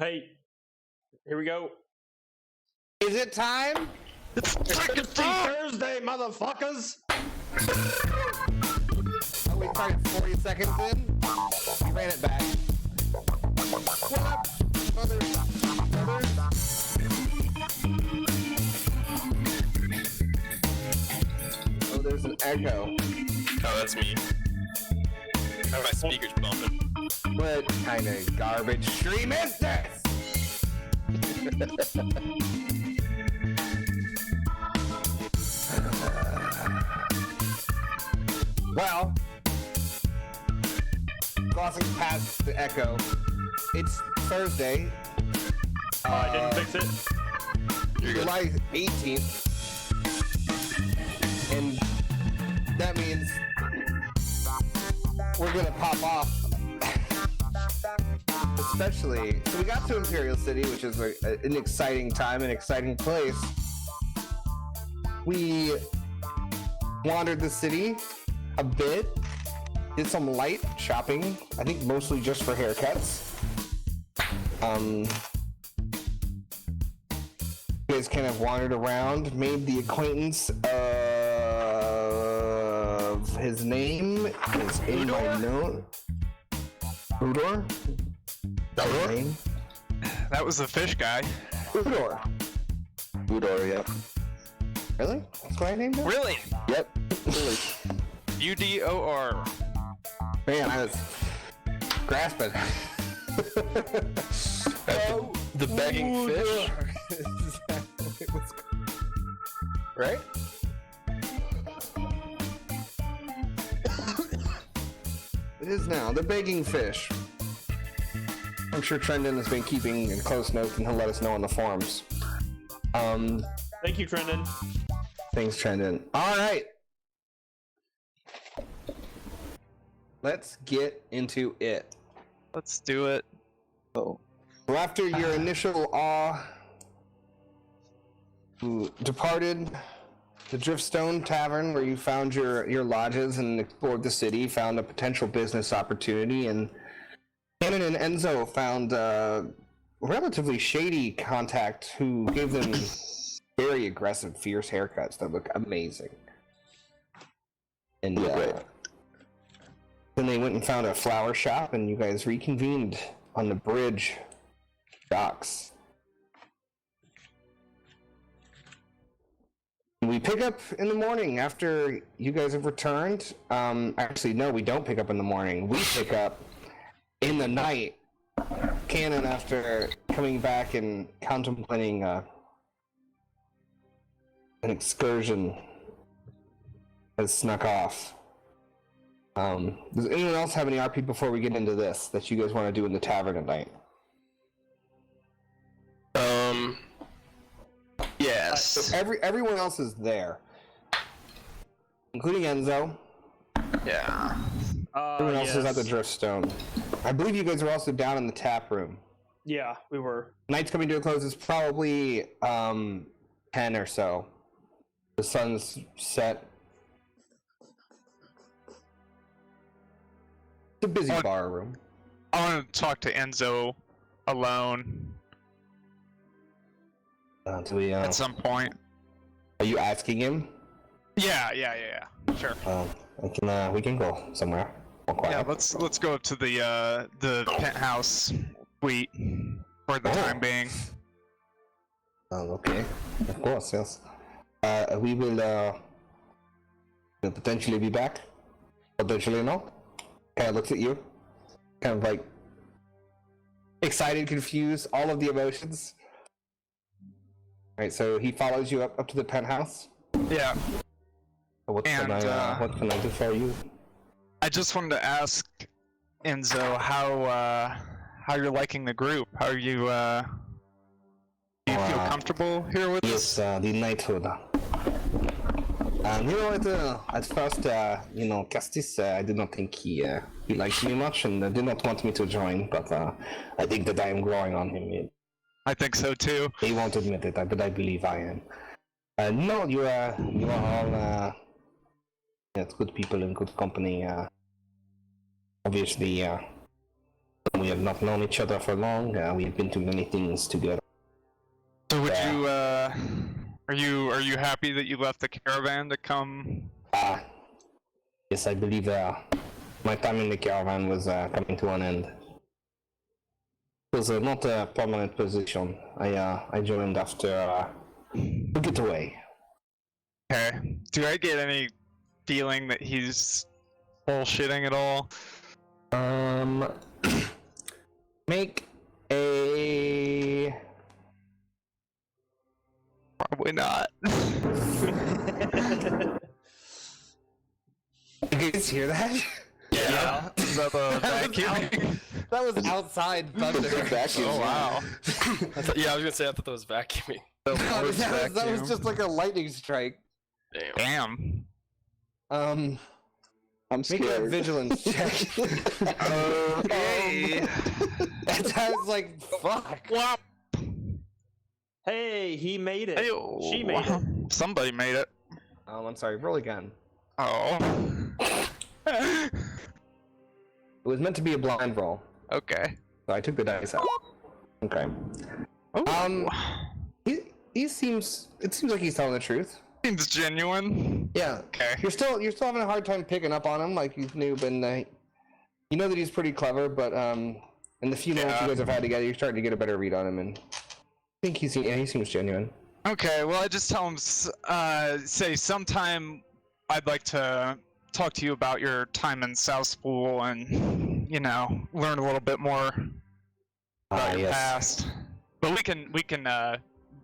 Hey, here we go. Is it time? It's freaking Thursday, motherfuckers! Oh, we started 40 seconds in. We ran it back. What up, brothers? Oh, there's an echo. Oh, that's me. Oh, my speaker's bumping. What kind of garbage stream is this? Well, glossing past the echo, it's Thursday. I didn't fix it. You're good. July 18th. And that means we're gonna pop off. Especially, so we got to Imperial City, which is an exciting time, an exciting place. We wandered the city a bit, did some light shopping, I think mostly just for haircuts. You guys kind of wandered around, made the acquaintance of his name is in my note. Udor? Name? That was the fish guy. Udor. Udor, yep. Really? That's what I named him? Really? Yep. Really. UDOR. Man, I was grasping. The begging fish? Right? It is now, the begging fish. I'm sure Trendon has been keeping in close notes and he'll let us know on the forums. Thank you, Trendon. Thanks, Trendon. Alright. Let's get into it. Let's do it. Oh. So after your initial awe, you departed the Driftstone Tavern where you found your lodges and explored the city, found a potential business opportunity, and Cannon and Enzo found a relatively shady contact who gave them very aggressive, fierce haircuts that look amazing. And then they went and found a flower shop, and you guys reconvened on the bridge docks. We pick up in the morning after you guys have returned. Actually, no, we don't pick up in the morning. We pick up in the night. Cannon, after coming back and contemplating an excursion, has snuck off. Does anyone else have any RP before we get into this that you guys want to do in the tavern at night? Yes. So everyone else is there, including Enzo. Yeah. Everyone else is at the Driftstone. I believe you guys are also down in the tap room. Yeah, we were. Night's coming to a close. It's probably 10 or so. The sun's set. It's a busy bar room. I want to talk to Enzo alone at some point. Are you asking him? Yeah. Sure. We can go somewhere. Yeah, let's go up to the penthouse suite for the time being. Okay. Of course, yes. We will potentially be back. Potentially no. Kind of looks at you. Kind of like excited, confused, all of the emotions. Alright, so he follows you up to the penthouse. Yeah. What can I do for you? I just wanted to ask Enzo how you're liking the group. How are you? Do you feel comfortable here with us? Yes, the Nighthood. You know, at first, Castis, I did not think he liked me much and did not want me to join, but I think that I am growing on him. I think so too. He won't admit it, but I believe I am. No, you are all good people in good company. Obviously, We have not known each other for long. We have been to many things together. So would you, are you happy that you left the caravan to come? Yes, I believe my time in the caravan was coming to an end. It was not a permanent position. I joined after a getaway. Okay. Do I get any feeling that he's bullshitting at all? Make a... Probably not. You guys hear that? Yeah. Is that the vacuum? That was outside thunder. Vacuum. Oh wow. Yeah, I was gonna say I thought that was vacuuming. that was just like a lightning strike. Damn. Damn. I'm Make a scared. vigilance check. Okay. I was like, fuck. Whop. Hey, he made it. Ayo. She made it. Somebody made it. I'm sorry. Roll again. Oh. It was meant to be a blind roll, Okay. so I took the dice out. Okay. Ooh. He seems. It seems like he's telling the truth. Seems genuine. Yeah. Okay. You're still having a hard time picking up on him, like he's new, but you know that he's pretty clever. But in the few moments you guys have had together, you're starting to get a better read on him, and I think he seems genuine. Okay, well, I just tell him, say sometime I'd like to talk to you about your time in South Spool and, you know, learn a little bit more about your past. But we can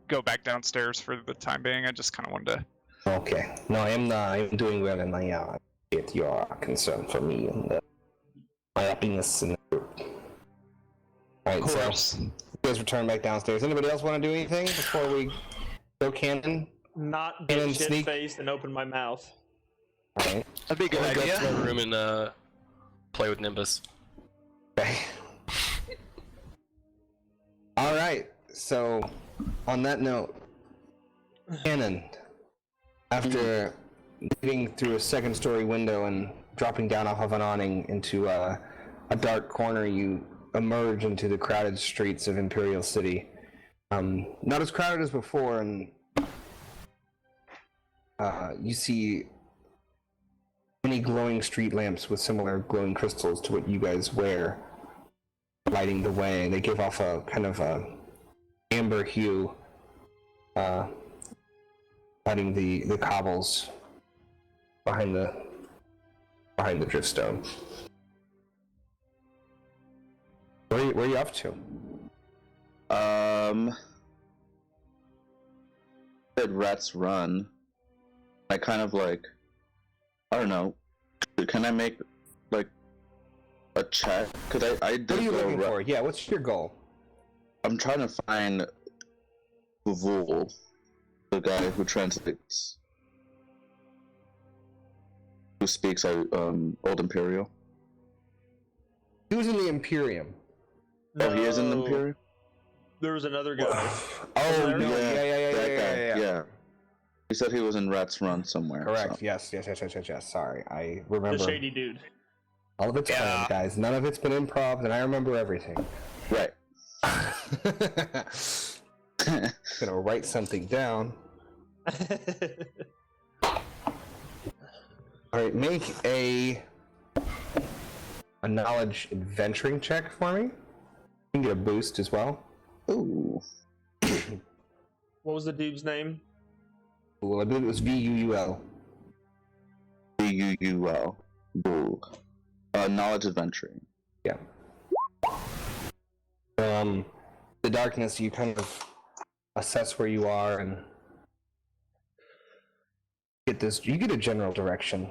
go back downstairs for the time being. I just kind of wanted to. Okay. No, I'm doing well, and I get your concern for me and my happiness in the group. Alright, Of so course. you guys return back downstairs. Anybody else want to do anything before we go cannon? Not And get sneak. shit-faced and open my mouth. Alright. That'd be a good Go idea. to my room and play with Nimbus. Okay. Alright, so on that note, Cannon, after getting through a second story window and dropping down off of an awning into a dark corner, you emerge into the crowded streets of Imperial City. Not as crowded as before, and you see many glowing street lamps with similar glowing crystals to what you guys wear lighting the way. They give off a kind of a amber hue, lighting the cobbles behind the driftstone. Where are you up to? Said Rats Run. I kind of like, I don't know. Can I make like a check? Cause I did What are you go looking for? Yeah, what's your goal? I'm trying to find Thül, the guy who translates, who speaks Old Imperial. He was in the Imperium. Oh, he is in the No, Imperial. There was another guy. Oh, there? no, yeah. That guy, He said he was in Rats Run somewhere. Correct. so. Yes. Sorry, I The remember. shady dude. All of it's planned, guys. None of it's been improv, and I remember everything. Right. Gonna write something down. All right, make a knowledge adventuring check for me. You can get a boost as well. Ooh. What was the dude's name? Well, I believe it was VUUL. VUUL. Bull. Knowledge adventuring. Yeah. The darkness, you kind of assess where you are and you get a general direction.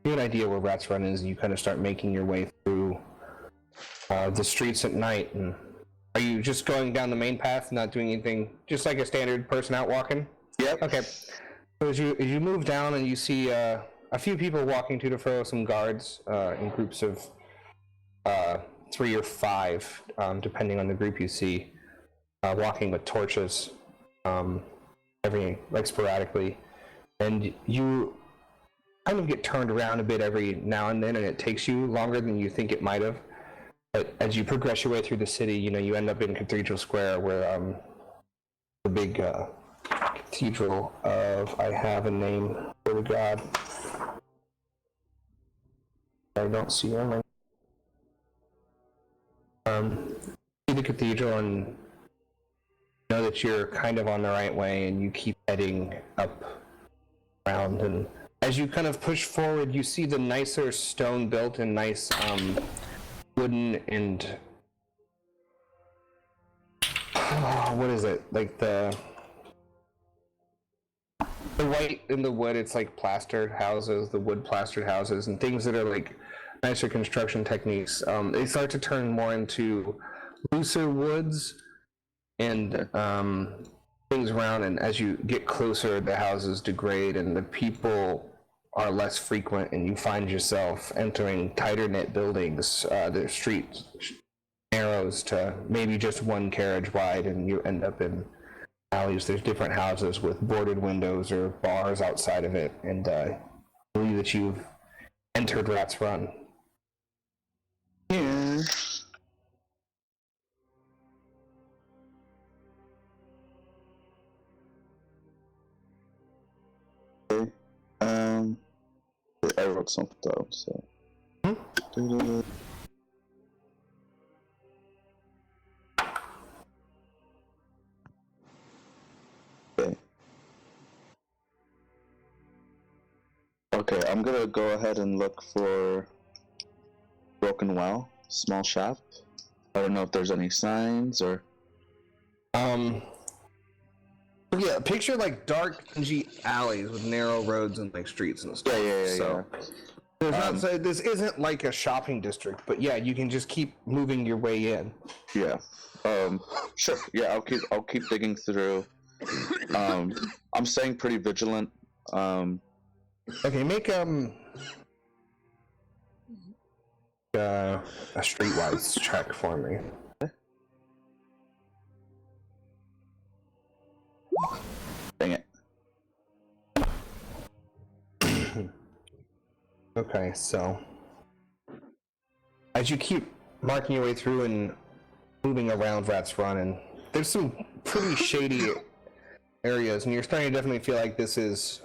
You get an idea where Rats Run is, and you kind of start making your way through the streets at night. And are you just going down the main path, not doing anything, just like a standard person out walking? Yep. Okay. So as you move down and you see a few people walking to and fro, some guards in groups of 3 or 5, depending on the group you see, walking with torches, sporadically, and you kind of get turned around a bit every now and then, and it takes you longer than you think it might have. But as you progress your way through the city, you end up in Cathedral Square, where the big cathedral of, I have a name for the god. I don't see him. See the cathedral and know that you're kind of on the right way, and you keep heading up around. And as you kind of push forward, you see the nicer stone built and nice wooden and what is it, like the white and the wood, it's like plastered houses, the wood plastered houses, and things that are like nicer construction techniques. They start to turn more into looser woods and things around, and as you get closer, the houses degrade and the people are less frequent, and you find yourself entering tighter knit buildings. The street narrows to maybe just one carriage wide, and you end up in alleys. There's different houses with boarded windows or bars outside of it, and I believe that you've entered Rat's Run. Yeah. Okay. I wrote something down, so. Okay. Okay, I'm gonna go ahead and look for Broken Well, small shop. I don't know if there's any signs or. Yeah, picture like dark, dingy alleys with narrow roads and like streets and stuff. Yeah. There's not, so this isn't like a shopping district, but yeah, you can just keep moving your way in. Yeah. Sure. Yeah, I'll keep digging through. I'm staying pretty vigilant. Okay, make a streetwise check for me. Dang it. Okay, so as you keep marking your way through and moving around Rat's Run, and there's some pretty shady areas, and you're starting to definitely feel like this is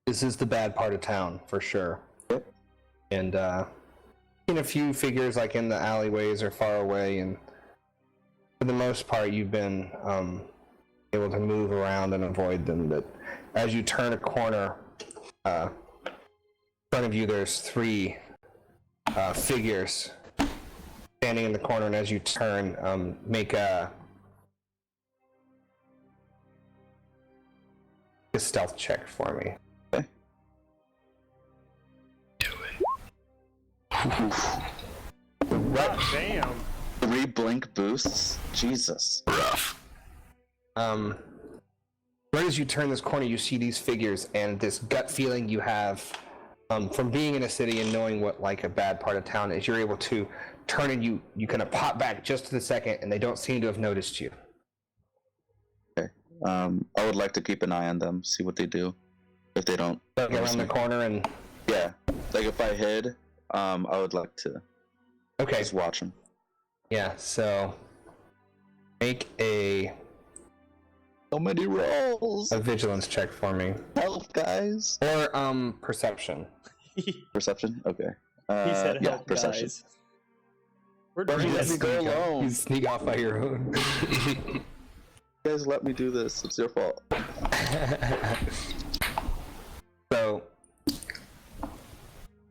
the bad part of town for sure. And seen a few figures like in the alleyways or far away, and for the most part you've been able to move around and avoid them. But as you turn a corner, in front of you there's three figures standing in the corner, and as you turn, make a stealth check for me. God damn. 3 blink boosts? Jesus. Right as you turn this corner, you see these figures, and this gut feeling you have from being in a city and knowing what like a bad part of town is, you're able to turn and you kind of pop back just to the second, and they don't seem to have noticed you. Okay. I would like to keep an eye on them, see what they do. If they don't. Like around the corner and. Yeah. Like if I hid, I would like to. Okay. Just watch them. Yeah. So. Make a So many rolls. vigilance check for me, Help, guys. or perception. Perception. Okay. He said, yeah, "Help, perception. guys." We're Why don't you drinking. let me go alone? You sneak off by your own. You guys let me do this. It's your fault. So,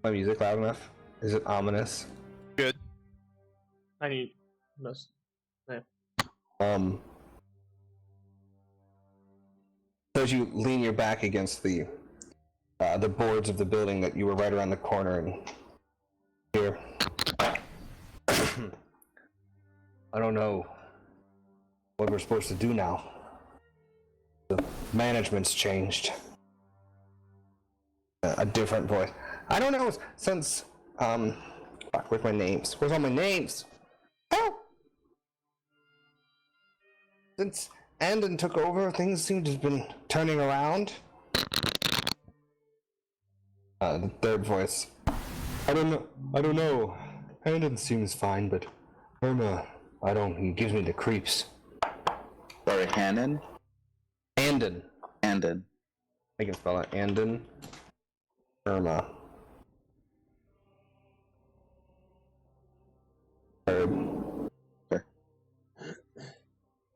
my music loud enough? Is it ominous? Good. I need most. So as you lean your back against the boards of the building that you were right around the corner, and here, I don't know what we're supposed to do now. The management's changed. A different voice. I don't know, since fuck, where's my names? Where's all my names? Help! Since Andon took over, things seem to have been turning around. The third voice. I don't know. Handon seems fine, but Irma, I don't. He gives me the creeps. Sorry, Hannon? Andon. Andon. I can spell it. Andon. Irma. Herb. Okay.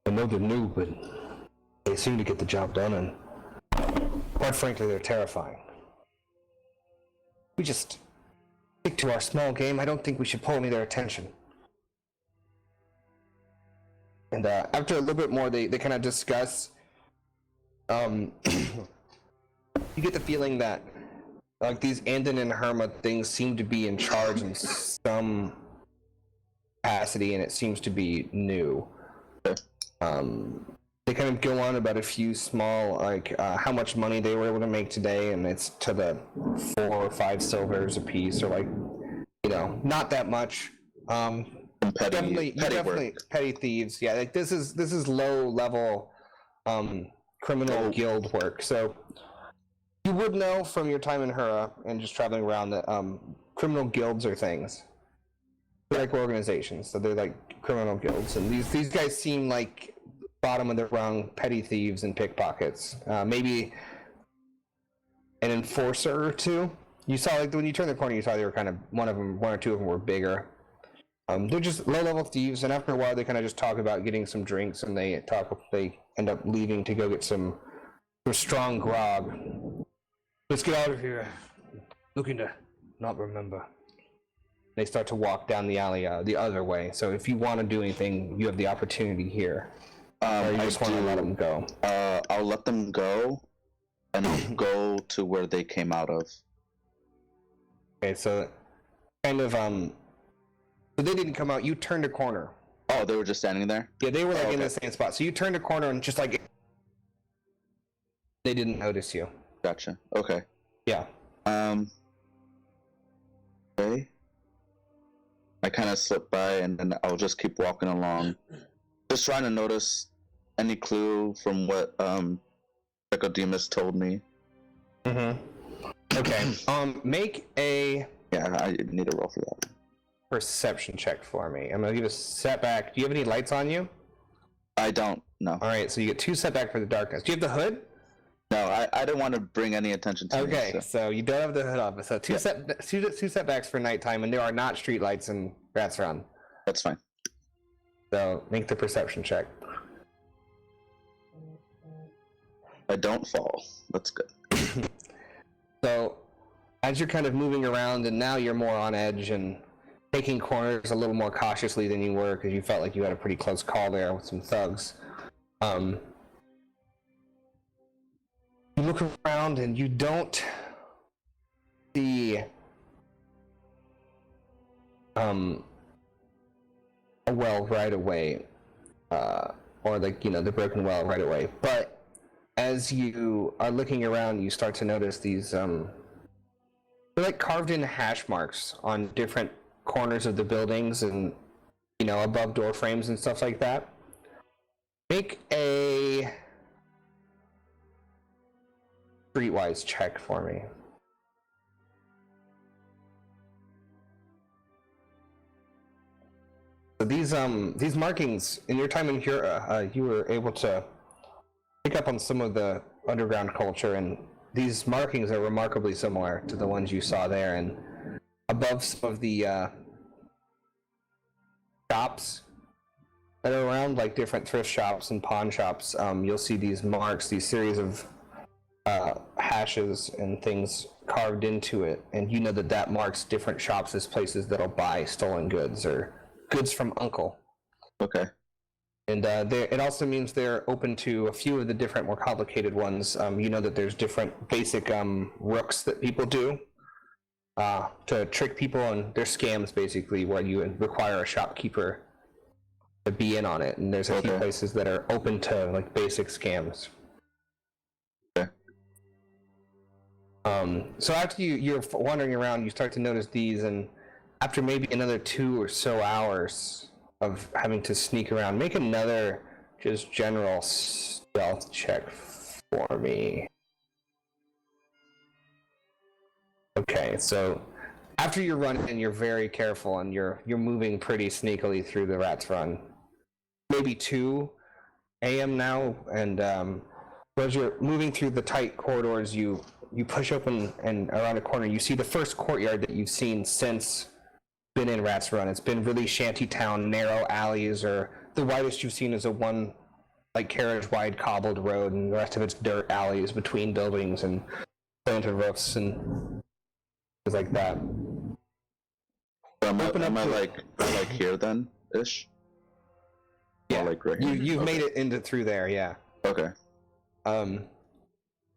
I know they're new, but they seem to get the job done, and quite frankly, they're terrifying. We just stick to our small game. I don't think we should pull any of their attention. And after a little bit more, they kind of discuss. You get the feeling that like these Andon and Herma things seem to be in charge in some capacity, and it seems to be new. They kind of go on about a few small, like how much money they were able to make today, and it's to the 4 or 5 silvers a piece, or like, you know, not that much. Petty Definitely petty thieves. Yeah, like this is low level criminal guild work. So you would know from your time in Hura and just traveling around that criminal guilds are things. They're like organizations, so they're like criminal guilds, and these guys seem like bottom of the rung petty thieves and pickpockets. Maybe an enforcer or two. You saw, like, when you turned the corner, you saw they were kind of one or two of them were bigger. They're just low-level thieves, and after a while, they kind of just talk about getting some drinks, and they end up leaving to go get some strong grog. Let's get out of here. Looking to not remember. They start to walk down the alley the other way. So if you want to do anything, you have the opportunity here. Or you just want to let them go. I'll let them go, and I'll go to where they came out of. Okay, so kind of so they didn't come out. You turned a corner. Oh, they were just standing there? Yeah, they were like okay. in the same spot. So you turned a corner and just like they didn't notice you. Gotcha. Okay. Yeah. Okay. I kind of slip by, and then I'll just keep walking along, just trying to notice any clue from what Nicodemus told me. Okay. Make a Yeah, I need a roll for that. perception check for me. I'm gonna give a setback. Do you have any lights on you? I don't. No. All right. So you get 2 setback for the darkness. Do you have the hood? No, I didn't want to bring any attention to Okay, me. so you don't have the hood up. So two setbacks for nighttime, and there are not street lights in Rats Run. That's fine. So make the perception check. I don't fall. That's good. So as you're kind of moving around, and now you're more on edge and taking corners a little more cautiously than you were, because you felt like you had a pretty close call there with some thugs. You look around and you don't see a well right away, or like, you know, the broken well right away. But as you are looking around, you start to notice these they're like carved in hash marks on different corners of the buildings, and, you know, above door frames and stuff like that. Make a streetwise check for me. So these markings, in your time in Hura, you were able to pick up on some of the underground culture, and these markings are remarkably similar to the ones you saw there. And above some of the shops that are around, like different thrift shops and pawn shops, you'll see these marks, these series of hashes and things carved into it, and you know that marks different shops as places that'll buy stolen goods or goods from Uncle. Okay. And it also means they're open to a few of the different more complicated ones. You know that there's different basic rooks that people do to trick people, and they're scams basically where you require a shopkeeper to be in on it, and there's a few places that are open to like basic scams. So after you're wandering around, you start to notice these, and after maybe another 2 or so hours of having to sneak around, make another just general stealth check for me. Okay, so After you run in, you're very careful, and you're moving pretty sneakily through the Rat's Run. Maybe 2 a.m. now, and as you're moving through the tight corridors, you push open and around a corner. You see the first courtyard that you've seen since been in Rat's Run. It's been really shantytown, narrow alleys, or the widest you've seen is a one carriage-wide cobbled road, and the rest of it's dirt alleys between buildings and planted roofs and things like that. Am I like here then, ish? Yeah, like right here? You've made it through there, yeah. Okay.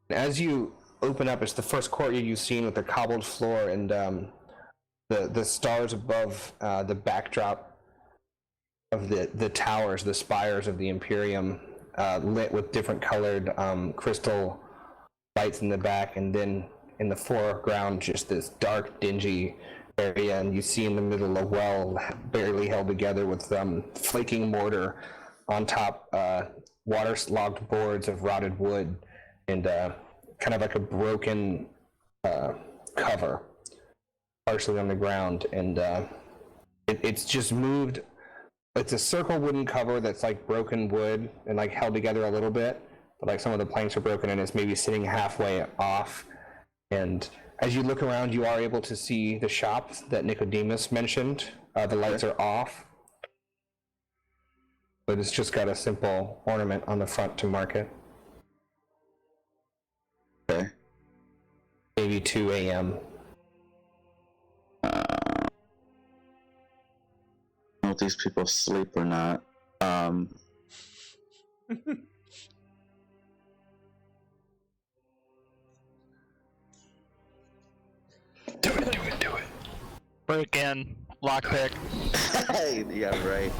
As you open up, it's the first courtyard you've seen with the cobbled floor and the stars above the backdrop of the towers, the spires of the Imperium, lit with different colored crystal lights in the back, and then in the foreground just this dark, dingy area, and you see in the middle a well barely held together with flaking mortar on top, water-slogged boards of rotted wood, and kind of like a broken cover partially on the ground, and it's just moved. It's a circle wooden cover that's like broken wood and like held together a little bit, but like some of the planks are broken and it's maybe sitting halfway off. And as you look around, you are able to see the shop that Nicodemus mentioned. The lights are off, but it's just got a simple ornament on the front to mark it. Okay. Maybe 2 a.m. I don't know if these people sleep or not. Do it. Break in, lockpick. Yeah, right.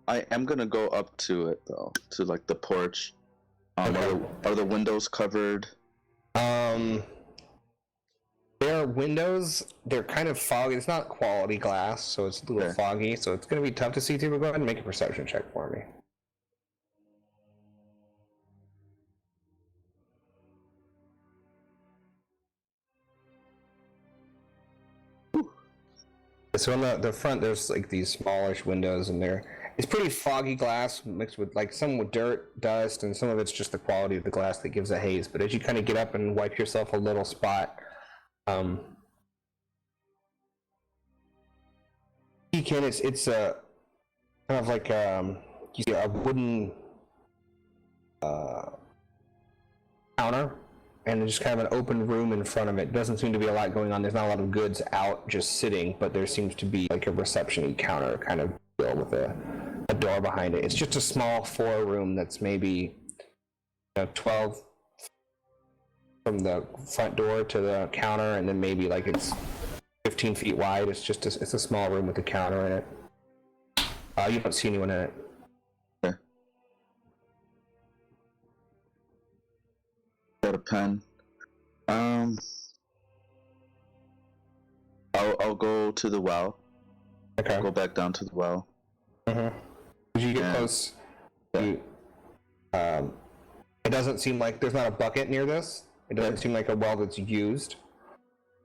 I am gonna go up to it though, to like the porch. Are the windows covered? There are windows. They're kind of foggy. It's not quality glass, so it's a little foggy. So it's going to be tough to see through. But go ahead and make a perception check for me. So on the front, there's like these smallish windows, and it's pretty foggy glass mixed with like some with dirt, dust, and some of it's just the quality of the glass that gives a haze. But as you kind of get up and wipe yourself a little spot, peek in, it's a kind of like you see a wooden counter, and there's just kind of an open room in front of it. Doesn't seem to be a lot going on. There's not a lot of goods out just sitting, but there seems to be like a reception counter kind of built with a door behind it. It's just a small 4-room that's maybe 12 from the front door to the counter, and then maybe like it's 15 feet wide. It's just it's a small room with a counter in it. You don't see anyone in it. Okay. Got a pen. I'll go to the well. Okay. I'll go back down to the well. As you get close, it doesn't seem like there's not a bucket near this. It doesn't seem like a well that's used.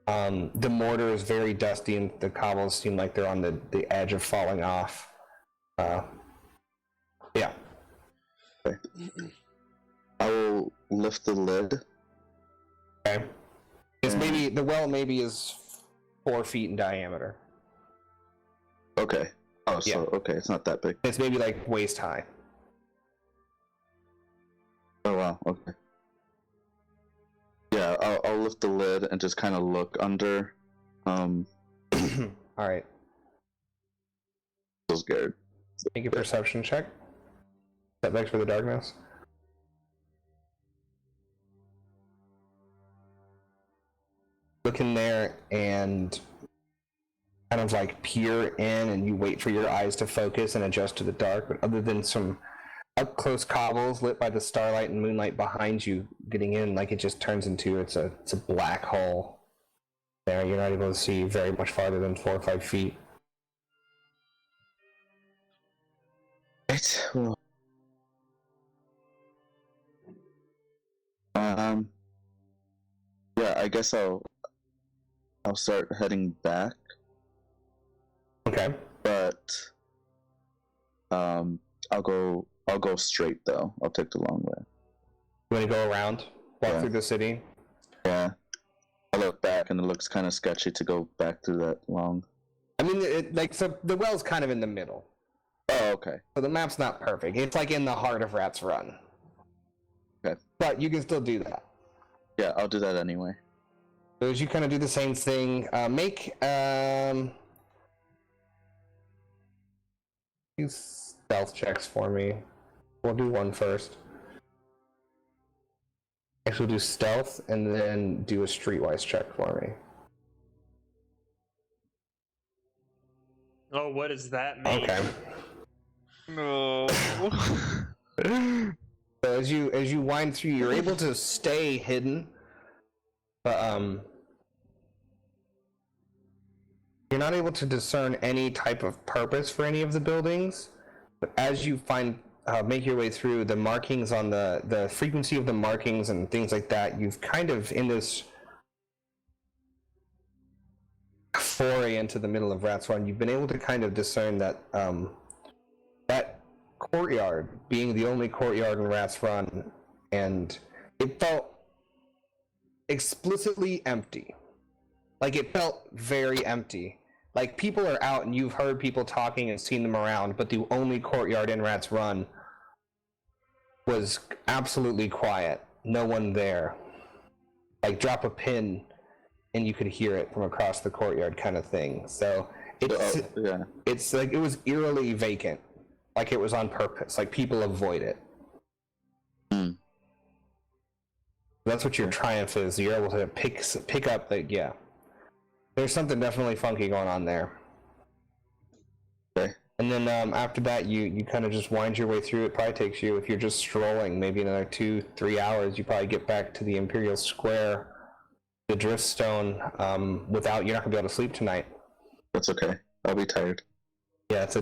The mortar is very dusty, and the cobbles seem like they're on the edge of falling off. Yeah. Okay. I will lift the lid. Okay. The well maybe is 4 feet in diameter. Okay. Oh, so Yeah. okay, it's not that big. It's maybe like waist high. Oh wow. Okay. Yeah, I'll lift the lid and just kind of look under. All right. So scared. Make a perception check. Setbacks for the darkness. Look in there and kind of like peer in, and you wait for your eyes to focus and adjust to the dark. But other than some up close cobbles lit by the starlight and moonlight behind you, getting in, like it just turns into it's a black hole. There, you're not able to see very much farther than 4 or 5 feet. Right. Yeah, I guess I'll start heading back, Okay. but I'll go straight though. I'll take the long way. You want to go around, walk Yeah. through the city? Yeah. I look back and it looks kind of sketchy to go back through that long. I mean, so the well's kind of in the middle. Oh, okay. So the map's not perfect. It's like in the heart of Rat's Run. Okay. But you can still do that. Yeah, I'll do that anyway. So as you kind of do the same thing, make do stealth checks for me. We'll do one first. Actually, we'll do stealth and then do a streetwise check for me. Oh, what does that mean? Okay. No. So as you wind through, you're able to stay hidden, but you're not able to discern any type of purpose for any of the buildings. But as you make your way through, the markings on the frequency of the markings and things like that, you've kind of in this foray into the middle of Rat's Run, you've been able to kind of discern that that courtyard being the only courtyard in Rat's Run, and it felt explicitly empty. Like, it felt very empty. Like, people are out and you've heard people talking and seen them around, but the only courtyard in Rat's Run was absolutely quiet. No one there. Like, drop a pin and you could hear it from across the courtyard kind of thing. So it's like it was eerily vacant. Like it was on purpose. Like people avoid it. Mm. That's what your triumph is. You're able to pick up that, yeah. There's something definitely funky going on there. Okay. And then after that, you kind of just wind your way through. It probably takes you, if you're just strolling, maybe another 2-3 hours. You probably get back to the Imperial Square, the Driftstone, without, you're not gonna be able to sleep tonight. That's okay. I'll be tired. Yeah, so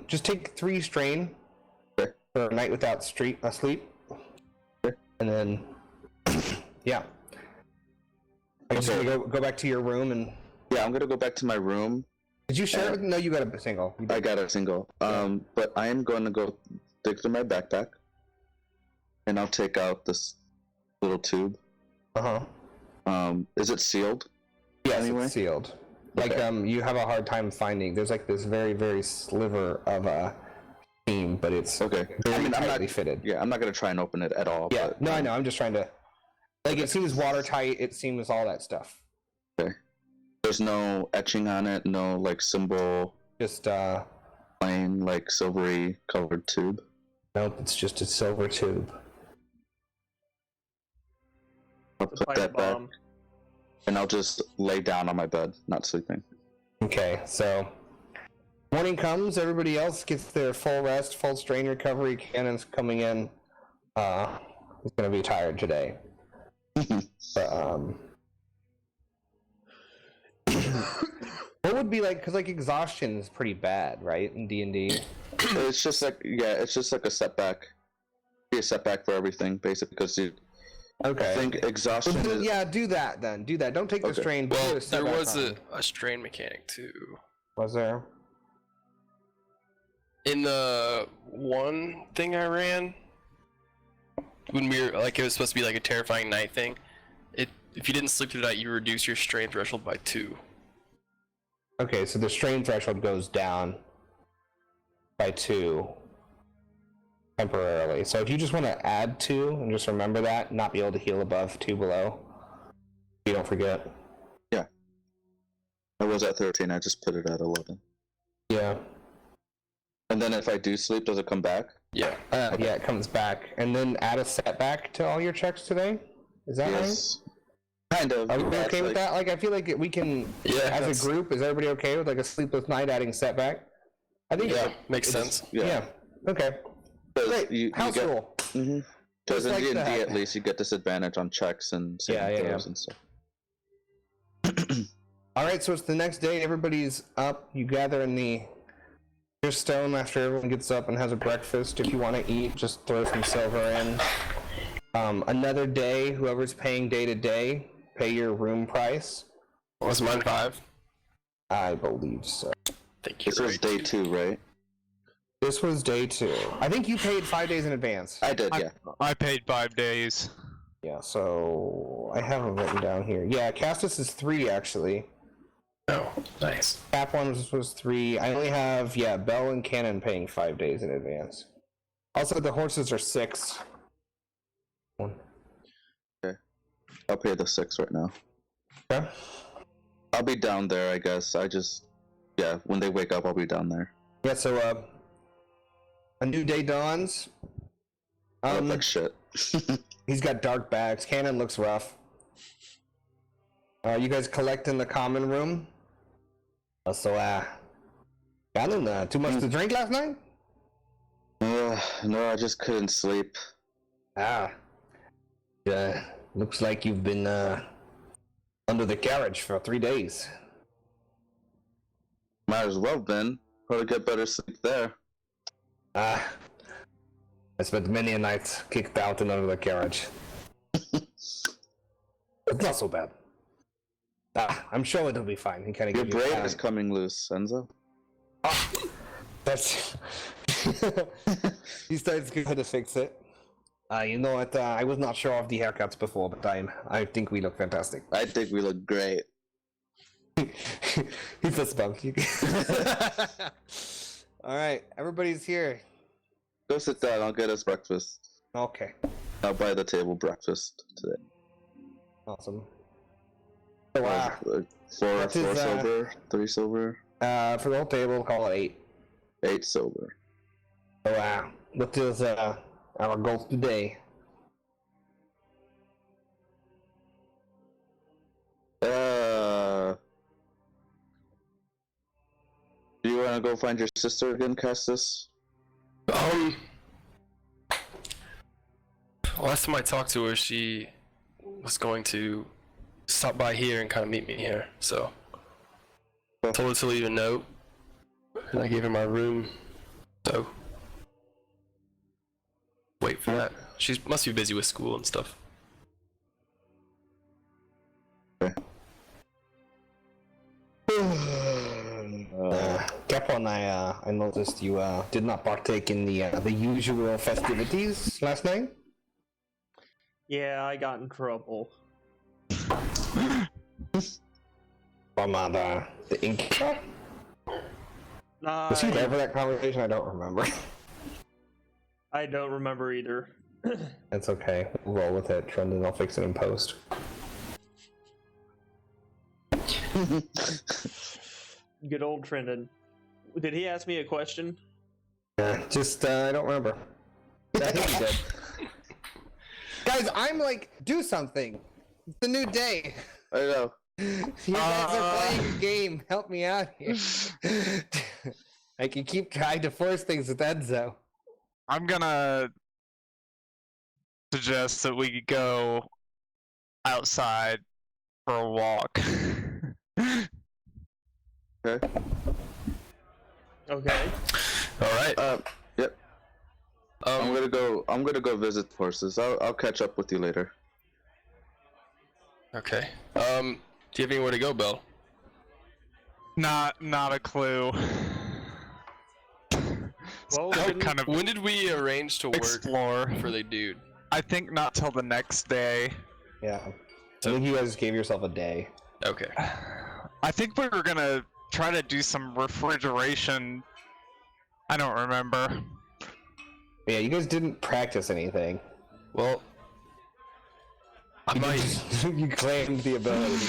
just take 3 strain Okay. for a night without sleep. Okay. And then, yeah. I guess Okay. you go back to your room and... Yeah, I'm gonna go back to my room. Did you share it? No, you got a single. You did. I got a single. But I am going to go dig through my backpack, and I'll take out this little tube. Is it sealed? Yes, Anyway? it's sealed. Like, Okay. you have a hard time finding... There's like this very, very sliver of a seam, but it's Okay. very I mean, I'm tightly not fitted. Yeah, I'm not gonna try and open it at all. Yeah, but, no, I know. I'm just trying to... Like, it seems watertight. It seems all that stuff. Okay. There's no etching on it. No like symbol. Just, Plain like silvery colored tube. nope, it's just a silver tube. I'll The put pipe that back, bomb. and I'll just lay down on my bed, not sleeping. Okay, so morning comes, everybody else gets their full rest, full strain recovery. Cannon's coming in. He's gonna be tired today. But, what would be like? Because like exhaustion is pretty bad, right? In D&D. It's just like it's just like a setback. Be a setback for everything, basically, because I Okay. think exhaustion is. Yeah, do that then. Do that. Don't take the Okay. strain. but do Well, a there setback was on it. a strain mechanic too. Was there? In the one thing I ran, when we were like, it was supposed to be like a terrifying night thing. If you didn't sleep through the night, you reduce your strain threshold by 2. Okay, so the strain threshold goes down by 2 temporarily. So if you just want to add 2 and just remember that, not be able to heal above 2 below, you don't forget. Yeah. I was at 13. I just put it at 11. Yeah. And then if I do sleep, does it come back? Yeah. Yeah, it comes back. And then add a setback to all your checks today? Is that Yes. Kind of. right? Are we Yeah, okay it's with that? Like, I feel like we can, Yeah. as that's- a group, is everybody okay with like a sleepless night adding setback? I think Yeah. Makes it's- sense. Yeah. Okay. Great. House rule. Mm-hmm. Because in like D&D, that. at least, you get disadvantage on checks and saving Yeah. throws and stuff. All right, so it's the next day. Everybody's up. You gather in the stone after everyone gets up and has a breakfast. If you want to eat, just throw some silver in. Another day. Whoever's paying day to day pay your room price. Was mine 5? I believe so. Thank you. This was day 2, right? This was day 2. I think you paid 5 days in advance. I did, yeah. I paid 5 days. Yeah, so I have them written down here. Yeah, Castus is 3 actually. Oh, nice. Cap one was 3. I only have Bell and Cannon paying 5 days in advance. Also, the horses are 6. Okay. I'll pay the 6 right now. Okay. I'll be down there, I guess. When they wake up, I'll be down there. Yeah, so a new day dawns. I look like shit. He's got dark bags. Cannon looks rough. You guys collect in the common room. Cannon, too much to drink last night? No, I just couldn't sleep. Looks like you've been under the carriage for 3 days. Might as well been. Probably get better sleep there. I spent many a night kicked out and under the carriage. It's not so bad. I'm sure it'll be fine. He kind of Your brain is coming loose, Enzo. That's. He starts going to fix it. You know what? I was not sure of the haircuts before, but I think we look fantastic. I think we look great. He's a spunk. All right, everybody's here. Go sit down. I'll get us breakfast. Okay, I'll buy the table breakfast today. awesome. So, Four what is, silver, 3 silver, for the whole table, call it 8. 8 silver. So, what is our goal today? Do you want to go find your sister again, Castus? Last time I talked to her, she was going to stop by here and kind of meet me here, so I told her to leave a note, and I gave her my room, so wait for that. She must be busy with school and stuff. Okay. Capon, I noticed you did not partake in the usual festivities last night. Yeah, I got in trouble. From the Inca? Was he there for that conversation? I don't remember. I don't remember either. That's okay. We'll roll with it. Trendon, I'll fix it in post. Good old Trendon. Did he ask me a question? Just, I don't remember. I think he did. Guys, I'm like, do something. It's a new day. I know. You guys are playing a game. Help me out here. I can keep trying to force things with Enzo. I'm gonna suggest that we go outside for a walk. Okay. Okay. All right. Yep. I'm gonna go visit the horses. I'll catch up with you later. Okay. Do you have anywhere to go, Bill? Not a clue. Well, Kind of When did we arrange to work explore. for the dude? I think not till the next day. Yeah. I think you guys gave yourself a day. Okay. I think we were gonna try to do some refrigeration. I don't remember. Yeah, you guys didn't practice anything. Well, I might. You claimed the ability.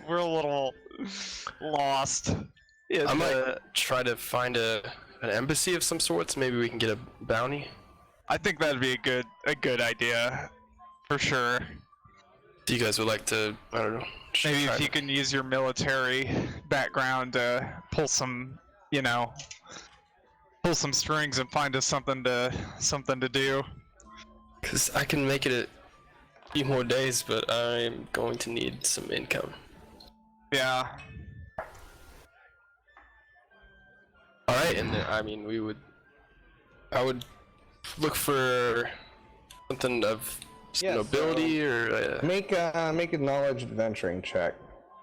We're a little lost. I might try to find an embassy of some sorts. Maybe we can get a bounty. I think that'd be a good idea, for sure. Do you guys would like to? I don't know. Maybe try if you to- can use your military background to pull some, pull some strings and find us something to do. Cause I can make it a few more days, but I'm going to need some income. Yeah. All right, and then, I would look for something of Yeah, nobility or make a knowledge adventuring check.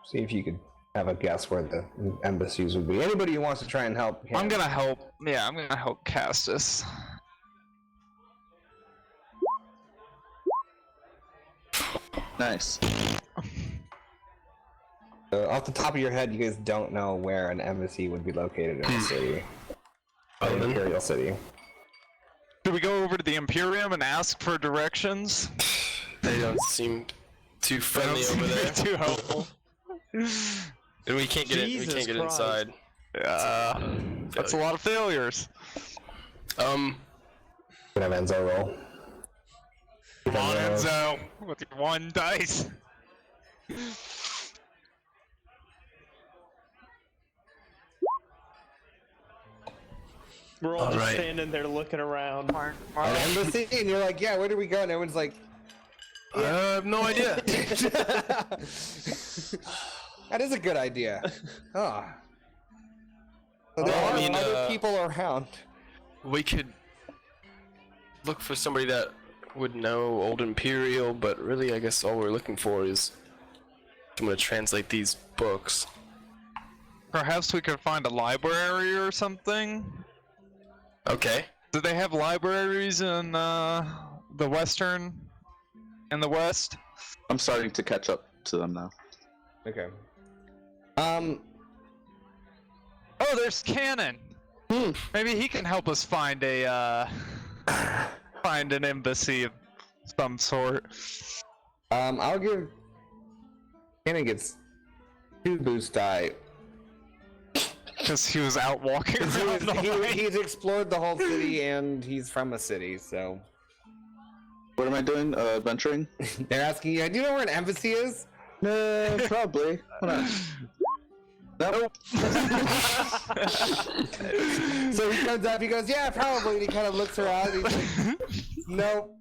See if you could have a guess where the embassies would be. Anybody who wants to try and help. I'm gonna help. Yeah, I'm gonna help Castus. Nice. Off the top of your head, you guys don't know where an embassy would be located in the city. Imperial City. Do we go over to the Imperium and ask for directions? they don't seem too friendly over there. Too helpful. And we can't get in. We Jesus can't get Christ. inside. That's a lot of failures. Gonna have Enzo roll. Come on, Enzo, with your 1 dice. We're all just Alright. standing there looking around. An embassy, and you're like, yeah, where do we go? And everyone's like, I have no idea. that is a good idea. Oh. So there I are mean, other people around. We could look for somebody that would know Old Imperial, but really, I guess all we're looking for is someone to translate these books. Perhaps we could find a library or something. Okay. Do they have libraries in the Western, in the West? I'm starting to catch up to them now. Okay. Oh, there's Cannon. Maybe he can help us find a find an embassy of some sort. I'll give. Cannon gets 2 boost die. Because he was out walking around the night. He's explored the whole city, and he's from a city, so. What am I doing? Adventuring? They're asking you, do you know where an embassy is? Probably. Hold on. Nope. So he comes up, he goes, yeah, probably, and he kind of looks around, and he's like, nope.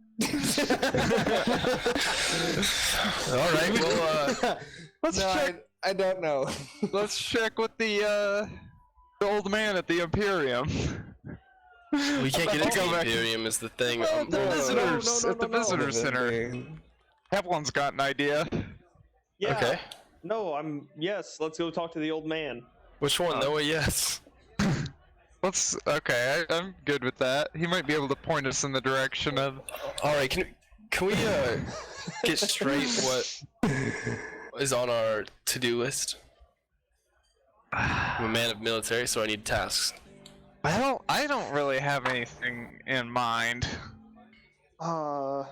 Alright, well, Let's No, check. I don't know. Let's check with the old man at the Imperium. we can't get into Go the back. Imperium is the thing. The visitors at the visitor center. center. Evelyn's got an idea. Yeah. Okay. No, yes, let's go talk to the old man. Which one? Noah, yes. I'm good with that. He might be able to point us in the direction of. Alright, can we get straight what is on our to-do list? I'm a man of military, so I need tasks. I don't really have anything in mind. Well,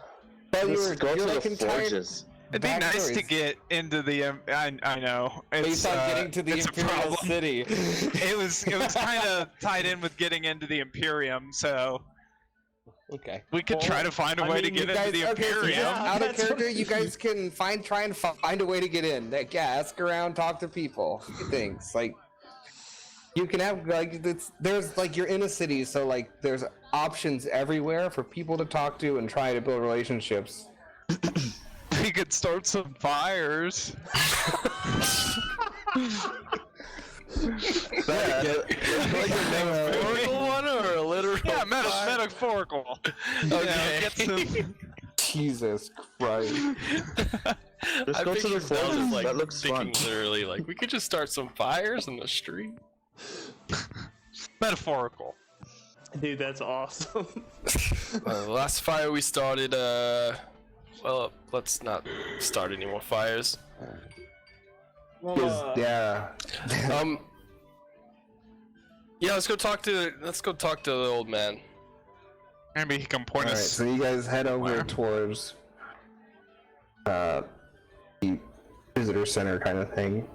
Let's go to like the entire forges. It'd be nice to backstories. get into the. I know. Based on getting to the it's a Imperial problem. City. It was kind of tied in with getting into the Imperium, so Okay. we could try to find a I way to mean, get you into the Okay, so Imperium. just out of That's character, what- you guys can try and find a way to get in. Like, yeah, ask around, talk to people, things like. You can have there's like you're in a city, so like there's options everywhere for people to talk to and try to build relationships. We could start some fires. Metaphorical one or a literal? Yeah, metaphorical. Okay. Get some. Jesus Christ! Just go to the forges. Like, That looks fun. thinking literally, like, we could just start some fires in the street. Metaphorical. Dude, that's awesome. The last fire we started, well, let's not start any more fires. Well, Yeah. Yeah, let's go talk to the old man. Maybe he can point All right, us. so you guys head over Where? towards the visitor center kind of thing.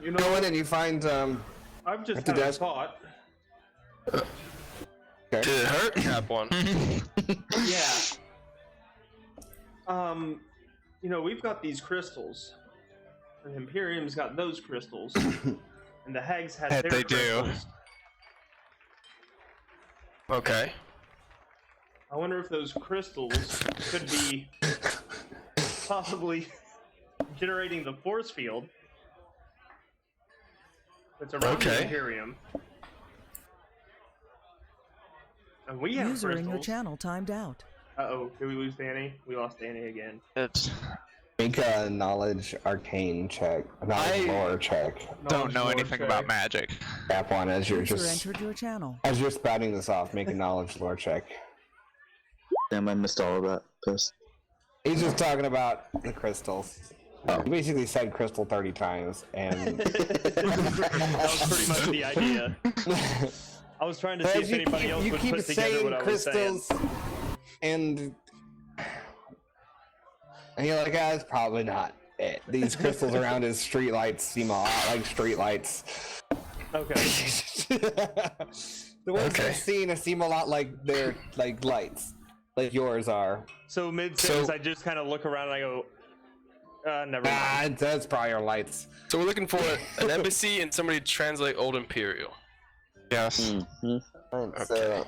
you Go know, in and you find I've just at the had a desk. thought. Did it hurt? Cap one. Yeah. You know, we've got these crystals. And Imperium's got those crystals. And the hags had That their they do. crystals. Okay. I wonder if those crystals could be possibly generating the force field that's around the Okay. Imperium. And we have User in your crystals. channel timed out. Uh-oh, did we lose Danny? We lost Danny again. It's Make a knowledge arcane check. Knowledge lore check. don't know Knowledge anything lore about check. magic. Tap one as you're User just entered your channel. as you're spouting this off. Make a knowledge lore check. Damn, I missed all of that. Pissed. He's just talking about the crystals. He basically said crystal 30 times, and That was pretty much the idea. I was trying to see if anybody else would put together what I was saying. and you're like, ah, it's probably not it. These crystals around his streetlights seem a lot like streetlights. Okay. The ones Okay. I've seen seem a lot like they're like lights, like yours are. So mid-sentence, So- I just kind of look around and I go, never mind. Ah, that's probably your lights. So we're looking for an embassy and somebody to translate Old Imperial. Yes. Mm-hmm. Okay.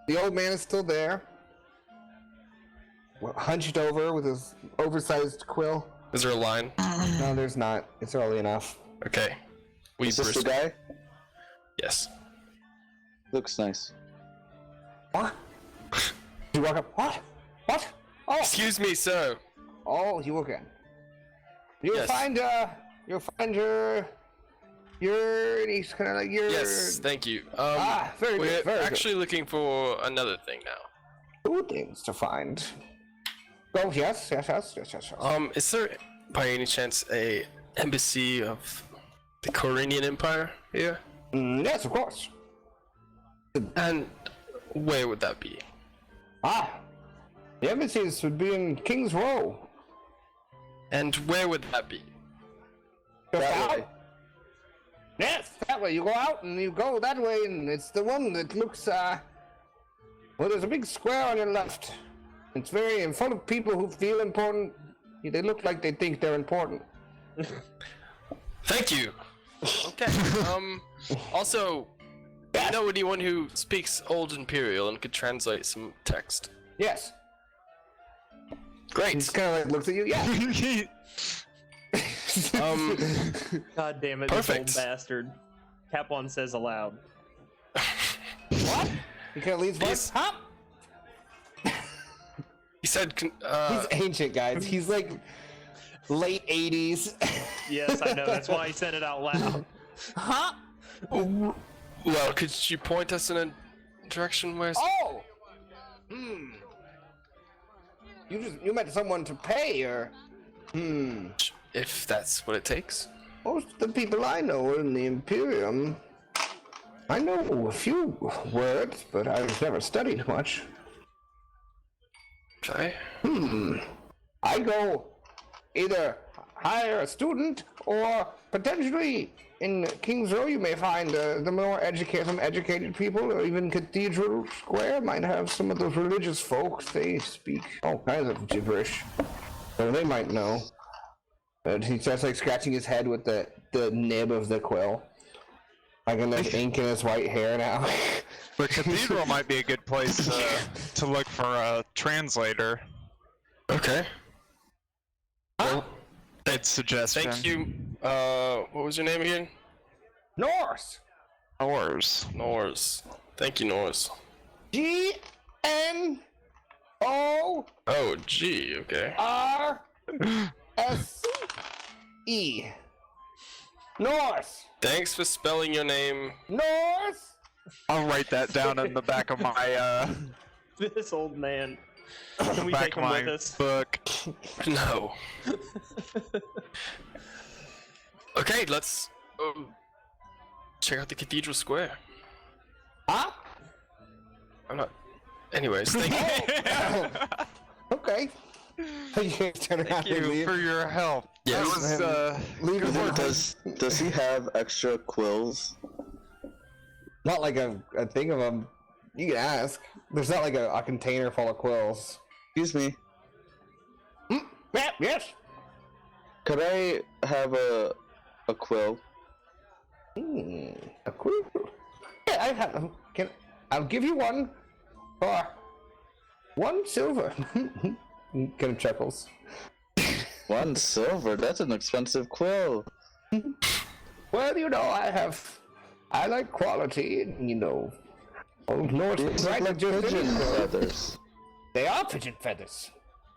The old man is still there, hunched over with his oversized quill. Is there a line? No, there's not. It's early enough. Okay. We Is this the burst- guy? Yes. Looks nice. What? You walk up. What? What? Oh, Excuse me, sir. oh, you again. You'll Yes. find your. He's kind of like your. Yes, thank you. Very we're good. Very actually looking for another thing now. good. Two things to find. Oh yes. Is there by any chance a embassy of the Corinian Empire here? Yes, of course. And where would that be? The embassies would be in King's Row. And where would that be? Just That out? way. Yes, that way. You go out and you go that way, and it's the one that looks, well, there's a big square on your left. It's very full of people who feel important. They look like they think they're important. Thank you. Okay. Also, do you know anyone who speaks Old Imperial and could translate some text? Yes. Great. He kind of like looks at you. Yeah. God damn it, Perfect. this old bastard. Cap1 says aloud. What? He kind of leads He's- forward. Huh? He said, He's ancient, guys. He's like late 80s. Yes, I know, that's why I said it out loud. Huh? well, could you point us in a direction where... Oh. You met someone to pay, or? If that's what it takes. Most of the people I know in the Imperium, I know a few words, but I've never studied much. Okay. I go either hire a student, or potentially in King's Row you may find the more educated people, or even Cathedral Square might have some of those religious folks. They speak all kinds of gibberish, so they might know. But he's just like scratching his head with the nib of the quill. Like enough ink in his white hair now. The cathedral might be a good place to look for a translator. Okay. Well, I'd suggest. thank you. What was your name again? Norse! Ours. Norse. Thank you, Norse. G-N-O-R-S-E. Oh, gee, okay. Norse! Thanks for spelling your name. Norse! I'll write that down in the back of my This old man. Can we back take of him my with us? book. No. Okay, let's check out the Cathedral Square. Huh? I'm not. Anyways, thank you. Okay. You turn around Thank and you leave. for your help. Yes. That was Leave good him. work. Does he have extra quills? Not like a thing of them. You can ask. There's not like a container full of quills. Excuse me. Yeah, yes. Could I have a quill? A quill. Yeah, I have. I'll give you one for 1 silver. Kind of chuckles. 1 silver? That's an expensive quill. Well, I like quality, and Oh no, it's right like just pigeon pigeon feathers. They are pigeon feathers.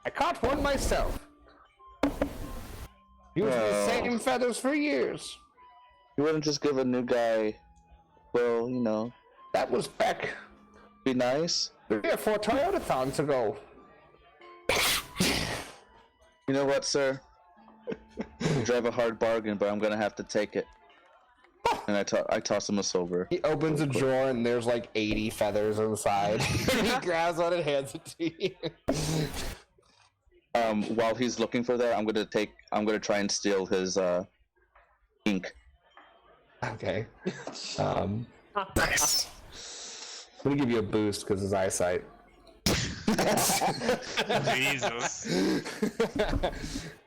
I caught one myself. Using the Well. same feathers for years. You wouldn't just give a new guy, well, you know, That was back be nice. 3 or 4 Toyotathons ago. You know what, sir? You drive a hard bargain, but I'm gonna have to take it. And I toss him a silver. He opens a drawer and there's like 80 feathers inside. He grabs one and hands it to you. While he's looking for that, I'm gonna try and steal his ink. Okay. Nice. I'm gonna give you a boost because his eyesight. Jesus.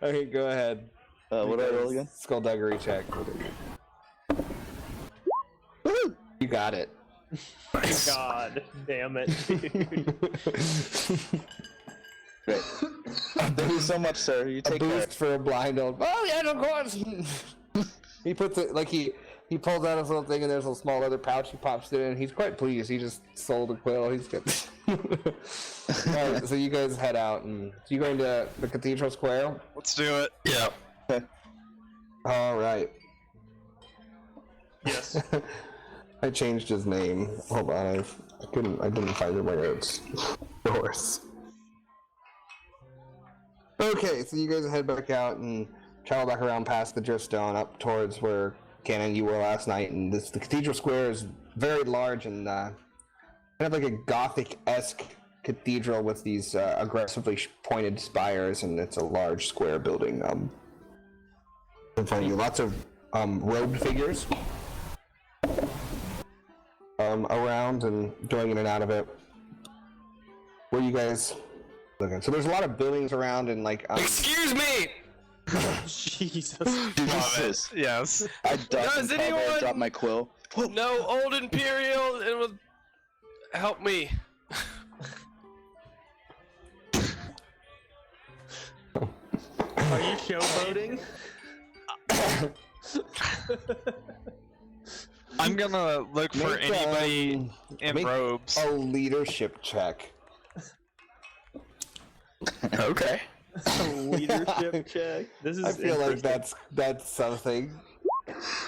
Okay, go ahead. What do I roll again? Skullduggery check. Woo! You got it. God damn it, dude. Great. Thank you so much, sir. You A take care. boost for a blind old. Oh yeah, of course. He puts it like he pulls out his little thing and there's a small leather pouch. He pops it in. He's quite pleased. He just sold a quill. He's good. Alright, so you guys head out and you going to the Cathedral Square? Let's do it. Yeah. All right. Yes. I changed his name. Hold on, I didn't find it in my notes. Horse. Okay, so you guys head back out and travel back around past the Driftstone up towards where Cannon you were last night, and the Cathedral Square is very large and kind of like a Gothic-esque cathedral with these aggressively pointed spires, and it's a large square building. In front of you, lots of robed figures around and going in and out of it. Where you guys looking? So there's a lot of buildings around and like. Excuse me! Jesus. Jesus. Yes. I ducked Does and cover, anyone- dropped my quill. No, old Imperial, it will help me. Are you showboating? I'm gonna look for Make, anybody in make robes. a leadership check. Okay. Leadership check. This is. I feel like interesting. that's something.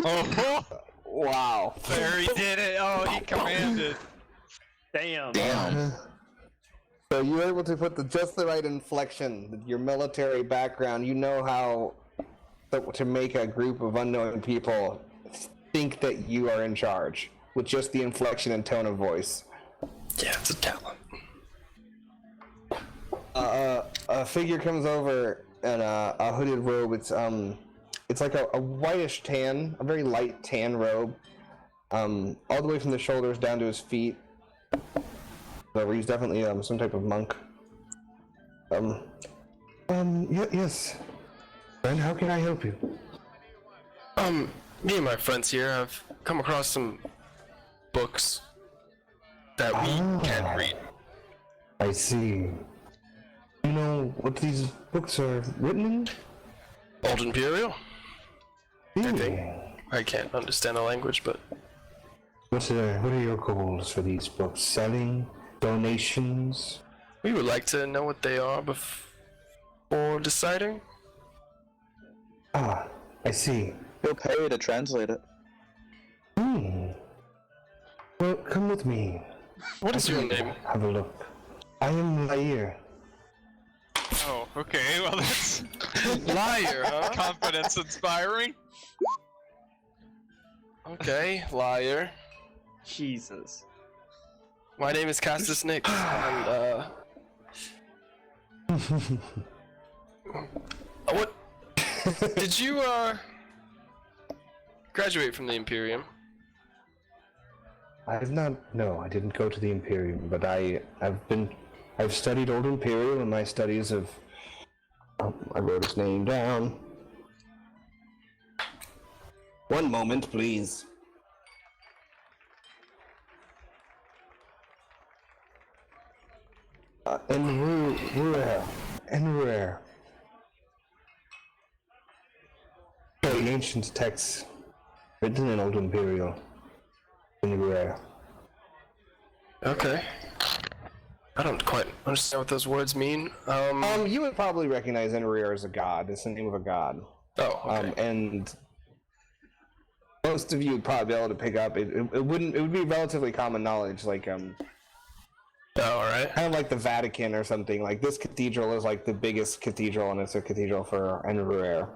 Oh, Wow. there he did it. Oh, he commanded. Damn. Damn. So you were able to put just the right inflection. Your military background, you know how to make a group of unknown people think that you are in charge with just the inflection and tone of voice. Yeah, it's a talent. A figure comes over in a hooded robe. It's like a whitish tan, a very light tan robe, all the way from the shoulders down to his feet. So he's definitely some type of monk. Yes. Friend, how can I help you? Me and my friends here have come across some books that we can't read. I see. You know what these books are written in? Old Imperial? Really? I can't understand the language, but What are your goals for these books? Selling? Donations? we would like to know what they are before deciding. Ah, I see. He'll pay to translate it. Well, come with me. What is your name? Have a look. I am Lair. Oh, okay. Well, that's Liar, huh? confidence inspiring. Okay, liar. Jesus. My name is Castus Nix, and what? Did you graduate from the Imperium? I didn't go to the Imperium, but I've studied Old Imperial in my studies of. I wrote his name down. One moment, please. Enrare. The ancient texts written in Old Imperial. Enrare. Okay. I don't quite understand what those words mean. You would probably recognize Enrir as a god. It's the name of a god. Oh, okay. And most of you would probably be able to pick up. It would be relatively common knowledge, like Oh, alright. kind of like the Vatican or something. Like this cathedral is like the biggest cathedral, and it's a cathedral for Enrir.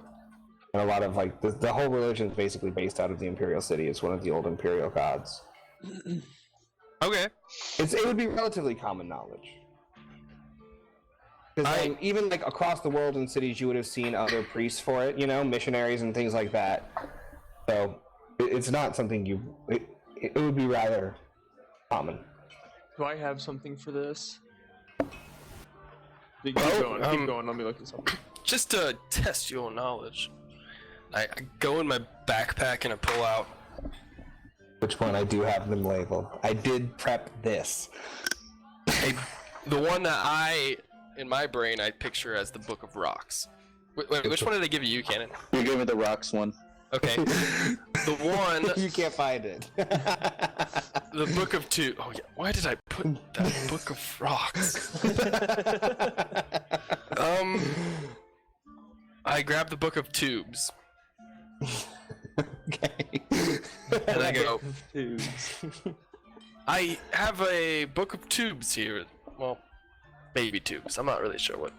And a lot of like the whole religion is basically based out of the Imperial City. It's one of the old Imperial gods. Okay. It would be relatively common knowledge. Because even like across the world in cities, you would have seen other priests for it, missionaries and things like that. So it's not something it would be rather common. Do I have something for this? Keep going. Let me look at something. Just to test your knowledge, I go in my backpack and I pull out. Which one? I do have them labeled. I did prep this. The one that in my brain, I picture as the Book of Rocks. Wait, which one did I give you, Cannon? You gave me the rocks one. Okay. The one... You can't find it. The Book of Two. Oh, yeah. Why did I put that Book of Rocks? I grabbed the Book of Tubes. Okay. And I go, Tubes. I have a Book of Tubes here. Well, maybe tubes. I'm not really sure what.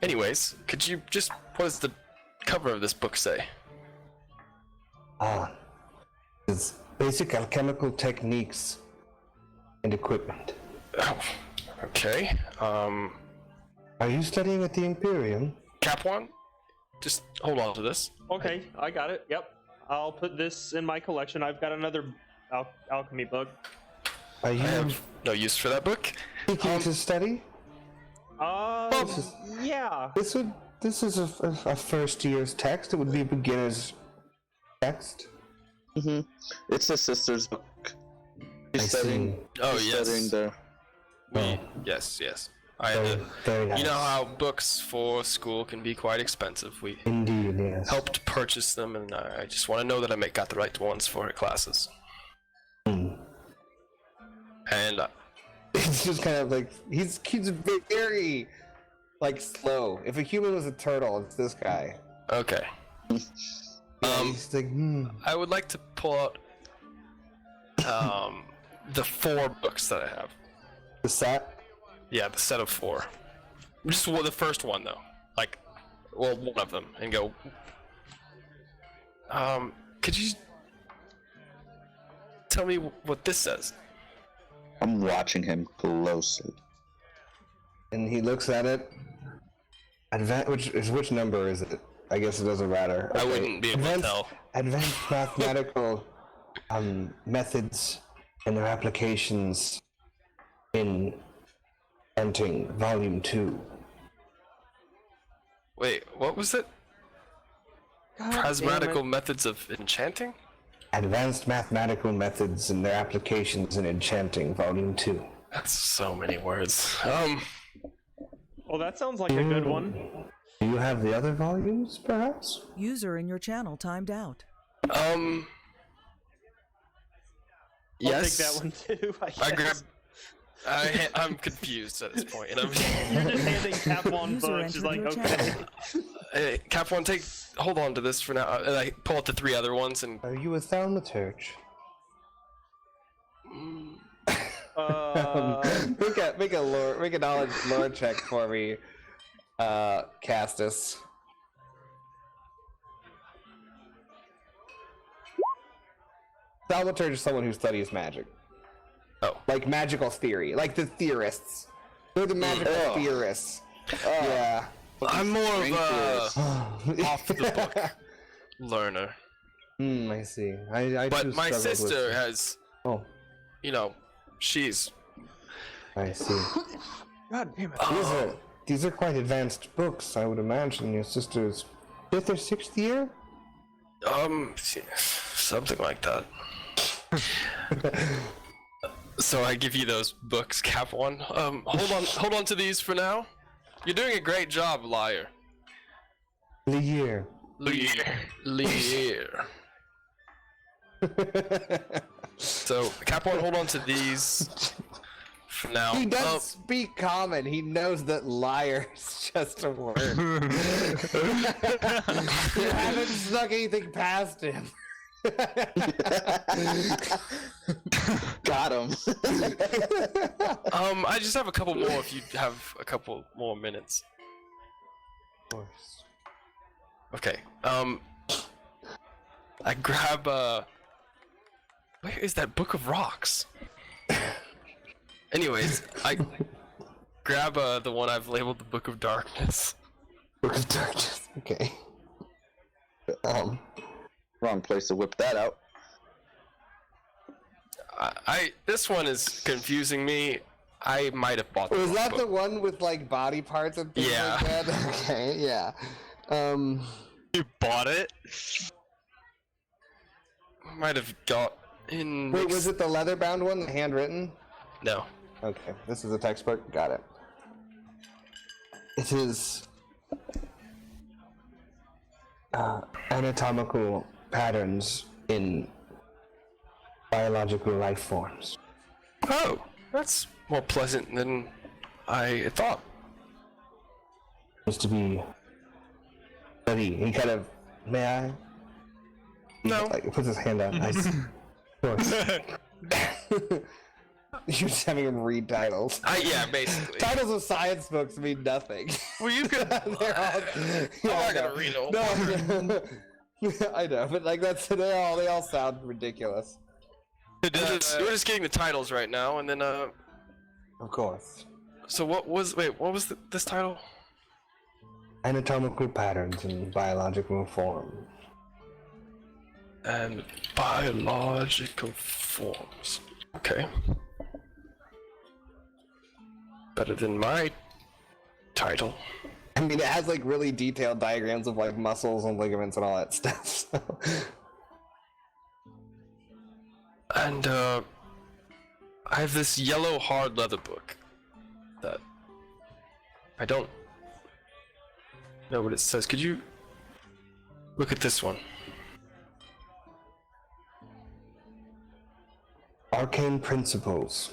Anyways, could you just... What does the cover of this book say? It's basic alchemical techniques and equipment. Oh, okay. Are you studying at the Imperium? Cap one? Just hold on to this. Okay, I got it. Yep. I'll put this in my collection. I've got another alchemy book. Are I you have no use for that book. seeking to study? Yeah. This is a first year's text. It would be a beginner's text. Mm-hmm. It's a sister's book. She's I studying. see. Oh, she's yes. studying there. Yes. I had to, Very nice. you know how books for school can be quite expensive. We Indeed, yes. helped purchase them, and I just want to know that I got the right ones for her classes. Hmm. And It's just kind of like he's very like slow. If a human was a turtle, it's this guy. okay. He's like, I would like to pull out the 4 books that I have. the set. Yeah, the set of 4. Just the first one though. One of them, and go. Could you tell me what this says? I'm watching him closely. And he looks at it. Which number is it? I guess it doesn't matter. I Okay. wouldn't be able to tell. Advanced mathematical methods and their applications in Enchanting, Volume 2. Wait, what was it? Prismatical methods of enchanting? Advanced mathematical methods and their applications in Enchanting, Volume 2. That's so many words. Well, that sounds like a good one. Do you have the other volumes, perhaps? User in your channel timed out. I'll Yes. take that one too. I grabbed. I'm confused at this point, and I'm. You're just handing Cap one User book. She's entered like, your okay. channel. Hey, Cap one, hold on to this for now, and I pull out the 3 other ones, and Are you a thaumaturge? Make a knowledge lore check for me, Castus. Thaumaturge is someone who studies magic. Oh. Like magical theory, like the theorists. They're the magical theorists. Yeah. I'm more of a off the book learner. I see. I But too my struggled with- sister has, Oh, she's. I see. God damn it. These are quite advanced books, I would imagine. Your sister's 5th or 6th year? Something like that. So I give you those books, Cap one. Hold on to these for now. You're doing a great job, liar. Lier. Liar. So Cap one, hold on to these. for now. He does speak common. He knows that liar is just a word. You haven't snuck anything past him. Got him. I just have a couple more if you have a couple more minutes. Of course. Okay. I grab where is that book of rocks? Anyways, I grab the one I've labeled the Book of Darkness. Book of Darkness. Okay. Wrong place to whip that out. This one is confusing me. I might have bought. Was wrong that book. the one with like body parts and things Yeah. like that? Okay, yeah. You bought it? Might have got in. Wait, was it the leather-bound one, the handwritten? No. Okay, this is a textbook. Got it. It is anatomical patterns in biological life forms. Oh, that's more pleasant than I thought. Used to be study. He kind of, may I? No. Like, he puts his hand out. Of course. You're just having him read titles. Yeah, basically. Titles of science books mean nothing. Well, you could. They're all, I'm not gonna read all. No, I know, but like they all sound ridiculous. We're just getting the titles right now, and then Of course. So what was this title? Anatomical patterns in biological form. And biological forms. Okay. Better than my title. I mean, it has like really detailed diagrams of like muscles and ligaments and all that stuff. So. And I have this yellow hard leather book that I don't know what it says. Could you look at this one? Arcane principles.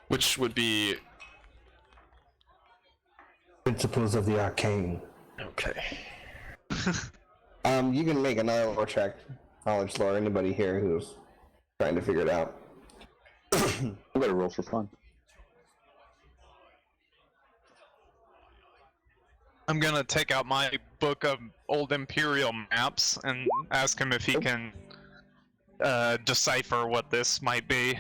Which would be Principles of the arcane. okay. You can make another lore check. Knowledge lore. Anybody here who's trying to figure it out? I'm gonna roll for fun. I'm gonna take out my book of old Imperial maps and ask him if he can decipher what this might be.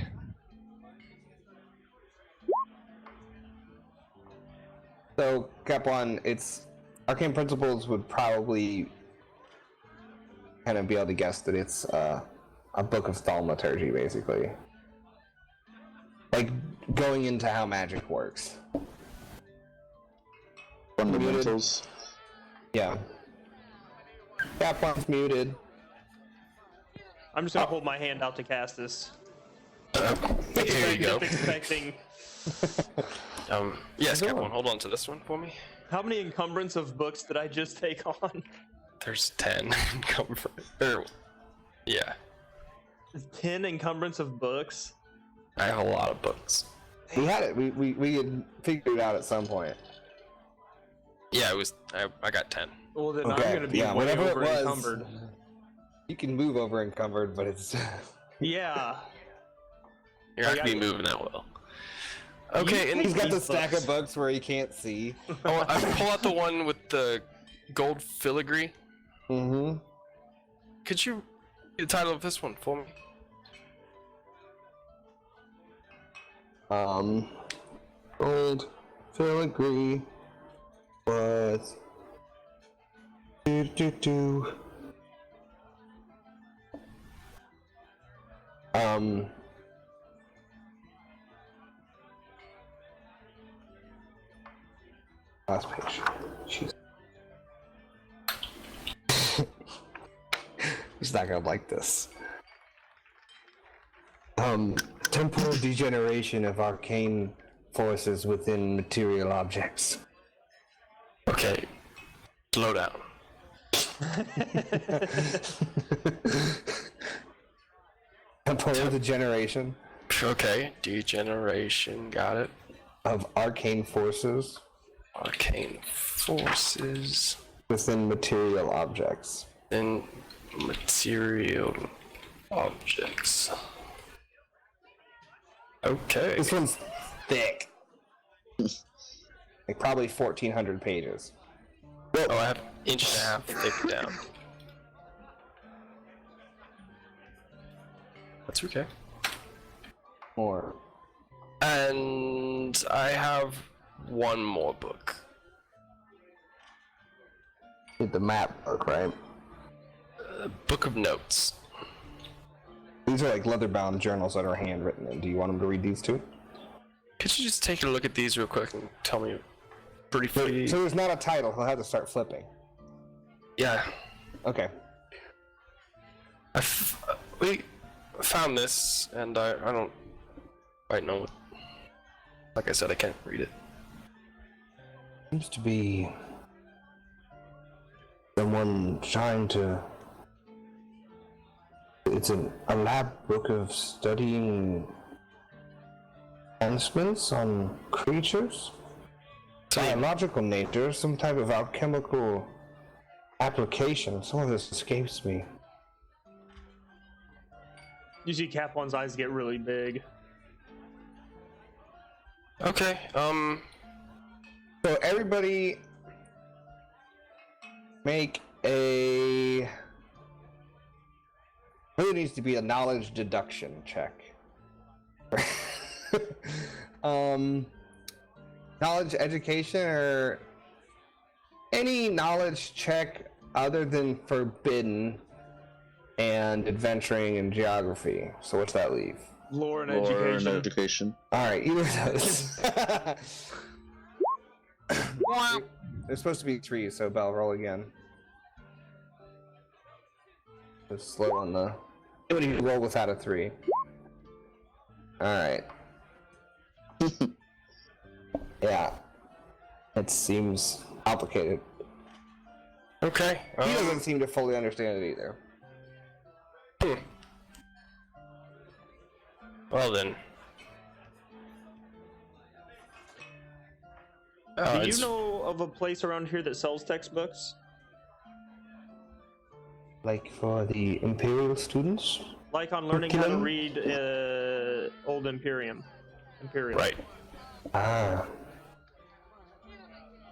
So, Cap 1, it's arcane principles would probably kind of be able to guess that it's a book of thaumaturgy, basically. Like, going into how magic works. Fundamentals. Yeah. Cap 1's muted. I'm just gonna hold my hand out to cast this. Here you go. Expecting. Yes, Cap1, hold on to this one for me. How many encumbrance of books did I just take on? There's 10 comfort. Yeah, 10 encumbrance of books? I have a lot of books. We had it. We had figured it out at some point. Yeah, it was. I got 10. Well, then Okay, I'm gonna be yeah, way whatever it over was. encumbered. You can move over encumbered, but it's... Yeah. You're not gonna be moving that well. Okay, and He's got the These stack books. of books where he can't see. I pull out the one with the gold filigree. Mm-hmm. Could you read the title of this one for me? Gold filigree was... Last page. Jeez. He's not gonna like this. Temporal degeneration of arcane forces within material objects. Okay, slow down. Temporal degeneration. Okay, degeneration, got it. of arcane forces Arcane forces within material objects. and material objects. Okay. This one's thick. Like probably 1,400 pages. Oh, I have inch and a half thick down. That's okay. More. And I have one more book. The map book, right? Book of notes. These are like leather-bound journals that are handwritten. And do you want them to read these too? Could you just take a look at these real quick and tell me briefly? So there's not a title. He'll have to start flipping. Yeah. Okay. We found this, and I don't quite know what. Like I said, I can't read it. Seems to be someone trying to. It's a lab book of studying enhancements on creatures. Biological nature, some type of alchemical application. Some of this escapes me. You see Cap One's eyes get really big. Okay. So everybody make a. Really needs to be a knowledge deduction check. Knowledge education or any knowledge check other than forbidden and adventuring and geography. So what's that leave? Lore and Lore education. and education. Alright, either of those. There's supposed to be 3, so Bell, roll again. Just slow on the. What do you roll without a 3? Alright. Yeah. It seems complicated. Okay. He doesn't seem to fully understand it either. Well then. Do you know of a place around here that sells textbooks? Like for the Imperial students? Like on learning how to Curriculum? read Old Imperium. Imperial. Right. Ah.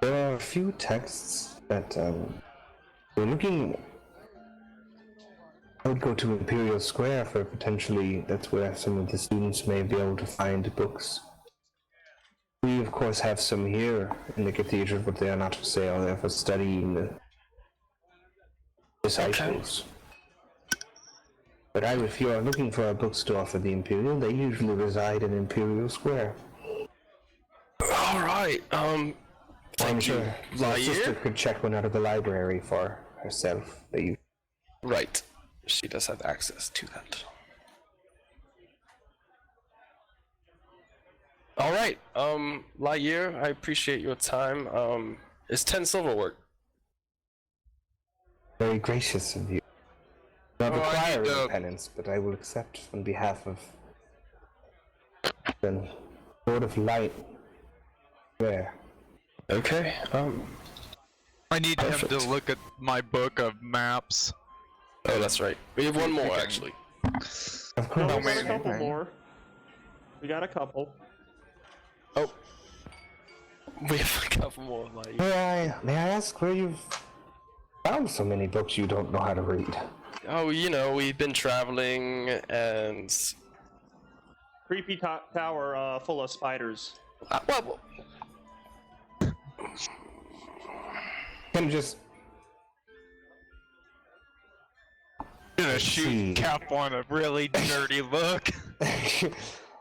There are a few texts that we're looking. I would go to Imperial Square for potentially that's where some of the students may be able to find books. We of course have some here in the cathedral, but they are not for sale. They're for studying the disciples. But if you are looking for a bookstore for the Imperial, they usually reside in Imperial Square. All right. I'm Thank you. sure my sister Lair? could check one out of the library for herself. That you. Right. She does have access to that. All right. Lightyear, I appreciate your time. Is 10 silver work? Very gracious of you. Not Oh, I requiring need to- penance, but I will accept on behalf of the Lord of Light. Where? Okay. I need him Perfect. to look at my book of maps. Oh, that's right. We have one more actually. Of No, course. we got a man, couple okay. more. We got a couple. Oh. We have a couple more, Lightyear. May I ask where you've found so many books you don't know how to read? Oh, you know, we've been traveling and. Creepy tower full of spiders. Well, Can just. Gonna see. shoot Cap on a really dirty look.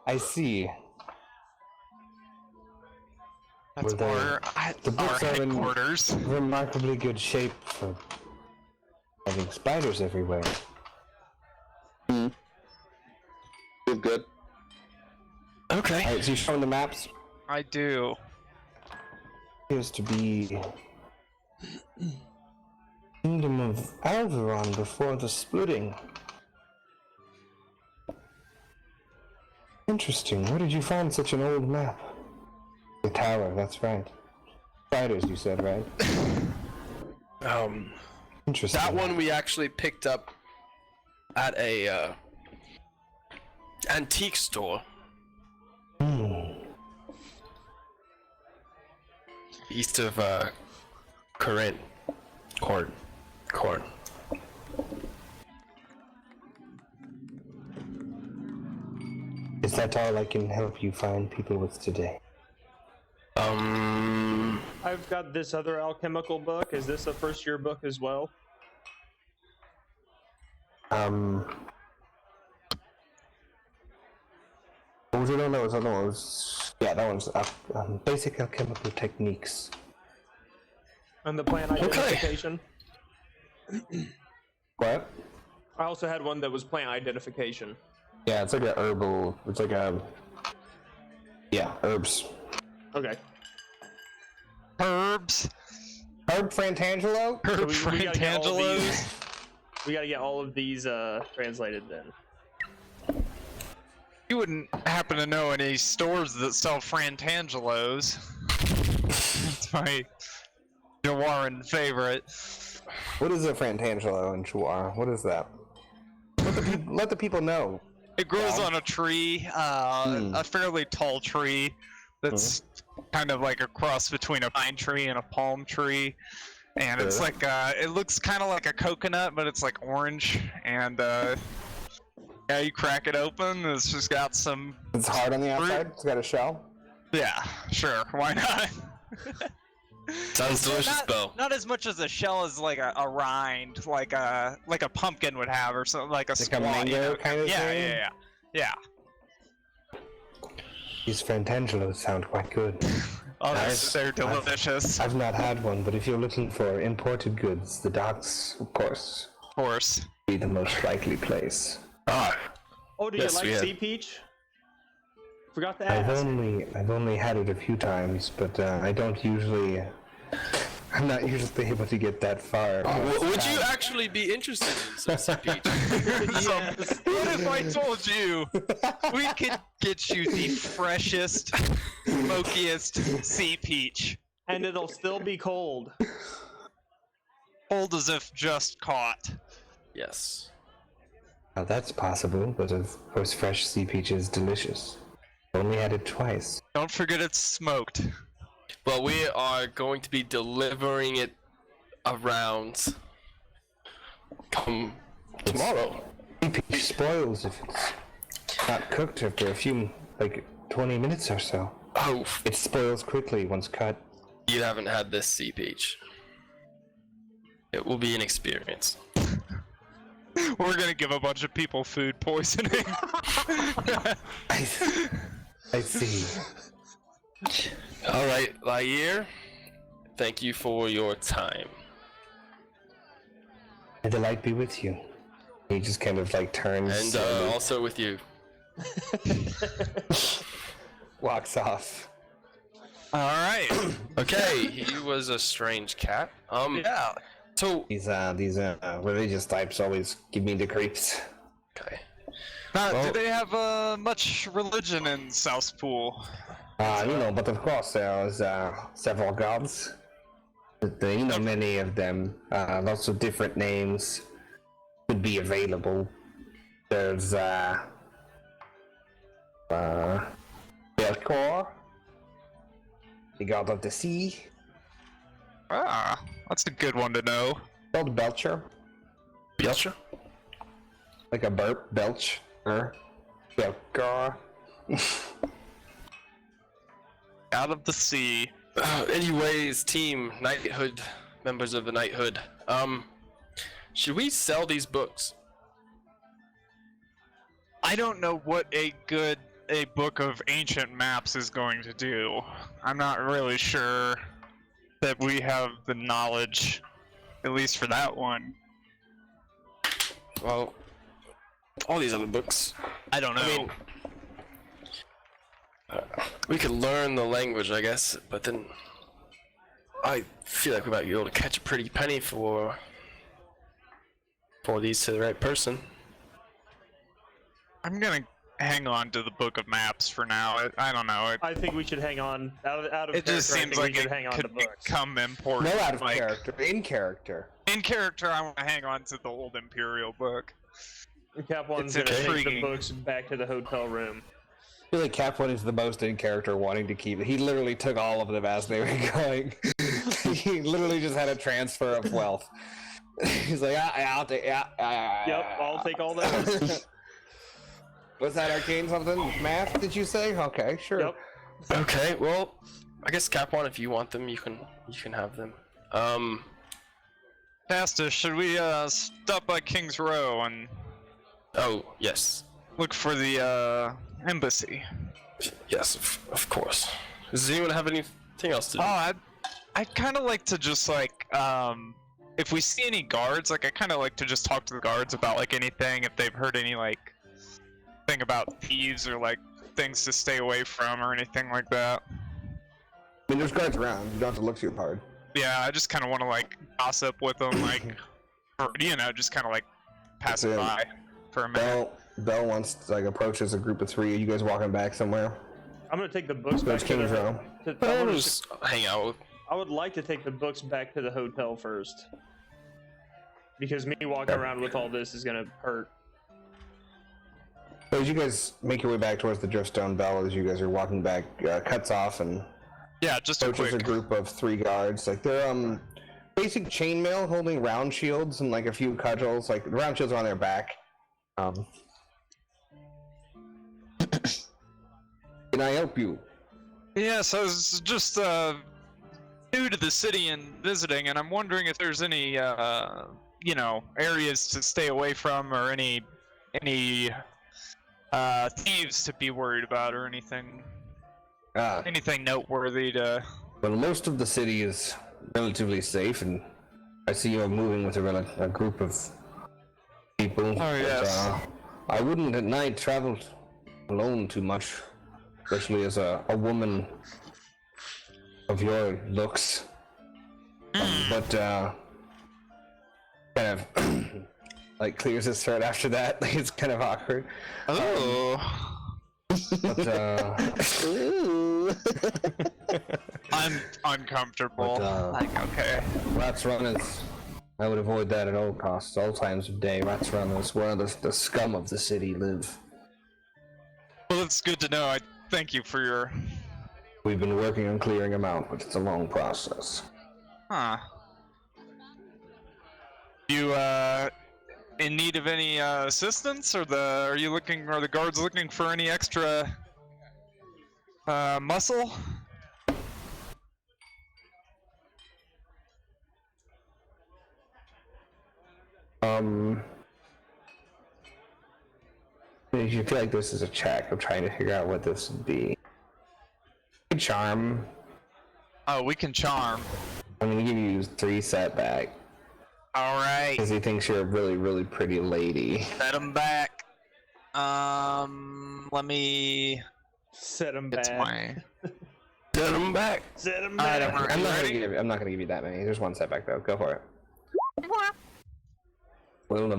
I see. That's Well, our the books are in- headquarters. Remarkably good shape for having spiders everywhere. Good, good. okay. Alright, so you showing the maps? I do. Appears to be Kingdom of Alvaron before the splitting. Interesting. Where did you find such an old map? The tower, that's right. Spiders, you said, right? Interesting. That one we actually picked up at a antique store east of Corinth. Corn. Is that all I can help you find people with today? I've got this other alchemical book. Is this a first year book as well? What was it on those other ones? Yeah, that one's basic alchemical techniques. And the plant identification? What? I also had one that was plant identification. Yeah, it's like a herbal. It's like a. Yeah, herbs. Okay. Herbs. Herb Frantangelo? So Herb we gotta get all of Frantangelos. these. We gotta get all of these translated then. You wouldn't happen to know any stores that sell Frantangelos? It's my Jawaran favorite. What is a Frantangelo in Chuar? What is that? Let the people know. It grows on a tree, a fairly tall tree that's kind of like a cross between a pine tree and a palm tree. And it's like, it looks kind of like a coconut, but it's like orange. And, yeah, you crack it open, it's just got some... It's hard on the outside? It's got a shell? Yeah, sure, why not? Sounds delicious, Bill. Not as much as a shell as like a rind, like a pumpkin would have, or something like a squash. Like a mango kind of thing? Yeah. These Frantangelos sound quite good. Oh, they're delicious. I've not had one, but if you're looking for imported goods, the docks, of course, Of course. be the most likely place. Oh, do Yes, you we like have. sea peach? Forgot to I've ask. only had it a few times, but I don't usually. I'm not usually able to get that far. Would you actually be interested in some sea peach? Yes. What if I told you we could get you the freshest, smokiest sea peach? And it'll still be cold. Cold as if just caught. Yes. Now that's possible, but of course, fresh sea peach is delicious. Only had it twice. Don't forget it's smoked. Well, we are going to be delivering it around come tomorrow. Sea peach spoils if it's not cooked after a few, like 20 minutes or so. Oh, It spoils quickly once cut. you haven't had this sea peach. It will be an experience. We're gonna give a bunch of people food poisoning. I see. All right, Lair, thank you for your time. A delight be with you. He just kind of like turns And slowly, also with you. walks off. Alright. Okay, he was a strange cat. Yeah. So, These religious types always give me the creeps. okay. Do they have much religion in Southpool? But of course there's several gods. But, many of them, lots of different names would be available. There's Belcor, the god of the sea, Ah, that's a good one to know. called Belcher, Belcher? like a burp, belch, Belcor. Out of the sea. Anyways, team, Knighthood, members of the Knighthood, should we sell these books? I don't know what a book of ancient maps is going to do. I'm not really sure that we have the knowledge, at least for that one. Well, all these other books. I don't know. I mean, we could learn the language, I guess, but then I feel like we might be able to catch a pretty penny for these to the right person. I'm gonna hang on to the book of maps for now. I don't know. I think we should hang on. Out of It just character, I seems think like we should it hang on to could books. become important. No, out of like, character. In character. In character, I want to hang on to the old Imperial book. Cap One's It's gonna take the intriguing. books back to the hotel room. I feel like Cap One is the most in character wanting to keep it. He literally took all of them as they were going. He literally just had a transfer of wealth. He's like, I'll take, Yep, I'll take all those. Was that arcane something? Math, did you say? Okay, sure. Yep. Okay, well, I guess Cap One, if you want them, you can have them. Pastor, should we stop by King's Row and Oh yes, look for the embassy? yes, of course. Does anyone have anything else to do? Oh, I'd kind of like to just like if we see any guards, like I kind of like to just talk to the guards about like anything, if they've heard any like thing about thieves or like things to stay away from or anything like that. I mean, there's guards around. You don't have to look too hard. Yeah, I just kind of want to like gossip with them, like, or, you know, just kind of like pass it by for a minute. Bell once like approaches a group of three. Are you guys walking back somewhere? I'm gonna take the books There's back to King's the Row. I'll just hang out with. I would like to take the books back to the hotel first. Because me walking around with all this is gonna hurt. So as you guys make your way back towards the Driftstone, Bell, as you guys are walking back, cuts off and Yeah, just a approaches quick. a group of three guards. Like they're basic chainmail holding round shields and like a few cudgels. Like the round shields are on their back. Can I help you? Yes, I was just new to the city and visiting, and I'm wondering if there's any you know, areas to stay away from or any thieves to be worried about or anything noteworthy to. Well, most of the city is relatively safe, and I see you're moving with a group of people. Oh, yes. I wouldn't at night travel alone too much, especially as a woman of your looks. But kind of like clears his throat after that. It's kind of awkward. Oh. But I'm uncomfortable. Like, okay. Rats Runners, I would avoid that at all costs, all times of day. Rats Runners, where the scum of the city live. Well, it's good to know. I thank you for your. We've been working on clearing them out, but it's a long process. Huh. You in need of any assistance, or are the guards looking for any extra muscle? You feel like this is a check. I'm trying to figure out what this would be. Charm. Oh, we can charm. I'm gonna give you 3 setback. Alright. Because he thinks you're a really, really pretty lady. Set him back. Let me Set him get back. to my. Get him back. Set him Alright, back. I'm I'm not gonna give you that many. There's 1 setback though. Go for it. Well,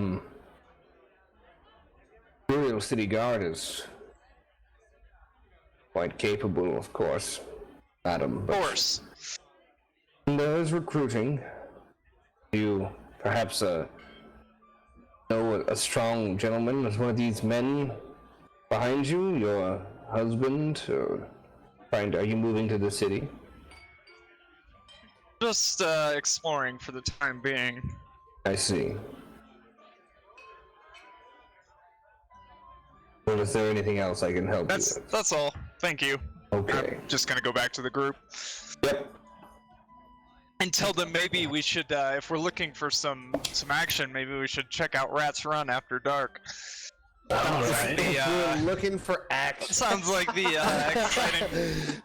Imperial City Guard is quite capable, of course, madam. Of but course. there is recruiting. You perhaps know a strong gentleman as one of these men behind you, your husband, or are you moving to the city? Just exploring for the time being. I see. Well, is there anything else I can help you with? That's all. Thank you. Okay. I'm just gonna go back to the group. Yep. And tell them maybe we should, if we're looking for some action, maybe we should check out Rat's Run after dark. We're looking for action. Sounds like the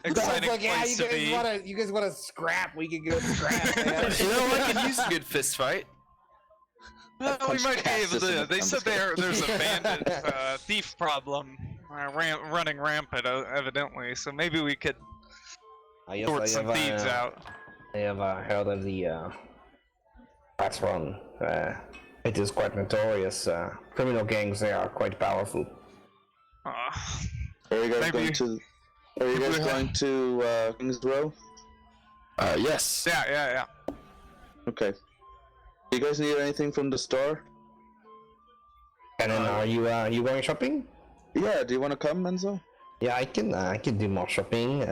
exciting like, yeah, place to be. you guys wanna scrap? We can go scrap, man. You know, I could use a good fist fight. Well, we punch might be able Cassius in to. the They said there's a bandit thief problem running rampant, evidently. So maybe we could sort some thieves out. I have heard of the Rats Run. It is quite notorious. Criminal gangs, they are quite powerful. Are you guys Maybe- going to? Are you guys going to Kings Row? Yes. Yeah. Okay. Do you guys need anything from the store? And then are you going shopping? Yeah. Do you want to come, Enzo? Yeah, I can do more shopping.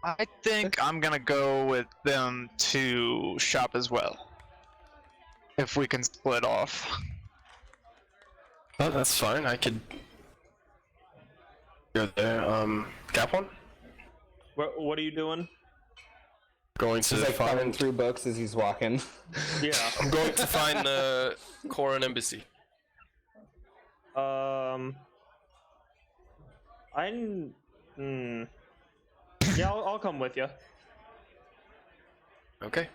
I think I'm gonna go with them to shop as well. If we can split off. Oh, that's fine. I could go there. Cap1? What are you doing? Going to He's like thumbing find. through books as he's walking. Yeah. I'm going to find the Corin Embassy. Yeah, I'll come with you. Okay.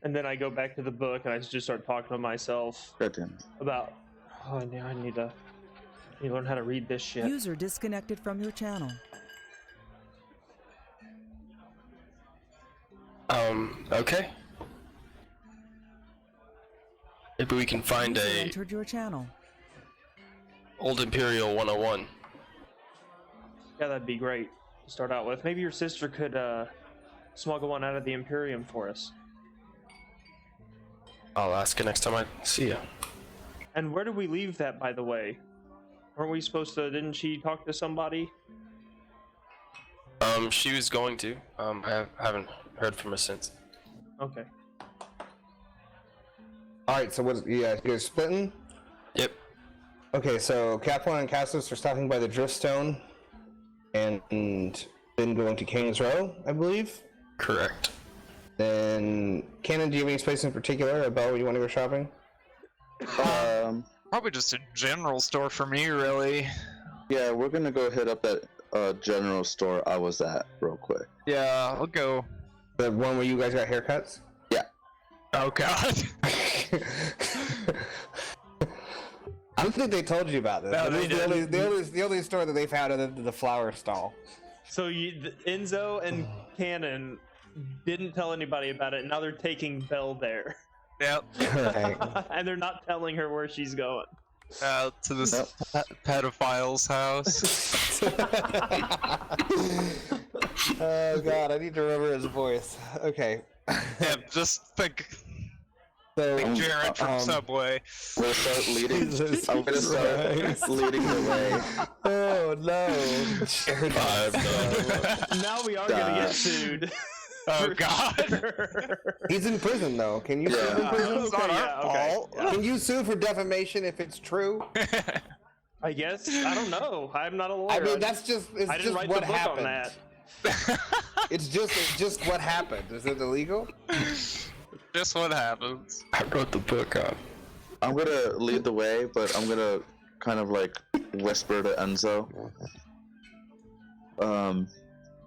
And then I go back to the book and I just start talking to myself Goddamn. about. Oh, I need to learn how to read this shit. User disconnected from your channel. Okay. Maybe we can find User a entered your channel. old Imperial 101. Yeah, that'd be great to start out with. Maybe your sister could smuggle one out of the Imperium for us. I'll ask her next time I see you. And where did we leave that, by the way? Weren't we supposed to? Didn't she talk to somebody? She was going to. I haven't heard from her since. Okay. Alright, so what? Yeah, you guys splitting? Yep. Okay, so Cap1 and Cassus are stopping by the Driftstone and then going to King's Row, I believe. Correct. Then, Cannon, do you have any place in particular about where you want to go shopping? Probably just a general store for me, really. Yeah, we're gonna go hit up that general store I was at real quick. Yeah, I'll go. The one where you guys got haircuts? Yeah. Oh god. I don't think they told you about this. No, This they is the only store that they've had other than the flower stall. So Enzo and Cannon didn't tell anybody about it, and now they're taking Belle there. Yep. Right. And they're not telling her where she's going. To this pedophile's house. Oh god, I need to remember his voice. Okay. Yeah, just think So, Jared from Subway. We'll start leading. Jesus I'm gonna start Christ. leading the way. Oh no. Now we are gonna get sued. Oh For god. sure. He's in prison though. Can you sue Yeah. him in prison? It's not Okay, our yeah, okay. fault. Can you sue for defamation if it's true? I guess I don't know. I'm not a lawyer. I mean, that's just it's I didn't just write what the book happened. on that. It's just what happened. Is it illegal? Just what happens. I wrote the book up. I'm gonna lead the way, but I'm gonna kind of like whisper to Enzo.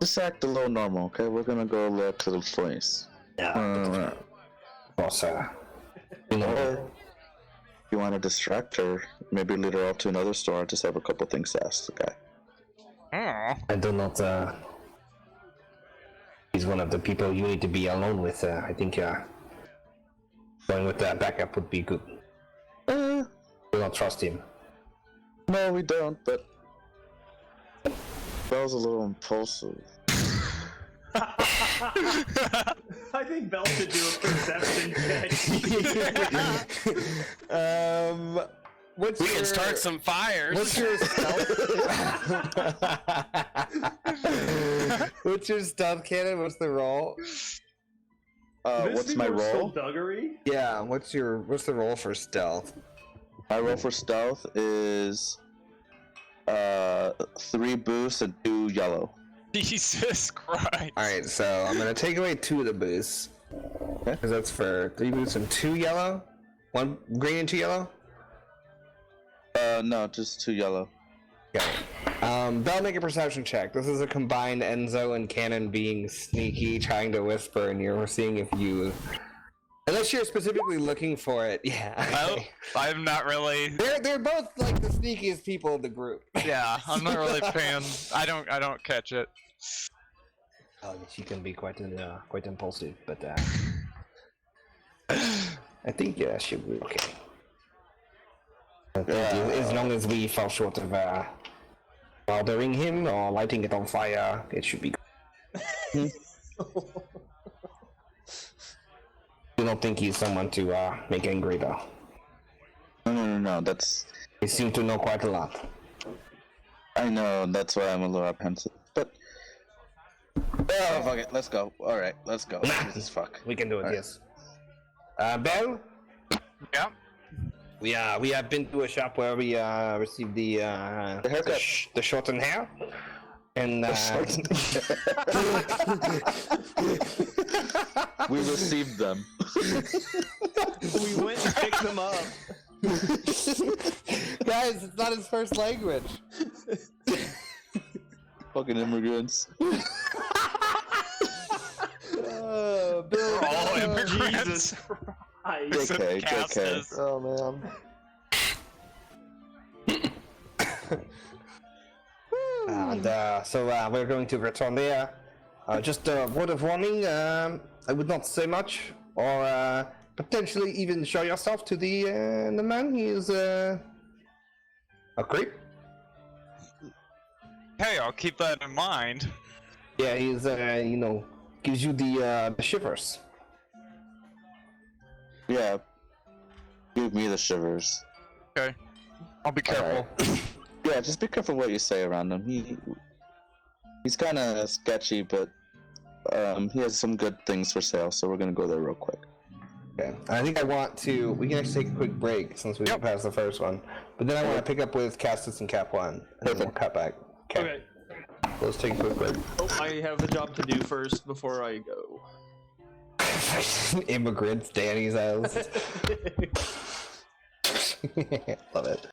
Just act a little normal, okay? We're gonna go look to the place. Yeah. Also, you know, Or if you want to distract her, maybe lead her off to another store. I just have a couple things to ask the guy. Oh. I do not. He's one of the people you need to be alone with. I think going with that backup would be good. You don't trust him. No, we don't, but that was a little impulsive. I think Belle should do a perception check. What's We your, can start some fires. What's your stealth? What's your stealth cannon? What's the roll? What's my roll? Skullduggery? Yeah, what's the roll for stealth? My roll for stealth is 3 boosts and 2 yellow. Jesus Christ. Alright, so I'm gonna take away 2 of the boosts. Because that's for 3 boosts and 2 yellow? 1 green and 2 yellow? No, just 2 yellow. Okay. Bell, make a perception check. This is a combined Enzo and Cannon being sneaky, trying to whisper, and you're seeing if you... Unless you're specifically looking for it, yeah. Okay. I'm not really. They're both like the sneakiest people in the group. Yeah, I'm not really fan. I don't catch it. Oh, she can be quite impulsive, but I think she'll be okay. Thank you. As long as we fall short of bothering him or lighting it on fire, it should be good. I don't think he's someone to make angry, though. No. That's. He seems to know quite a lot. I know. That's why I'm a little apprehensive. But. Oh, fuck it. Let's go. All right, let's go. Jesus fuck. We can do it, All right. yes. Bell? Yeah. We have been to a shop where we received the haircut. the shortened hair, and We received them. We went and picked them up. Guys, it's not his first language. Fucking immigrants. Bill. All immigrants. Jesus Christ. Except JK. Castus. Oh man. and so we're going to return there. Just a word of warning: I would not say much, or potentially even show yourself to the man. He is a creep. Hey, I'll keep that in mind. Yeah, he's gives you the shivers. Yeah. Give me the shivers. Okay. I'll be careful. Yeah, just be careful what you say around him. He's kind of sketchy, but he has some good things for sale, so we're gonna go there real quick. Okay. I think I want to. We can actually take a quick break since we went past the first one, but then I want to pick up with Castus and Cap One, and then we'll cut back. Okay. Let's take a quick break. Oh, I have a job to do first before I go. Immigrants, Danny's house. Love it.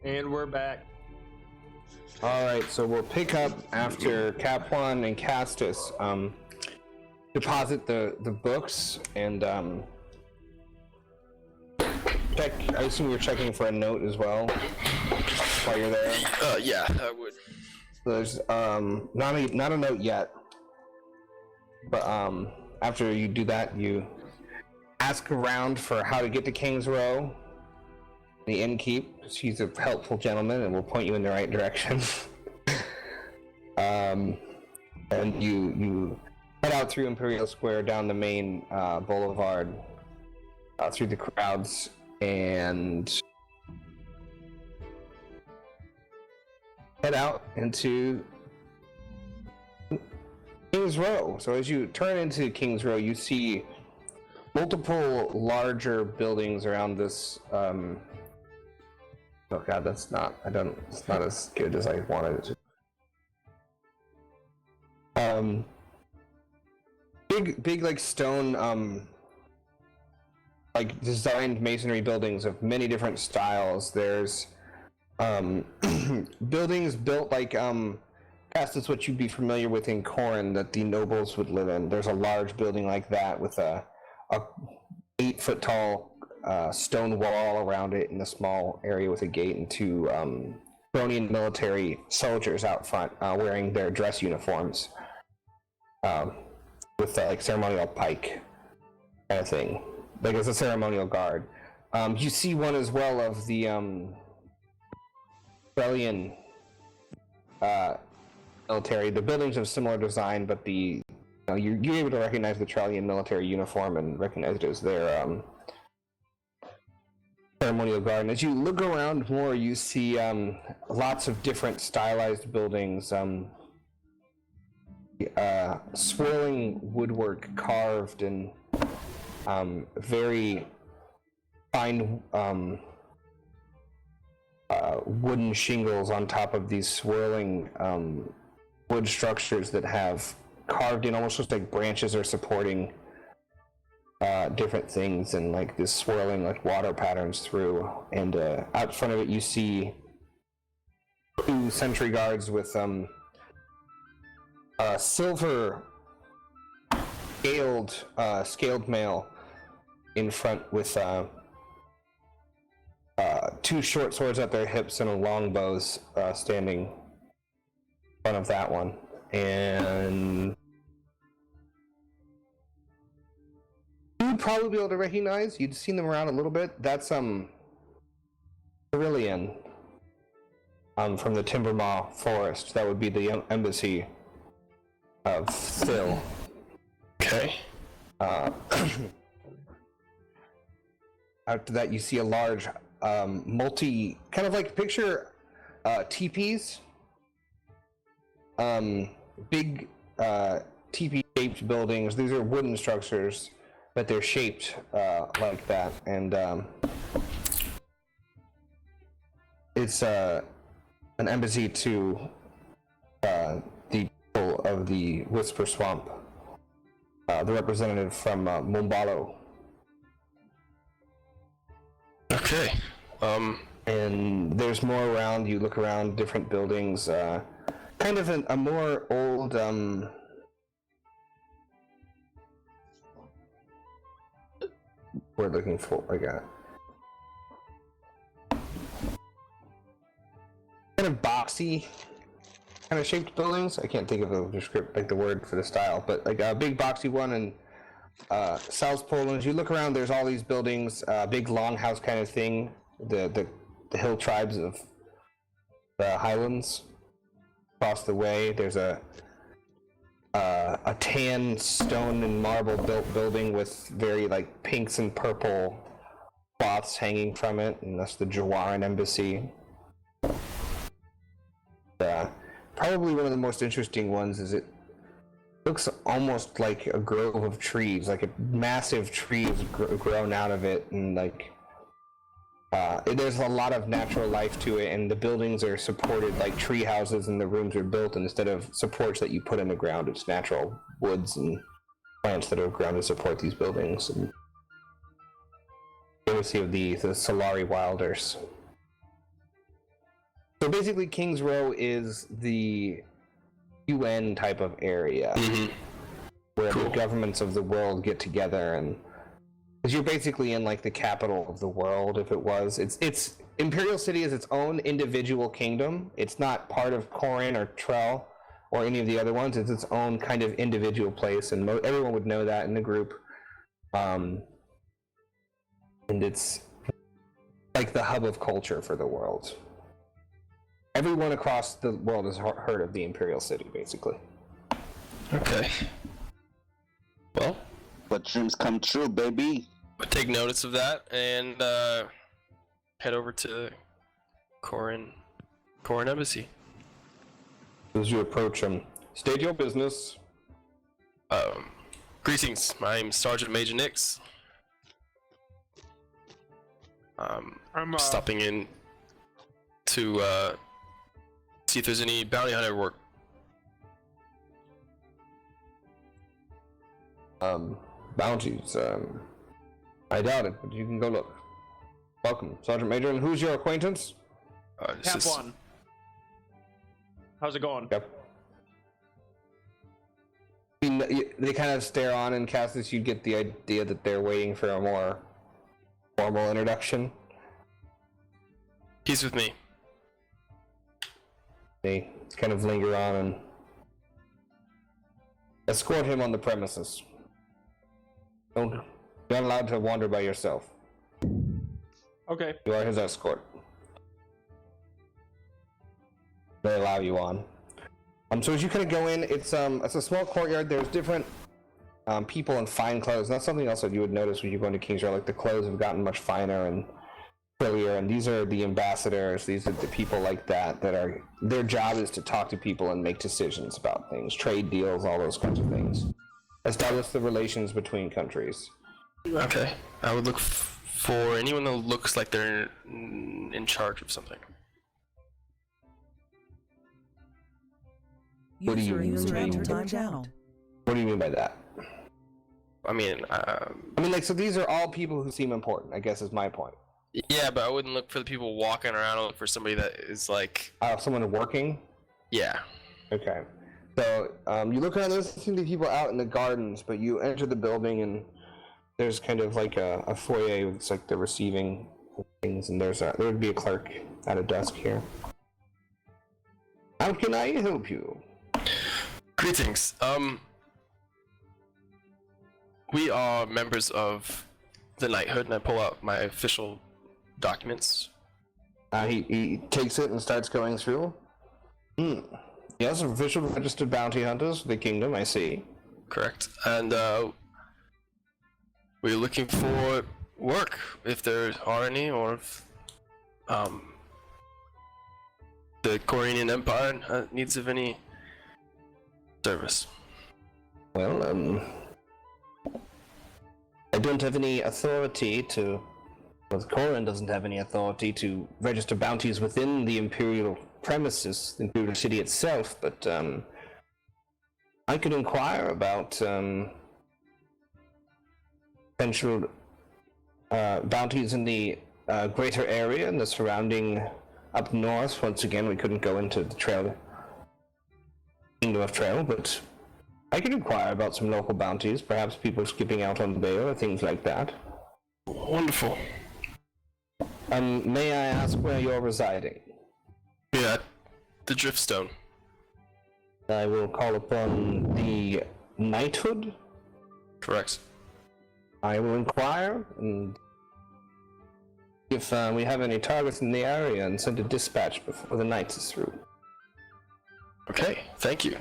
And we're back. Alright, so we'll pick up after Capuan and Castus deposit the books and check. I assume you're checking for a note as well while you're there. Yeah, I would. So there's not a note yet, but after you do that, you ask around for how to get to King's Row, the innkeep. She's a helpful gentleman and will point you in the right direction. And you head out through Imperial Square down the main boulevard, through the crowds, and head out into King's Row. So as you turn into King's Row, you see multiple larger buildings around this. Oh god, that's not. It's not as good as I wanted it to. Big like stone, like designed masonry buildings of many different styles. There's buildings built like that's what you'd be familiar with in Corrin that the nobles would live in. There's a large building like that with a 8-foot tall stone wall around it in a small area with a gate, and two Bronian military soldiers out front wearing their dress uniforms with like ceremonial pike kind of thing, like as a ceremonial guard. You see one as well of the Australian military. The buildings of similar design, but you're able to recognize the Trallian military uniform and recognize it as their ceremonial guard. And as you look around more, you see lots of different stylized buildings, swirling woodwork carved and very fine wooden shingles on top of these swirling wood structures that have carved in almost looks like branches are supporting different things, and like this swirling like water patterns through. And out front of it you see two sentry guards with silver scaled mail in front with two short swords at their hips and a long bows standing in front of that one. And you'd probably be able to recognize, you'd seen them around a little bit. That's Cerulean from the Timbermaw Forest. That would be the embassy of Thül. Okay. After that, you see a large kind of like picture teepees. Big teepee-shaped buildings. These are wooden structures, but they're shaped like that. And it's an embassy to the people of the Whisper Swamp. The representative from Mombalo. Okay. And there's more around. You look around different buildings. Kind of a more old. We're looking for. I got. Kind of boxy, kind of shaped buildings. I can't think of the word for the style, but like a big boxy one in South Poland. As you look around, there's all these buildings, big longhouse kind of thing. The hill tribes of the Highlands. Across the way, there's a tan stone and marble built building with very like pinks and purple cloths hanging from it, and that's the Jawaran embassy. Probably one of the most interesting ones is it looks almost like a grove of trees, like a massive tree has grown out of it, and like there's a lot of natural life to it, and the buildings are supported like tree houses, and the rooms are built, and instead of supports that you put in the ground, it's natural woods and plants that are ground to support these buildings. And you see of the Solari Wilders. So basically, King's Row is the UN type of area where the governments of the world get together, and because you're basically in like the capital of the world. If it was, it's Imperial City is its own individual kingdom. It's not part of Corin or Trell or any of the other ones. It's its own kind of individual place, and everyone would know that in the group. And it's like the hub of culture for the world. Everyone across the world has heard of the Imperial City, basically. Okay. Well, But dreams come true, baby. we'll take notice of that and head over to Corin Embassy. As you approach them, state your business. Greetings. My name's Sergeant Major Nix. I'm Stopping in to see if there's any bounty hunter work. Bounties. I doubt it, but you can go look. Welcome, Sergeant Major. And who's your acquaintance? This Cap is- 1. How's it going? Yep. They kind of stare on, and Cassius, you get the idea that they're waiting for a more formal introduction. He's with me. They kind of linger on and escort him on the premises. You're not allowed to wander by yourself. Okay. You are his escort. They allow you on. So as you kind of go in, it's a small courtyard. There's different people in fine clothes. And that's something else that you would notice when you go into King's Row. Like the clothes have gotten much finer and frillier. And these are the ambassadors. These are the people like that are their job is to talk to people and make decisions about things, trade deals, all those kinds of things. Establish the relations between countries. Okay. I would look for anyone that looks like they're in charge of something. What do you User mean? entered your channel. What do you mean by that? I mean, like, so these are all people who seem important, I guess is my point. yeah, but I wouldn't look for the people walking around. I'd look for somebody that is like, Someone working? yeah. Okay. So, you look around, there's seem to be people out in the gardens, but you enter the building and there's kind of like a foyer. It's like the receiving things, and there would be a clerk at a desk here. How can I help you? Greetings. We are members of the Nighthood, and I pull out my official documents. He takes it and starts going through. Yes, official registered bounty hunters for the kingdom, I see. Correct. And we're looking for work, if there are any, or if the Corinian Empire needs of any service. Well, I don't have any authority to... Well, Corin doesn't have any authority to register bounties within the Imperial premises, the Imperial City itself, but I could inquire about potential bounties in the greater area and the surrounding up north. Once again, we couldn't go into the Kingdom of Trail, but I could inquire about some local bounties, perhaps people skipping out on bail or things like that. Wonderful. May I ask where you're residing? Yeah, the Driftstone. I will call upon the Nighthood. Correct. I will inquire and if we have any targets in the area and send a dispatch before the night is through. Okay, thank you.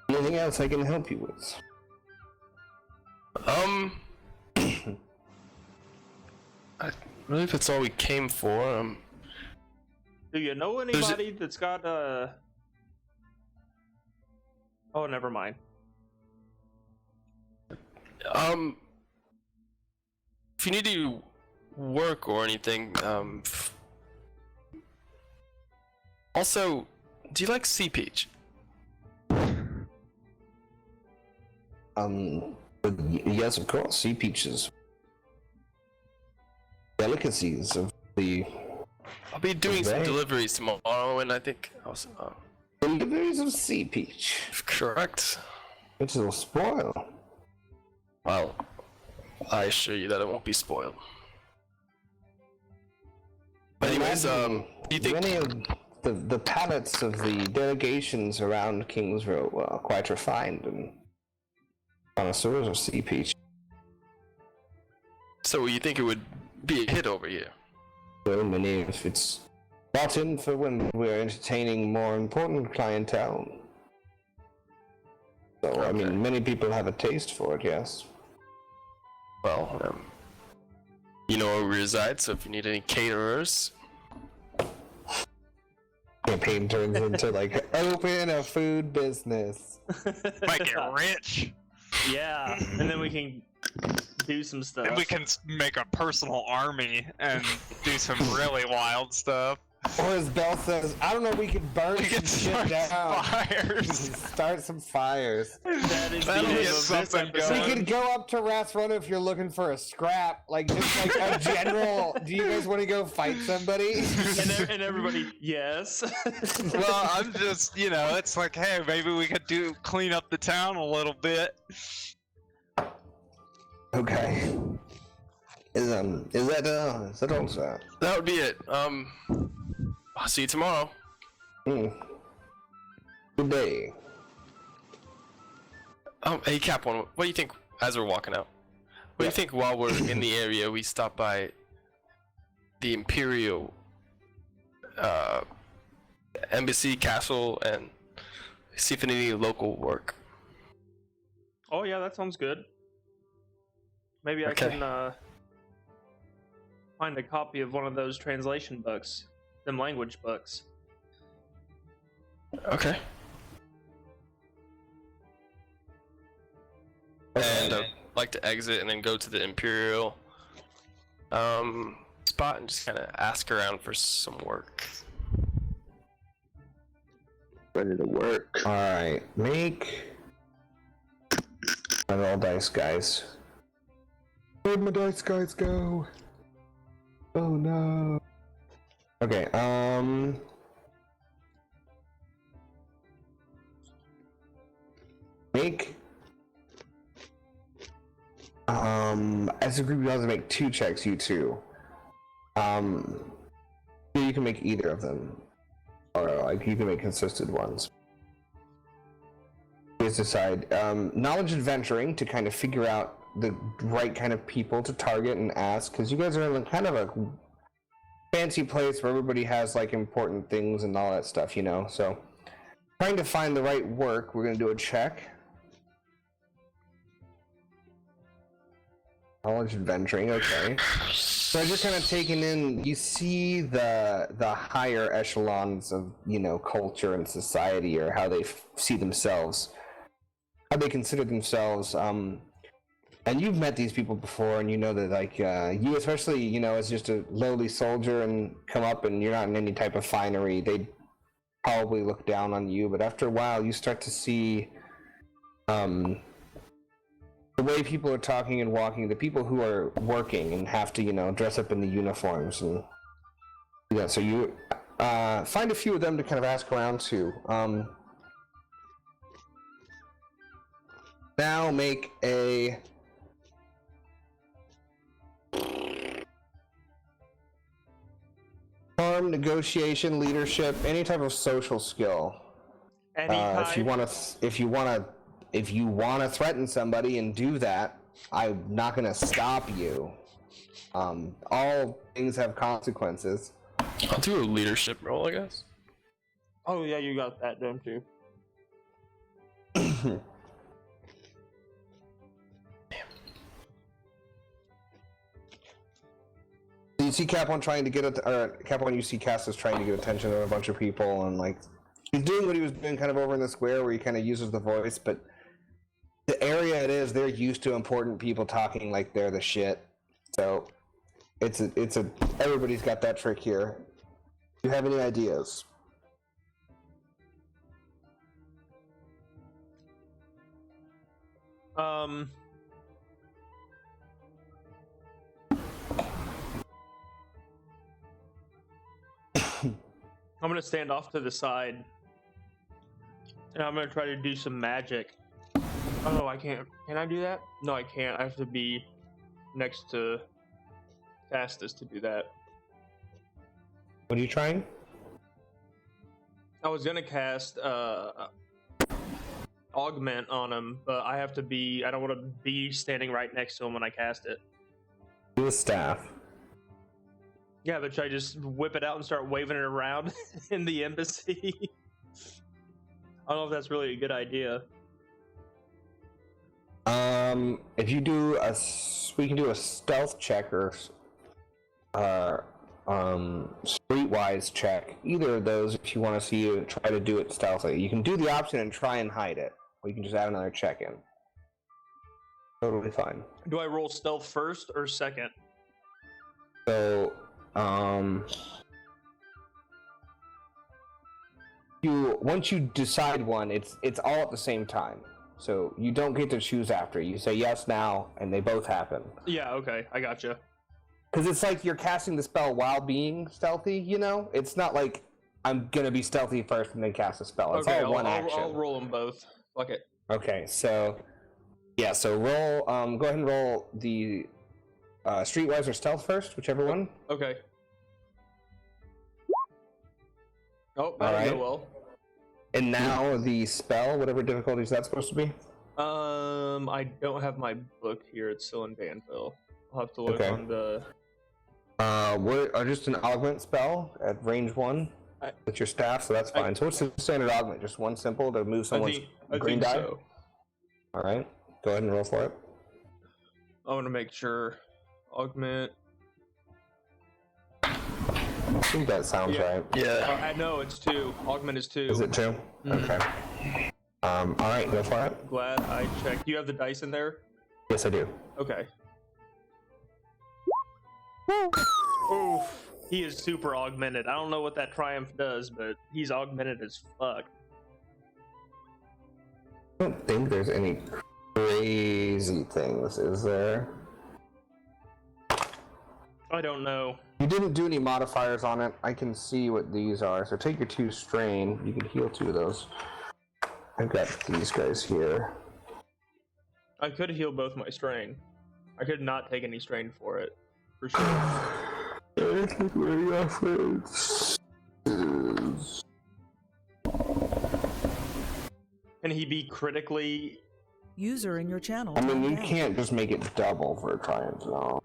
Anything else I can help you with? I believe that's all we came for. Do you know anybody that's got Oh, never mind. If you need to work or anything, also, do you like sea peach? Yes, of course. Sea peaches. Delicacies of the I'll be doing some Okay. deliveries tomorrow, and I think also Deliveries of sea peach, correct. which will spoil. Well, I assure you that it won't be spoiled. But anyways, do you think? many of the palates of the delegations around Kingsville were quite refined and connoisseurs of sea peach. So you think it would be a hit over here? Well, many if it's brought in for when we're entertaining more important clientele. So I mean, many people have a taste for it. Yes. Well, you know where we reside, so if you need any caterers, Campaign turns into like open a food business. Might get rich. Yeah, and then we can do some stuff. And we can make a personal army and do some really wild stuff. Or as Belle says, I don't know, we could burn We some can shit start down. fires. Start some fires. That is That'll the name get of this something episode. We going. could go up to Rasrun if you're looking for a scrap, like just like a general. Do you guys want to go fight somebody? And everybody, yes. Well, I'm just, it's like, hey, maybe we could clean up the town a little bit. Okay. Is that all, sir? that would be it. I'll see you tomorrow. Good day. Hey Cap1, what do you think as we're walking out? What do you think while we're in the area we stop by the Imperial Embassy Castle and see if any local work? Oh yeah, that sounds good. Maybe I Okay. can find a copy of one of those translation books, them language books. Okay. And I'd like to exit and then go to the Imperial spot and just kind of ask around for some work. Ready to work. All right, make my roll dice, guys. Where'd my dice guys go? Oh no. Okay, make as a group you have to make 2 checks, you two. You can make either of them. Or like you can make consistent ones. You guys decide. Knowledge adventuring to kind of figure out the right kind of people to target and ask, because you guys are in kind of a fancy place where everybody has like important things and all that stuff, so trying to find the right work. We're going to do a check. Knowledge adventuring, okay. So I just kind of taken in, you see the higher echelons of, culture and society, or how they see themselves, how they consider themselves, and you've met these people before, and you know that, like, you especially, as just a lowly soldier and come up and you're not in any type of finery, they'd probably look down on you, but after a while you start to see, the way people are talking and walking, the people who are working and have to, dress up in the uniforms, and so you find a few of them to kind of ask around to. Now make a charm, negotiation, leadership, any type of social skill. Any If you want to threaten somebody and do that, I'm not going to stop you. All things have consequences. I'll do a leadership role, I guess. Oh yeah, you got that, don't you? You see Cap1 trying to get Cap1, you see Cass trying to get attention of a bunch of people, and like he's doing what he was doing kind of over in the square where he kind of uses the voice, but the area it is, they're used to important people talking like they're the shit. So it's a everybody's got that trick here. Do you have any ideas? I'm gonna stand off to the side, and I'm gonna try to do some magic. Oh no, I can't. Can I do that? No, I can't. I have to be next to Fastest to do that. What are you trying? I was gonna cast Augment on him, but I have to be. I don't want to be standing right next to him when I cast it. Do a staff. Yeah, but should I just whip it out and start waving it around in the embassy? I don't know if that's really a good idea. If you do we can do a stealth check or streetwise check. Either of those, if you want to see you try to do it stealthily, you can do the option and try and hide it, or you can just add another check in. Totally fine. Do I roll stealth first or second? So, once you decide one, it's all at the same time. So you don't get to choose after. You say yes now, and they both happen. Yeah, okay, I gotcha. Because it's like you're casting the spell while being stealthy, you know? It's not like I'm gonna be stealthy first and then cast a spell. It's all one action. I'll roll them both. Fuck it. Okay, so yeah, so roll. Go ahead and roll the streetwise or stealth first, whichever one. Okay. Oh, that didn't go well. And now the spell, whatever difficulty is that supposed to be? I don't have my book here. It's still in Danville. I'll have to look on the. We're just an augment spell at range 1 with your staff, so that's fine. So what's the standard augment? Just one simple to move someone's green die? So. All right, go ahead and roll for it. I want to make sure. Augment. I think that sounds right. Yeah. I know it's 2. Augment is 2. Is it 2? Okay. All right, go for it. Glad I checked. Do you have the dice in there? Yes, I do. Okay. Oof. He is super augmented. I don't know what that triumph does, but he's augmented as fuck. I don't think there's any crazy things, is there? I don't know. You didn't do any modifiers on it. I can see what these are. So take your 2 strain. You can heal 2 of those. I've got these guys here. I could heal both my strain. I could not take any strain for it. For sure. Can he be critically... User in your channel. I mean, you can't just make it double for a triumph, no.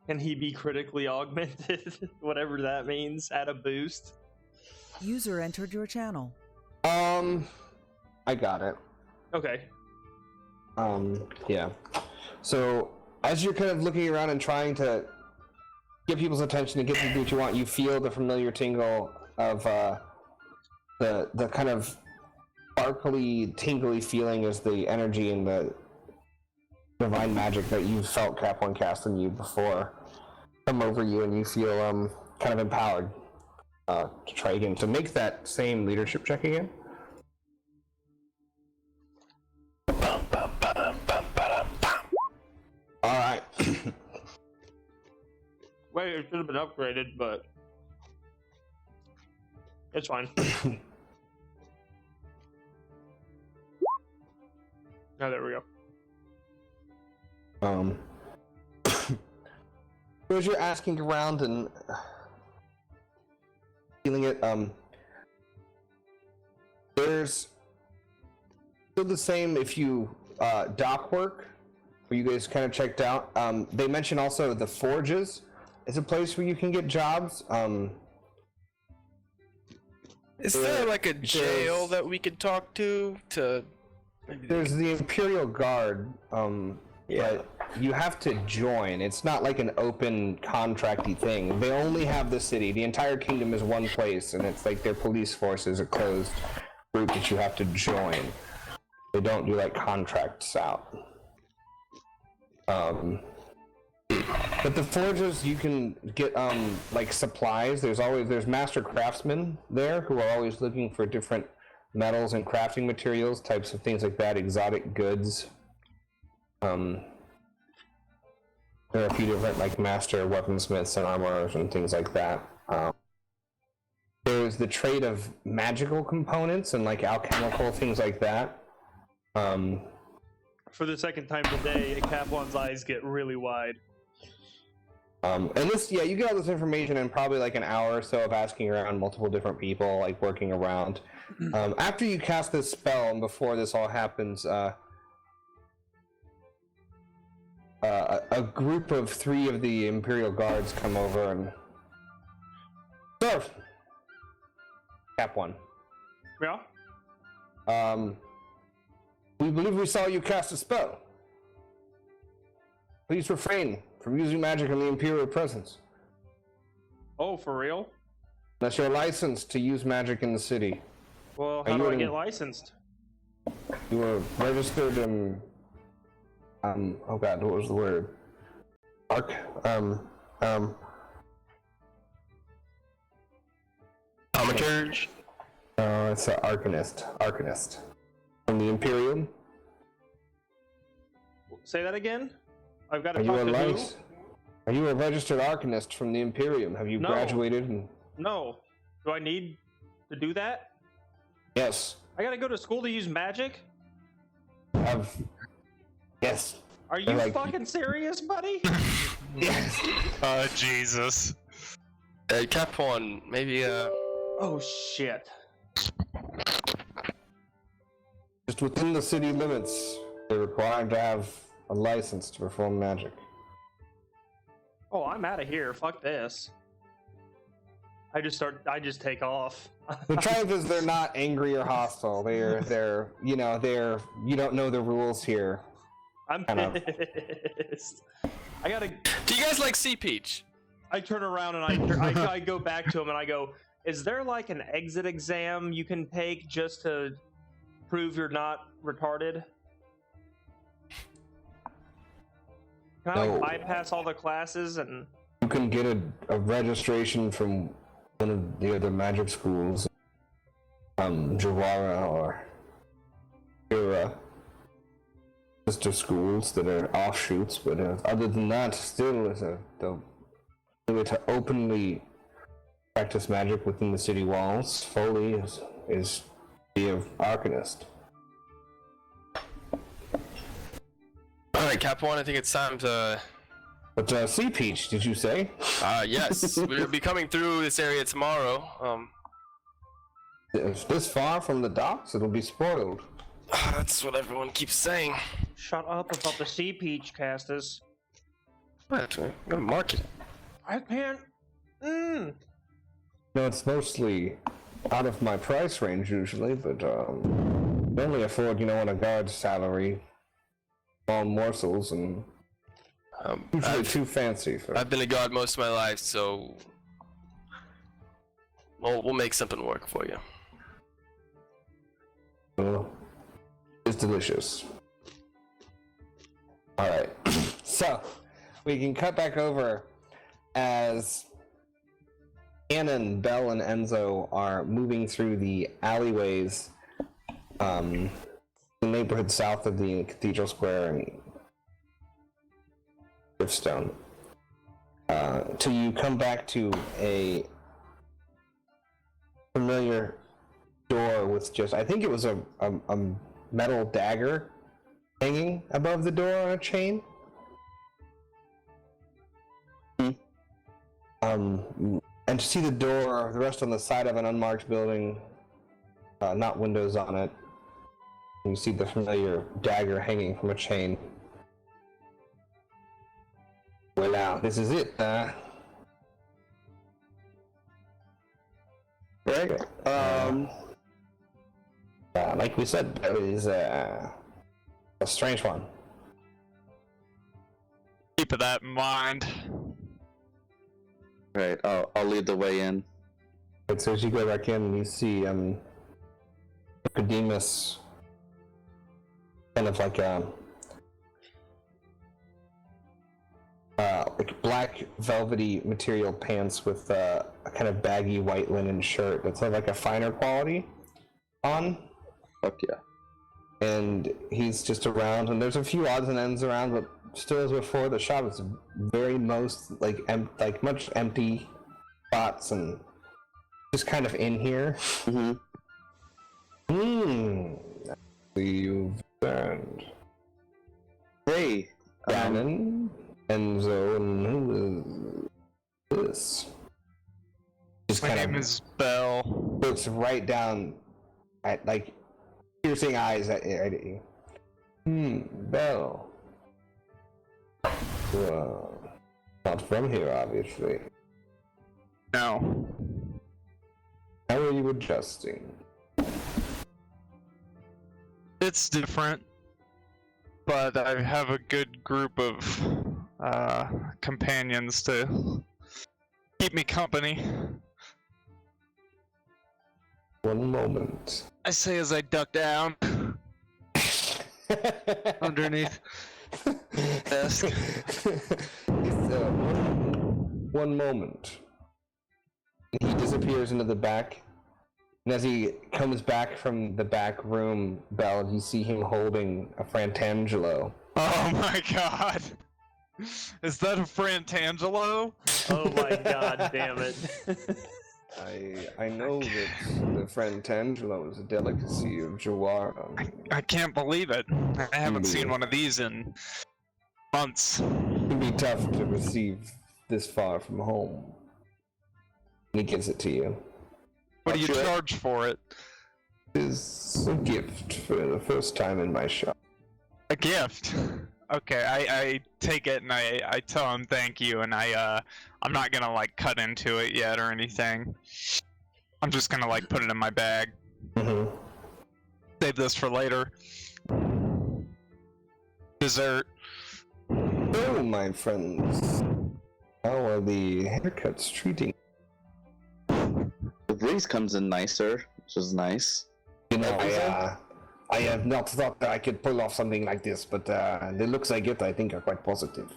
Can he be critically augmented? Whatever that means. Add a boost. User entered your channel. I got it. Okay. Yeah. So, as you're kind of looking around and trying to get people's attention and get them to do what you want, you feel the familiar tingle of the kind of sparkly, tingly feeling as the energy and the divine magic that you felt Cap 1 cast on you before come over you, and you feel kind of empowered to try again. So make that same leadership check again. Alright. Wait, it should have been upgraded, but it's fine. Oh, there we go. So as you're asking around and feeling it, there's still the same if you dock work, where you guys kind of checked out. They mention also the forges is a place where you can get jobs. Is there like a jail that we could talk to? There's the Imperial Guard, but you have to join. It's not like an open contracty thing. They only have the city. The entire kingdom is one place, and it's like their police force is a closed group that you have to join. They don't do like contracts out. But the forges, you can get like supplies. There's master craftsmen there who are always looking for different metals and crafting materials, types of things like that, exotic goods. There are a few different like master weaponsmiths and armorers and things like that. there's the trade of magical components and like alchemical things like that. For the second time today, Kaplan's eyes get really wide. And this, yeah, you get all this information in probably like an hour or so of asking around multiple different people, like working around. After you cast this spell and before this all happens, a group of 3 of the Imperial Guards come over and... Sir! Cap 1. Yeah? We believe we saw you cast a spell. Please refrain from using magic in the Imperial presence. Oh, for real? Unless you're licensed to use magic in the city. Well, how do I get licensed? You were registered in... oh god, what was the word? Thaumaturge? It's an Arcanist. Arcanist. From the Imperium. Say that again? I've got to Are talk you to who? Are you a registered Arcanist from the Imperium? Have you No. graduated? No. Do I need to do that? Yes. I gotta go to school to use magic? Yes. Are you like- fucking serious, buddy? Yes. Jesus. Cap 1, maybe, Oh, shit. Just within the city limits, they're required to have a license to perform magic. Oh, I'm out of here. Fuck this. I just take off. The triumph is they're not angry or hostile. They're you don't know the rules here. I'm Kind of. pissed. I gotta. do you guys like Sea Peach? I turn around and I go back to him and I go, "Is there like an exit exam you can take just to prove you're not retarded? Can I No. bypass all the classes and?" You can get a registration from one of the other magic schools, Jawara or Ira, sister schools that are offshoots. But other than that, still is the way to openly practice magic within the city walls fully is be an Arcanist. Alright, Cap 1, I think it's time to... But Sea Peach, did you say? Yes, we'll be coming through this area tomorrow. If this far from the docks, it'll be spoiled. That's what everyone keeps saying. Shut up about the sea peach, Castus. What? I'm gonna market it. I can't. No, it's mostly out of my price range usually, but I only afford, on a guard's salary, small morsels, and usually too fancy for. I've been a guard most of my life, so we'll make something work for you. It's delicious. All right, so we can cut back over as Annan, Bell, and Enzo are moving through the alleyways, the neighborhood south of the Cathedral Square and Driftstone. Till you come back to a familiar door with just, I think it was a metal dagger hanging above the door on a chain. And to see the door, the rest on the side of an unmarked building, not windows on it. You see the familiar dagger hanging from a chain. Well, now, this is it, Right? Like we said, it is a strange one. Keep that in mind. Right, I'll lead the way in. Right, so as you go back in, you see Nicodemus, kind of like black velvety material pants with a kind of baggy white linen shirt that's like a finer quality on. Fuck yeah. And he's just around, and there's a few odds and ends around, but still as before, the shop is very much empty spots and just kind of in here. You've learned. Hey, Ganon, Enzo, and who is this? Just My kind name of is Bell. looks right down at, like, piercing eyes at you. Bell. Not from here, obviously. No. How are you adjusting? It's different, but I have a good group of companions to keep me company. One moment. I say as I duck down underneath desk. One moment. He disappears into the back. And as he comes back from the back room, Belle, you see him holding a Frantangelo. Oh my god! Is that a Frantangelo? Oh my god, damn it. I know that the Frantangelo is a delicacy of Jawara. I can't believe it. I haven't seen one of these in months. It can be tough to receive this far from home. He gives it to you. What do you charge for it? It is a gift for the first time in my shop. A gift? Okay, I take it and I tell him thank you, and I'm not gonna like cut into it yet or anything. I'm just gonna like put it in my bag. Save this for later. Dessert. Oh, my friends. How are the haircuts treating? the breeze comes in nicer, which is nice. You know, I have not thought that I could pull off something like this, but the looks I get, I think, are quite positive.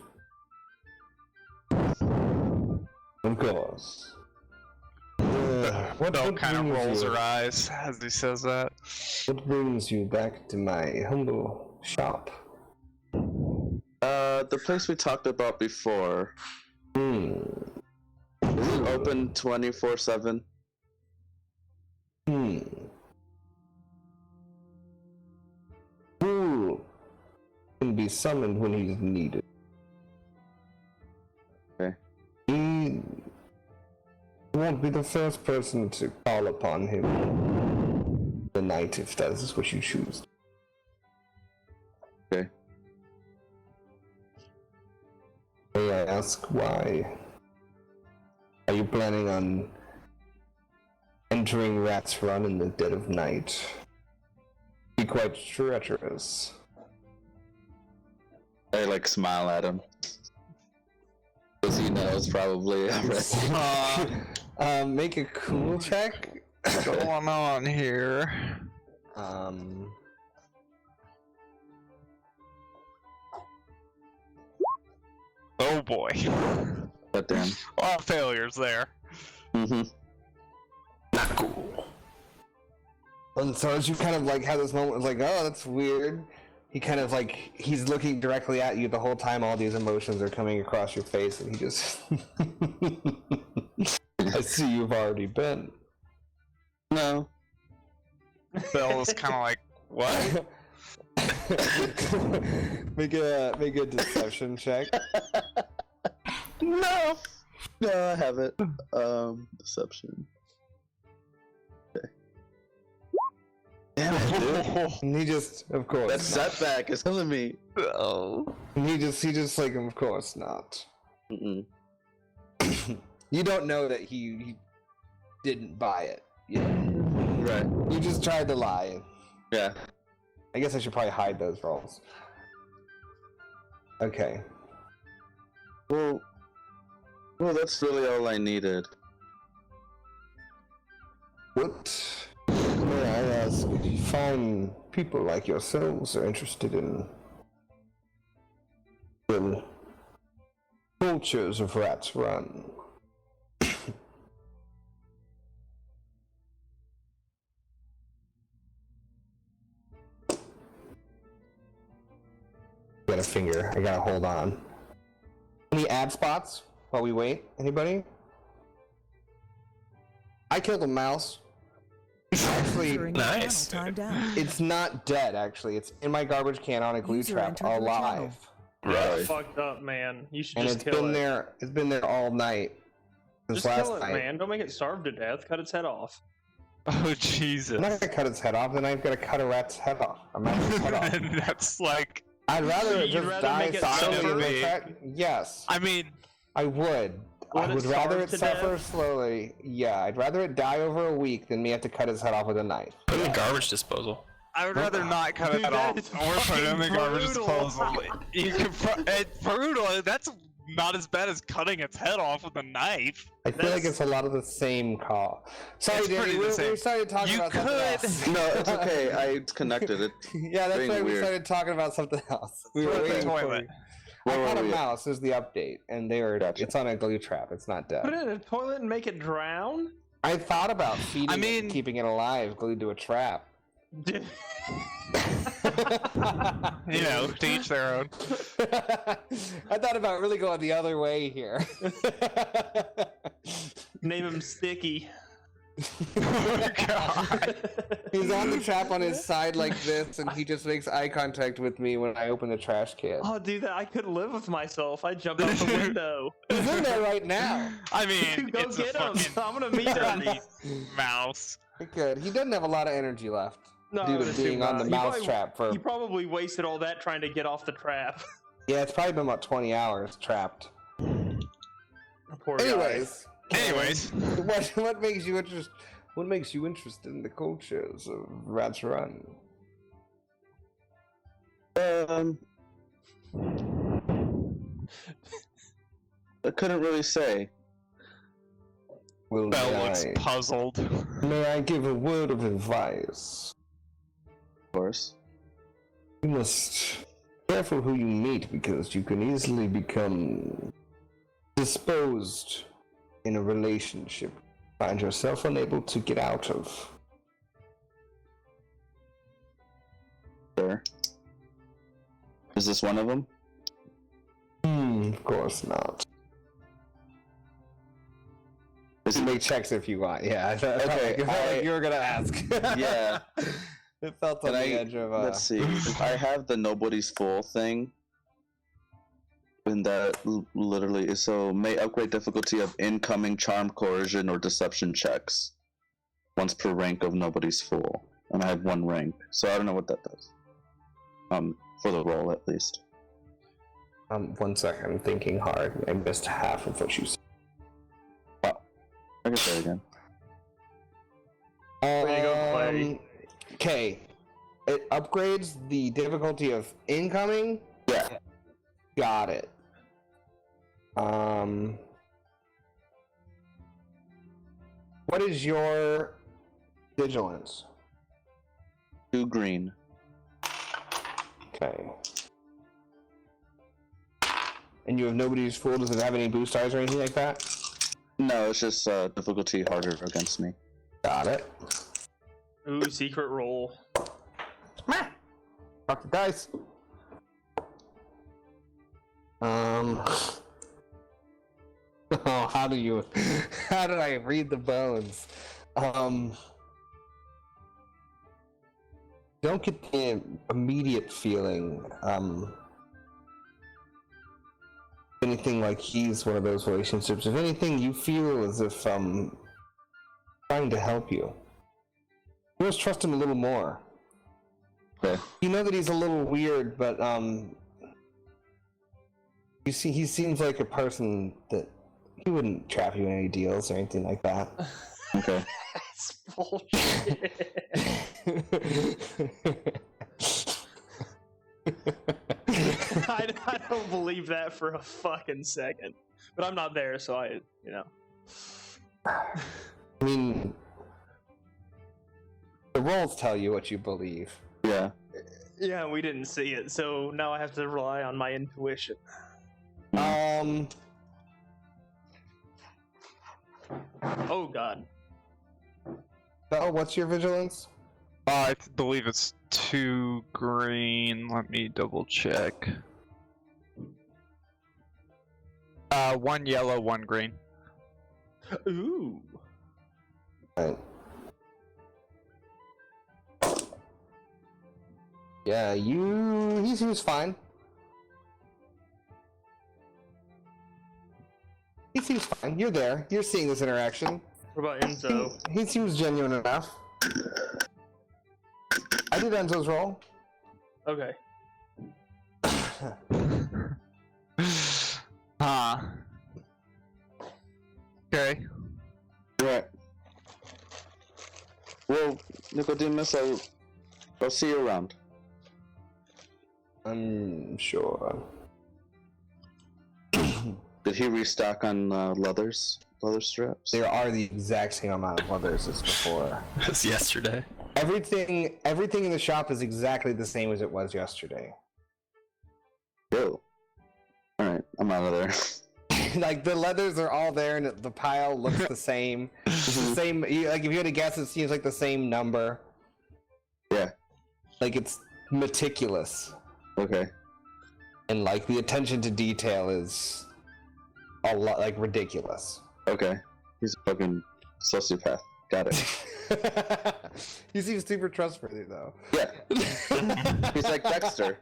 Of course. Belle kind of rolls her eyes as he says that. What brings you back to my humble shop? The place we talked about before. Is it open 24/7? Thül can be summoned when he's needed. Okay. He won't be the first person to call upon him the night if that is what you choose. Okay. May I ask why? Are you planning on entering Rat's Run in the dead of night? Be quite treacherous. I like smile at him. Because he knows probably already. Make a cool check. What's going on here? Oh boy. But damn. A lot of failures there. Not Cool. And so as you kind of like have this moment of like, oh, that's weird. He kind of like, he's looking directly at you the whole time. All these emotions are coming across your face, and he just, I see you've already been. No. Belle is kind of like, what? make a deception check. No, I haven't. Deception. Okay. Damn it, dude. And he just, of course. That setback is killing me. Oh. He just like, of course not. Mm-mm. You don't know that he didn't buy it. Yeah. Right. You just tried to lie. Yeah. I guess I should probably hide those rolls. Okay. Well, that's really all I needed. What, may I ask, fine people like yourselves are interested in the cultures of Rat's Run? Got a finger. I gotta hold on. Any ad spots while we wait? Anybody? I killed a mouse. Actually, User in your Nice. channel timed out. it's not dead. Actually, it's in my garbage can on a glue User trap, entered your alive. That's Right. fucked up, man. You should And just it's kill been it. there. It's been there all night. Since Just last kill it, night. man. Don't make it starve to death. Cut its head off. Oh Jesus. I'm not gonna cut its head off, then I've got to cut a rat's head off. A mouse's head off. And that's like, I'd rather it You'd just rather die make it slowly suffer? in the track. Yes, I mean, I would. Let I it would rather starve it to suffer death? slowly. Yeah, I'd rather it die over a week than me have to cut his head off with a knife. Put it in garbage disposal. I would rather not cut Dude, it that off is or put it in the fucking garbage brutal. disposal. You could it's brutal. That's not as bad as cutting its head off with a knife. I feel like That's- it's a lot of the same call. Sorry, It's Danny, pretty the we same. started talking You about something could- else. No, it's okay. I connected it. Yeah, that's Being why we weird. started talking about something else. We were Put it in the waiting for toilet. you. I Where had were a we at? mouse is the update, and it's on a glue trap. It's not dead. Put it in a toilet and make it drown? I thought about feeding it mean- and keeping it alive, glued to a trap. Dude. You know, to each their own. I thought about really going the other way here. Name him Sticky. Oh God. He's on the trap on his side like this, and he just makes eye contact with me when I open the trash can. Oh, dude, I could live with myself. I jumped out the window. He's in there right now. I mean, Dude, go it's get a him. fucking I'm gonna meet him. dirty mouse. Good. He doesn't have a lot of energy left No, due to it's being too on the bad. mouse trap for. He probably wasted all that trying to get off the trap. Yeah, it's probably been about 20 hours trapped. Poor guy. Anyways, what makes you interested? What makes you interested in the cultures of Rats Run? I couldn't really say. Will Bell I- looks puzzled. May I give a word of advice? Of course. You must be careful who you meet because you can easily become disposed in a relationship. Find yourself unable to get out of. Sure. Is this one of them? Of course not. Is You it? make checks if you want. Yeah, I felt Okay, like you were gonna ask. Yeah. It felt on Can the I- edge of. Let's see. I have the nobody's full thing. And that literally is so may upgrade difficulty of incoming charm, coercion, or deception checks once per rank of nobody's full. And I have one rank, so I don't know what that does. For the roll at least. 1 second, I'm thinking hard. I missed half of what you said. I can say it again. Way to go, Clay. Okay. It upgrades the difficulty of incoming. Yeah. Got it. What is your vigilance? 2 green. Okay. And you have nobody's fool. Does it have any boost stars or anything like that? No, it's just difficulty harder against me. Got it. Ooh, secret roll. Rock the dice. Oh, how do I read the bones? Don't get the immediate feeling, anything like he's one of those relationships. If anything, you feel as if, trying to help you. You must trust him a little more. Okay. You know that he's a little weird, but you see, he seems like a person that he wouldn't trap you in any deals or anything like that. Okay. That's bullshit. I don't believe that for a fucking second. But I'm not there, so I mean, the rolls tell you what you believe. Yeah. Yeah, we didn't see it, so now I have to rely on my intuition. Oh god. Belle, what's your vigilance? I believe it's 2 green. Let me double check. 1 yellow, 1 green. Ooh. Right. Yeah, he seems fine. He seems fine. You're there. You're seeing this interaction. What about Enzo? He seems genuine enough. I did Enzo's role. Okay. Okay. Right. Well, Nicodemus, I'll see you around. I'm sure. Did he restock on leather straps? There are the exact same amount of leathers as before. It's yesterday. Everything in the shop is exactly the same as it was yesterday. Yo. Alright, I'm out of there. Like, the leathers are all there and the pile looks the same. It's the same, like, if you had to guess, it seems like the same number. Yeah. Like, it's meticulous. Okay. And, like, the attention to detail is a lot, like, ridiculous. Okay. He's a fucking sociopath. Got it. He seems super trustworthy, though. Yeah. He's like Dexter.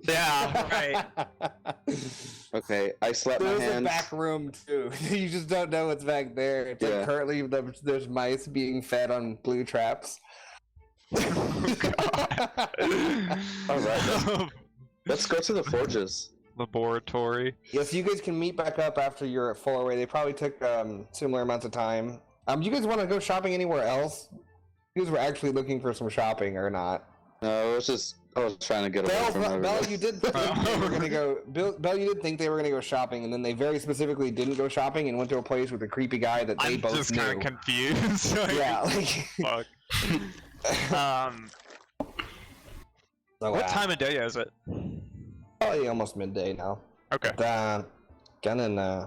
Yeah, right. Okay, I slapped my There's hands. a back room, too. You just don't know what's back there. It's like currently there's mice being fed on blue traps. Alright, let's go to the forges. Laboratory. Yes, you guys can meet back up after you're at full array. They probably took similar amounts of time. You guys want to go shopping anywhere else? You guys were actually looking for some shopping or not? No, I was trying to get away from Bell, everybody. you did think they were gonna go. Bell, you did think they were gonna go shopping, and then they very specifically didn't go shopping and went to a place with a creepy guy that they I'm both just knew. kind of confused. Like, Yeah, like. fuck. So, What time of day is it? Probably almost midday now. Okay. But, Gannon,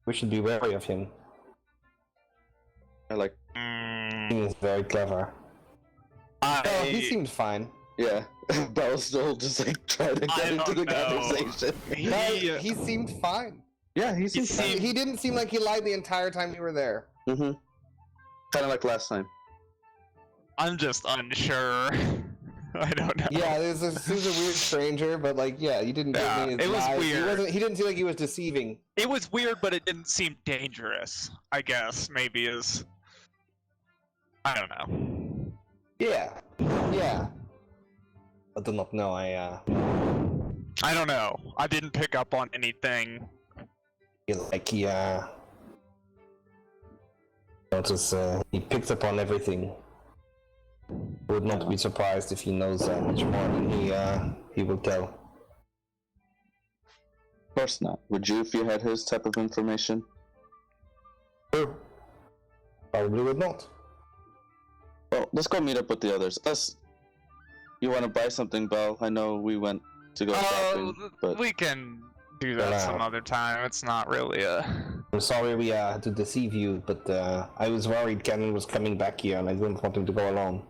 we should be wary of him. I like, He is very clever. Oh, he seems fine. yeah. Bell's still just like trying to get into the conversation. He seemed fine. Yeah, he seems fine. He didn't seem like he lied the entire time you were there. Mm-hmm. Kind of like last time. I'm just unsure. I don't know. Yeah, he was a weird stranger, but like, yeah, you didn't give me his it was lies. weird. He didn't seem like he was deceiving. It was weird, but it didn't seem dangerous. I guess maybe is. I don't know. Yeah, yeah. I do not know. I don't know. I didn't pick up on anything. Like he notice he picks up on everything. Would not be surprised if he knows much more than he will tell. Of course not. Would you if you had his type of information? Sure. Probably would not. Well, let's go meet up with the others. You want to buy something, Belle? I know we went to go shopping, but We can do that some other time. It's not really a. I'm sorry we had to deceive you, but I was worried Cannon was coming back here and I didn't want him to go alone.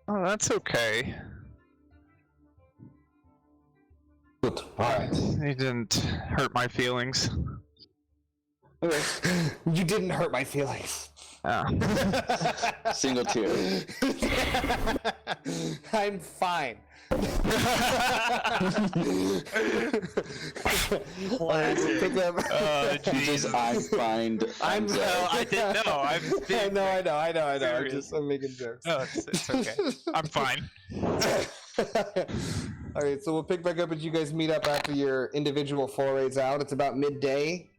Oh, that's okay. Good. Alright. He didn't hurt my feelings. You didn't hurt my feelings. Oh. single tear. I'm fine. Pick up. Just I find. I'm No, I didn't know. I'm I know. serious. I'm making jokes. No, it's okay. I'm fine. Alright, so we'll pick back up as you guys meet up after your individual forays out. It's about midday.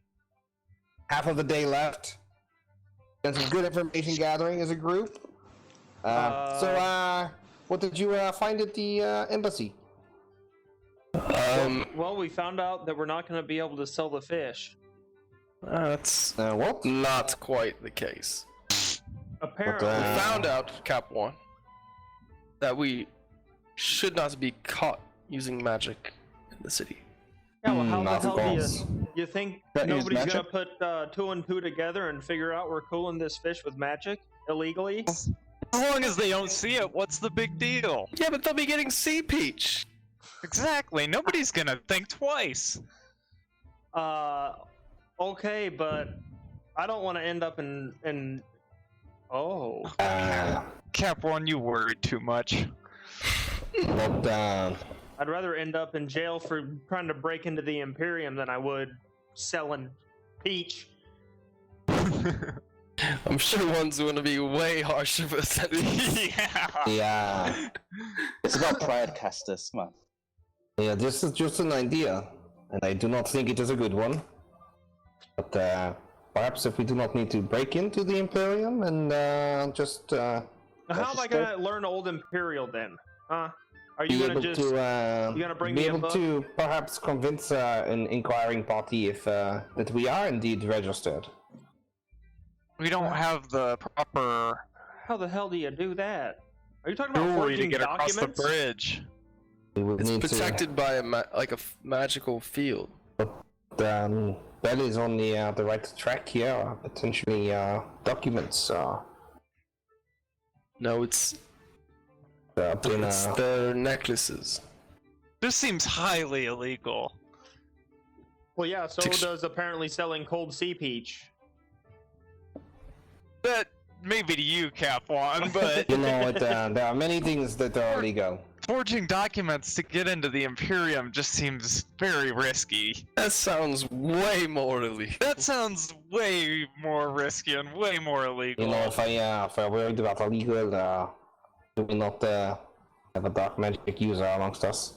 Half of the day left. Done some good information gathering as a group. What did you find at the embassy? Well, we found out that we're not going to be able to sell the fish. That's What? not quite the case. Apparently. We found out, Cap 1, that we should not be caught using magic in the city. Yeah, well, how the not hell false. do you think That means nobody's magic? going to put 2 and 2 together and figure out we're cooling this fish with magic illegally? As long as they don't see it, what's the big deal? Yeah, but they'll be getting sea peach. Exactly. Nobody's gonna think twice. Okay, but I don't want to end up in. Oh. Cap One, you worried too much. But I'd rather end up in jail for trying to break into the Imperium than I would selling peach. I'm sure one's going to be way harsher of a sentence. yeah, It's about pride, Castus. Come on. yeah, this is just an idea, and I do not think it is a good one. But perhaps if we do not need to break into the Imperium and just How am I gonna learn Old Imperial then? Huh? Are you be gonna able just? to you gonna bring be me a able book? to perhaps convince an inquiring party if that we are indeed registered. We don't have the proper How the hell do you do that? Are you talking about jewelry to forging get across the documents? bridge. We would It's need protected by a magical field. to. That is on the right track here. Potentially documents. No, it's Up in, it's their necklaces. This seems highly illegal. Well, yeah. So does apparently selling cold sea peach. That maybe to you, Cap One, but you know what? There are many things that are illegal. forging documents to get into the Imperium just seems very risky. That sounds way more illegal. That sounds way more risky and way more illegal. You know, if I worried about illegal, do we not have a dark magic user amongst us?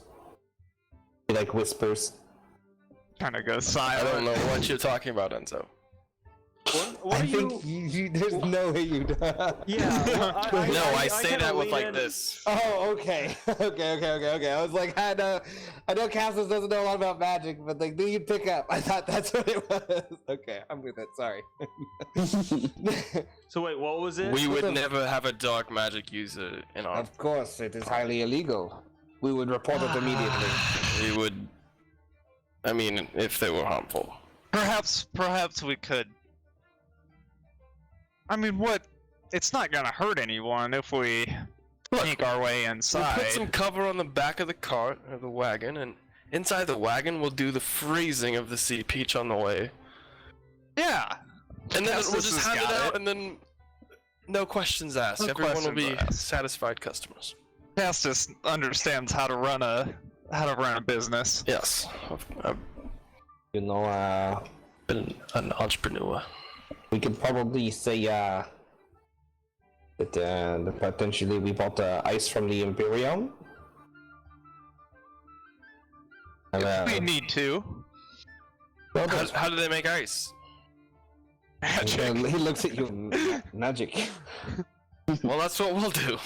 He like whispers. Kind of goes I silent. don't know what you're talking about, Enzo. What I are think you there's no way you. Yeah. Well, No, I say kinda that with lean like in- this. Oh, okay. Okay. I was like, I know Cassis doesn't know a lot about magic, but like, do you pick up? I thought that's what it was. Okay, I'm with it. Sorry. So wait, what was it? We would never have a dark magic user in our. Of course, it is highly illegal. We would report it immediately. We would. I mean, if they were harmful. Perhaps we could. I mean, what? It's not gonna hurt anyone if we sneak our way We'll inside. put some cover on the back of the cart or the wagon, and inside the wagon we'll do the freezing of the sea peach on the way. Yeah. And then Cassis we'll just has hand it got out, it. and then no questions asked. No Everyone will be questions asked. satisfied customers. Castus understands how to run a business. Yes, I've You know, been an entrepreneur. we could probably say that potentially we bought ice from the Imperium. And, We need to. How do they make ice? and he looks at you. Magic. Well, that's what we'll do.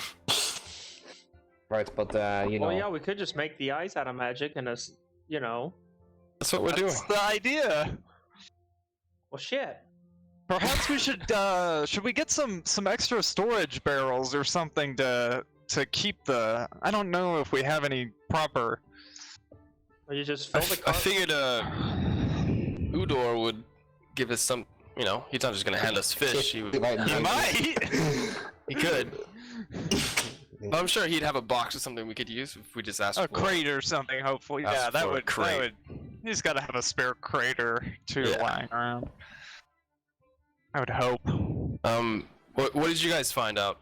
Right, but you know. Well, yeah, we could just make the ice out of magic and us, you know. That's what we're doing. That's the idea. Well, shit. Perhaps we should we get some extra storage barrels or something to keep the. I don't know if we have any proper. Or you just I fill the cart. figured Udor would give us some. You know, he's not just gonna hand us fish. He would. He might. You might. He could. I'm sure he'd have a box or something we could use if we just asked A for it. crate or something, hopefully. Ask Yeah, that for a would. crate. You just gotta have a spare crate or two Yeah. lying around. I would hope. What did you guys find out?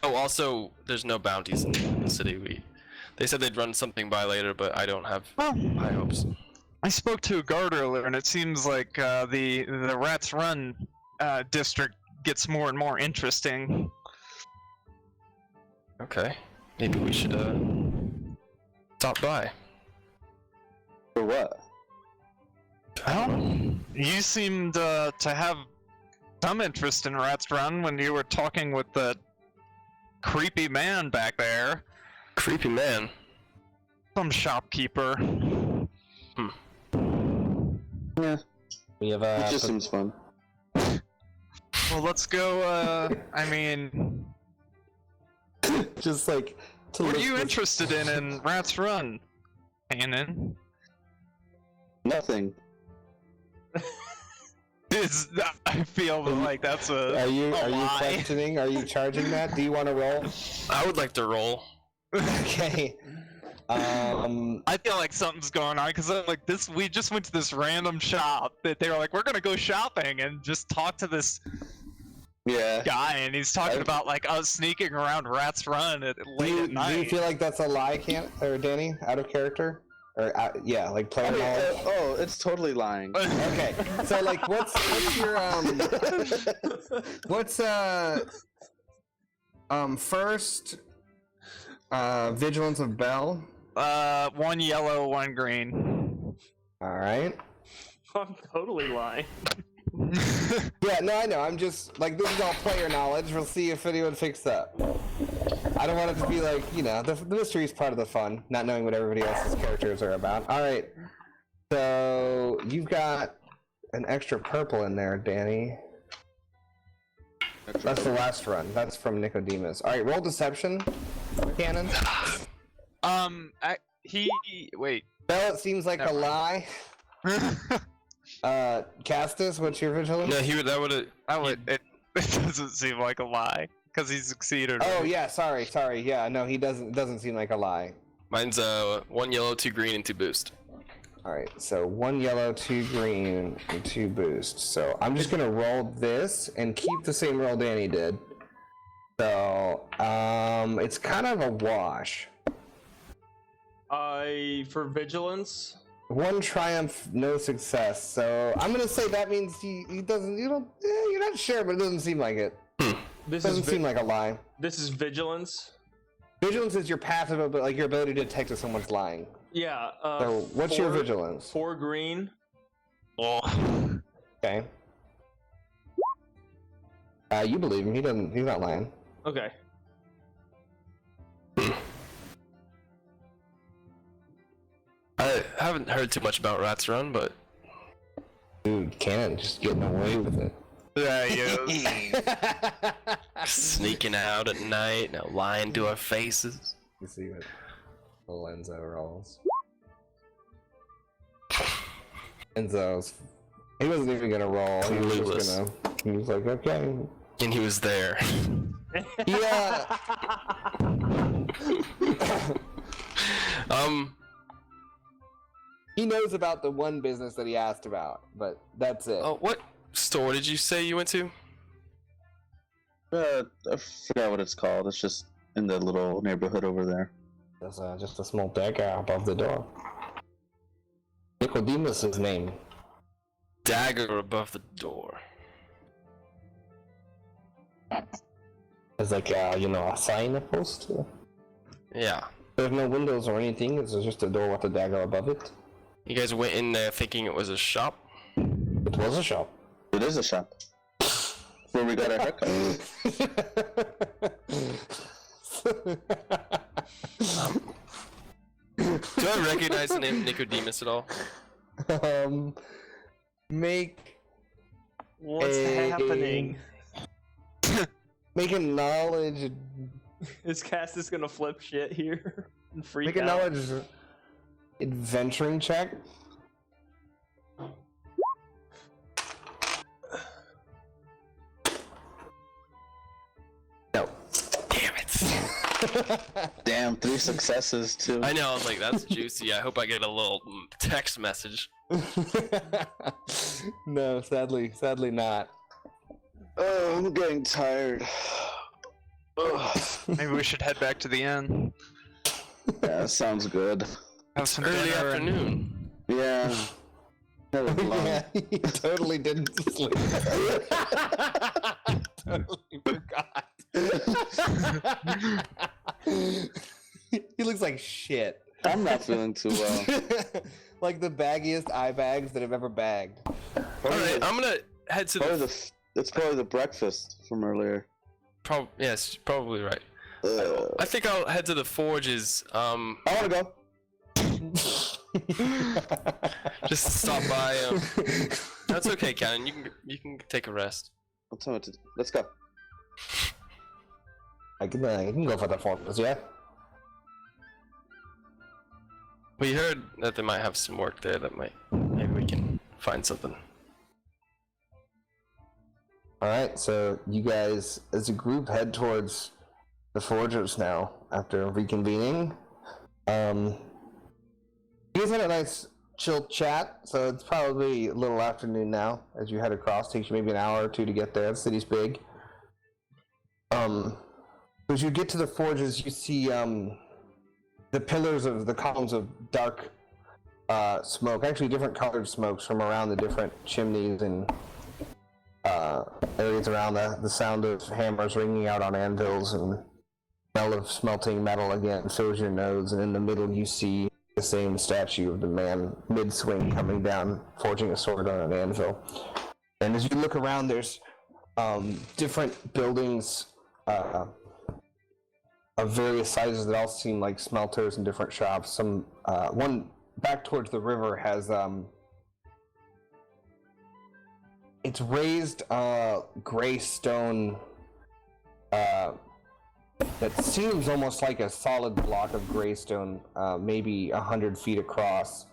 Oh, also, there's no bounties in the city. They said they'd run something by later, but I don't have Well, high hopes. I spoke to a guard earlier, and it seems like the Rats Run district gets more and more interesting. Okay, maybe we should stop by. For what? Well, you seemed to have some interest in Rats Run when you were talking with the creepy man back there. Creepy man. Some shopkeeper. Yeah, We have it just seems fun. Well, let's go, I mean, just like. what are you interested in Rats Run, Hannon? Nothing. I feel like that's a Are you lie. questioning? Are you charging that? Do you want to roll? I would like to roll. Okay. I feel like something's going on because like this, we just went to this random shop that they were like, we're gonna go shopping and just talk to this guy, and he's talking about like us sneaking around Rat's Run late at night. Do you feel like that's a lie, or Danny, out of character? Or yeah, like player knowledge. It's totally lying. Okay, so like, what's your first vigilance of Bell? 1 yellow, 1 green. All right. I'm totally lying. Yeah, no, I know. I'm just like, this is all player knowledge. We'll see if anyone picks up. I don't want it to be like, you know, the mystery is part of the fun, not knowing what everybody else's characters are about. All right. So you've got an extra purple in there, Danny. That's the last run. That's from Nicodemus. All right, roll deception, Cannon. Wait. Bell, it seems like a lie. Castus, what's your vigilance? No, It doesn't seem like a lie because he succeeded. Oh right? yeah, sorry. Yeah, no, he doesn't seem like a lie. Mine's 1 yellow, 2 green, and 2 boost. All right, so 1 yellow, 2 green, and 2 boost. So I'm just gonna roll this and keep the same roll Danny did. So it's kind of a wash. For vigilance. 1 triumph, no success. So I'm gonna say that means he doesn't. You're not sure, but it doesn't seem like it. This doesn't seem like a lie. This is vigilance. Vigilance is your passive, like your ability to detect if someone's lying. Yeah. So what's your vigilance? 4 green. Oh. Okay. You believe him. He's not lying. Okay. I haven't heard too much about Rat's Run, but Dude, Cannon just getting away with it. There he is. sneaking out at night, now lying to our faces. You see what Enzo rolls. He wasn't even gonna roll. He was just gonna. He was like, okay. And he was there. Yeah. He knows about the one business that he asked about, but that's it. Oh, what store did you say you went to? I forgot what it's called. It's just in the little neighborhood over there. That's just a small dagger above the door. Nicodemus' name. Dagger above the door. It's like, a sign post. Yeah. There's no windows or anything. It's just a door with a dagger above it. You guys went in there thinking it was a shop? It was a shop. It is a shop. Where we got our haircut. Do I recognize the name Nicodemus at all? Make What's happening? Make a knowledge. Is Castus gonna flip shit here and freak Make a out? knowledge adventuring check. No. Damn it. Damn, 3 successes too. I know, I was like, that's juicy. I hope I get a little text message. No, sadly not. Oh, I'm getting tired. Maybe we should head back to the inn. Yeah, that sounds good. Have some Early dinner and- afternoon. Yeah. That was long. Yeah, he totally didn't sleep. Totally forgot. He looks like shit. I'm not feeling too well. Like the baggiest eye bags that have ever bagged. Alright, I'm gonna head to the... It's probably the breakfast from earlier. Yes, probably right. I think I'll head to the forges, I wanna go. just to stop by. That's okay, Cannon. You can take a rest. I'll tell you what to do. Let's go. I can go for the fortress, yeah? We heard that they might have some work there that maybe we can find something. Alright, so you guys as a group head towards the forges now after reconvening. You guys had a nice chill chat, so it's probably a little afternoon now as you head across. Takes you maybe an hour or two to get there. The city's big. As you get to the forges, you see the pillars of the columns of dark smoke, actually different colored smokes from around the different chimneys and areas around the sound of hammers ringing out on anvils and smell of smelting metal again fills your nose, and in the middle you see the same statue of the man mid-swing coming down, forging a sword on an anvil. And as you look around, there's different buildings of various sizes that all seem like smelters and different shops. Some one back towards the river has it's raised gray stone that seems almost like a solid block of gray stone, maybe 100 feet across,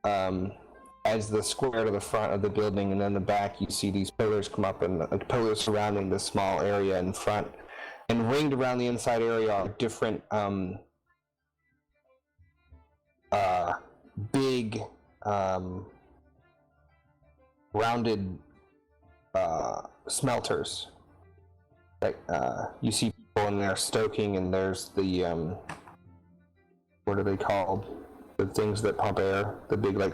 as the square to the front of the building, and then the back you see these pillars come up, and pillars surrounding the small area in front, and ringed around the inside area are different big rounded smelters. Like you see people in there stoking, and there's the what are they called? The things that pump air, the big like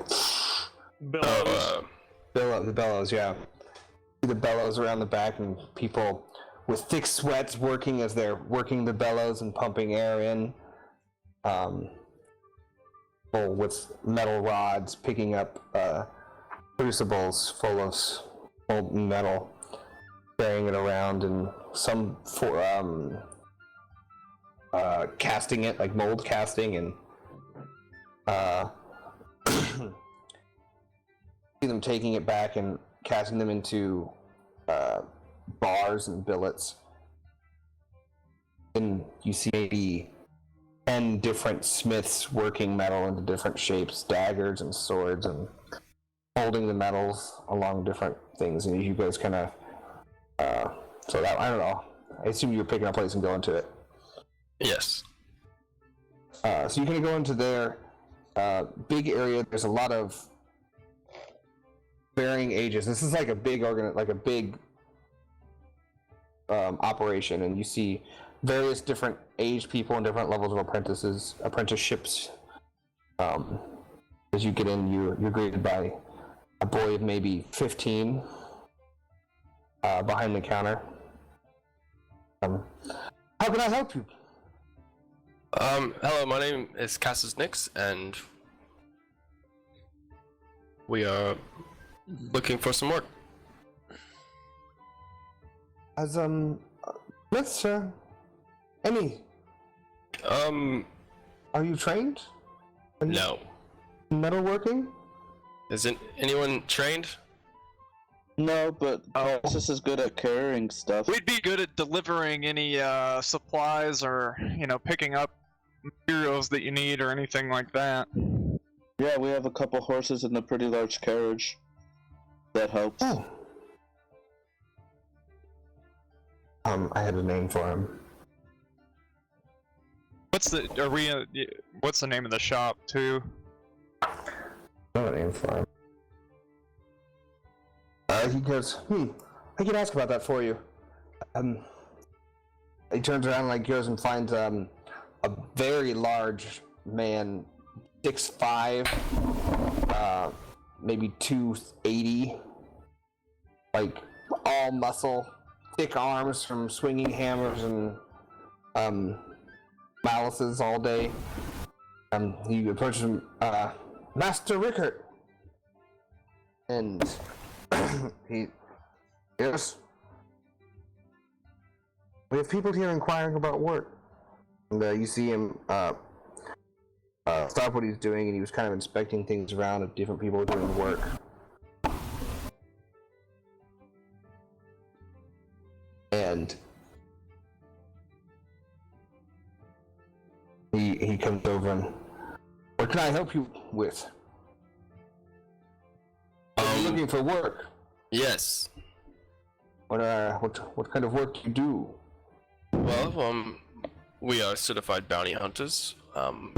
Bellows. the bellows, yeah. See the bellows around the back, and people with thick sweats working as they're working the bellows and pumping air in. People with metal rods picking up crucibles full of molten metal, carrying it around, and some for casting it, like mold casting, and see them taking it back and casting them into bars and billets. And you see maybe 10 different smiths working metal into different shapes, daggers and swords, and holding the metals along different things. And you guys kind of so that, I don't know, I assume you were picking a place and going to it. Yes. So you can go into their big area. There's a lot of varying ages. This is like a big operation, and you see various different aged people and different levels of apprenticeships. As you get in, you're greeted by a boy of maybe 15 behind the counter. How can I help you? Hello, my name is Cassus Nix, and we are looking for some work. As let's any. Are you trained? No. Metalworking? Isn't anyone trained? No, but Cassus is good at carrying stuff. We'd be good at delivering any supplies or, picking up materials that you need or anything like that. Yeah, we have a couple horses and a pretty large carriage. That helps. Oh. I had a name for him. What's the name of the shop too? I have a name for him. He goes, I can ask about that for you. He turns around and goes and finds a very large man, 6'5", maybe 280, all muscle, thick arms from swinging hammers and malices all day. He approaches him, Master Rickert, and yes, we have people here inquiring about work. And you see him stop what he's doing, and he was kind of inspecting things around of different people doing work. And he comes over and, what can I help you with? Are you looking for work? Yes. What kind of work do you do? Well, we are certified bounty hunters. We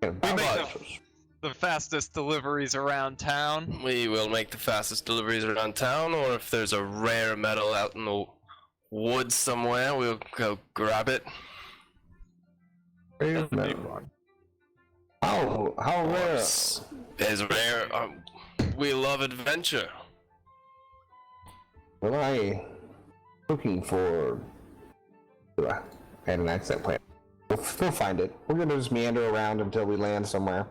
make the fastest deliveries around town. We will make the fastest deliveries around town, or if there's a rare metal out in the woods somewhere, we'll go grab it. Rare metal. How rare? It's rare. We love adventure. Well, I looking for. I had an accent plan. We'll find it. We're gonna just meander around until we land somewhere.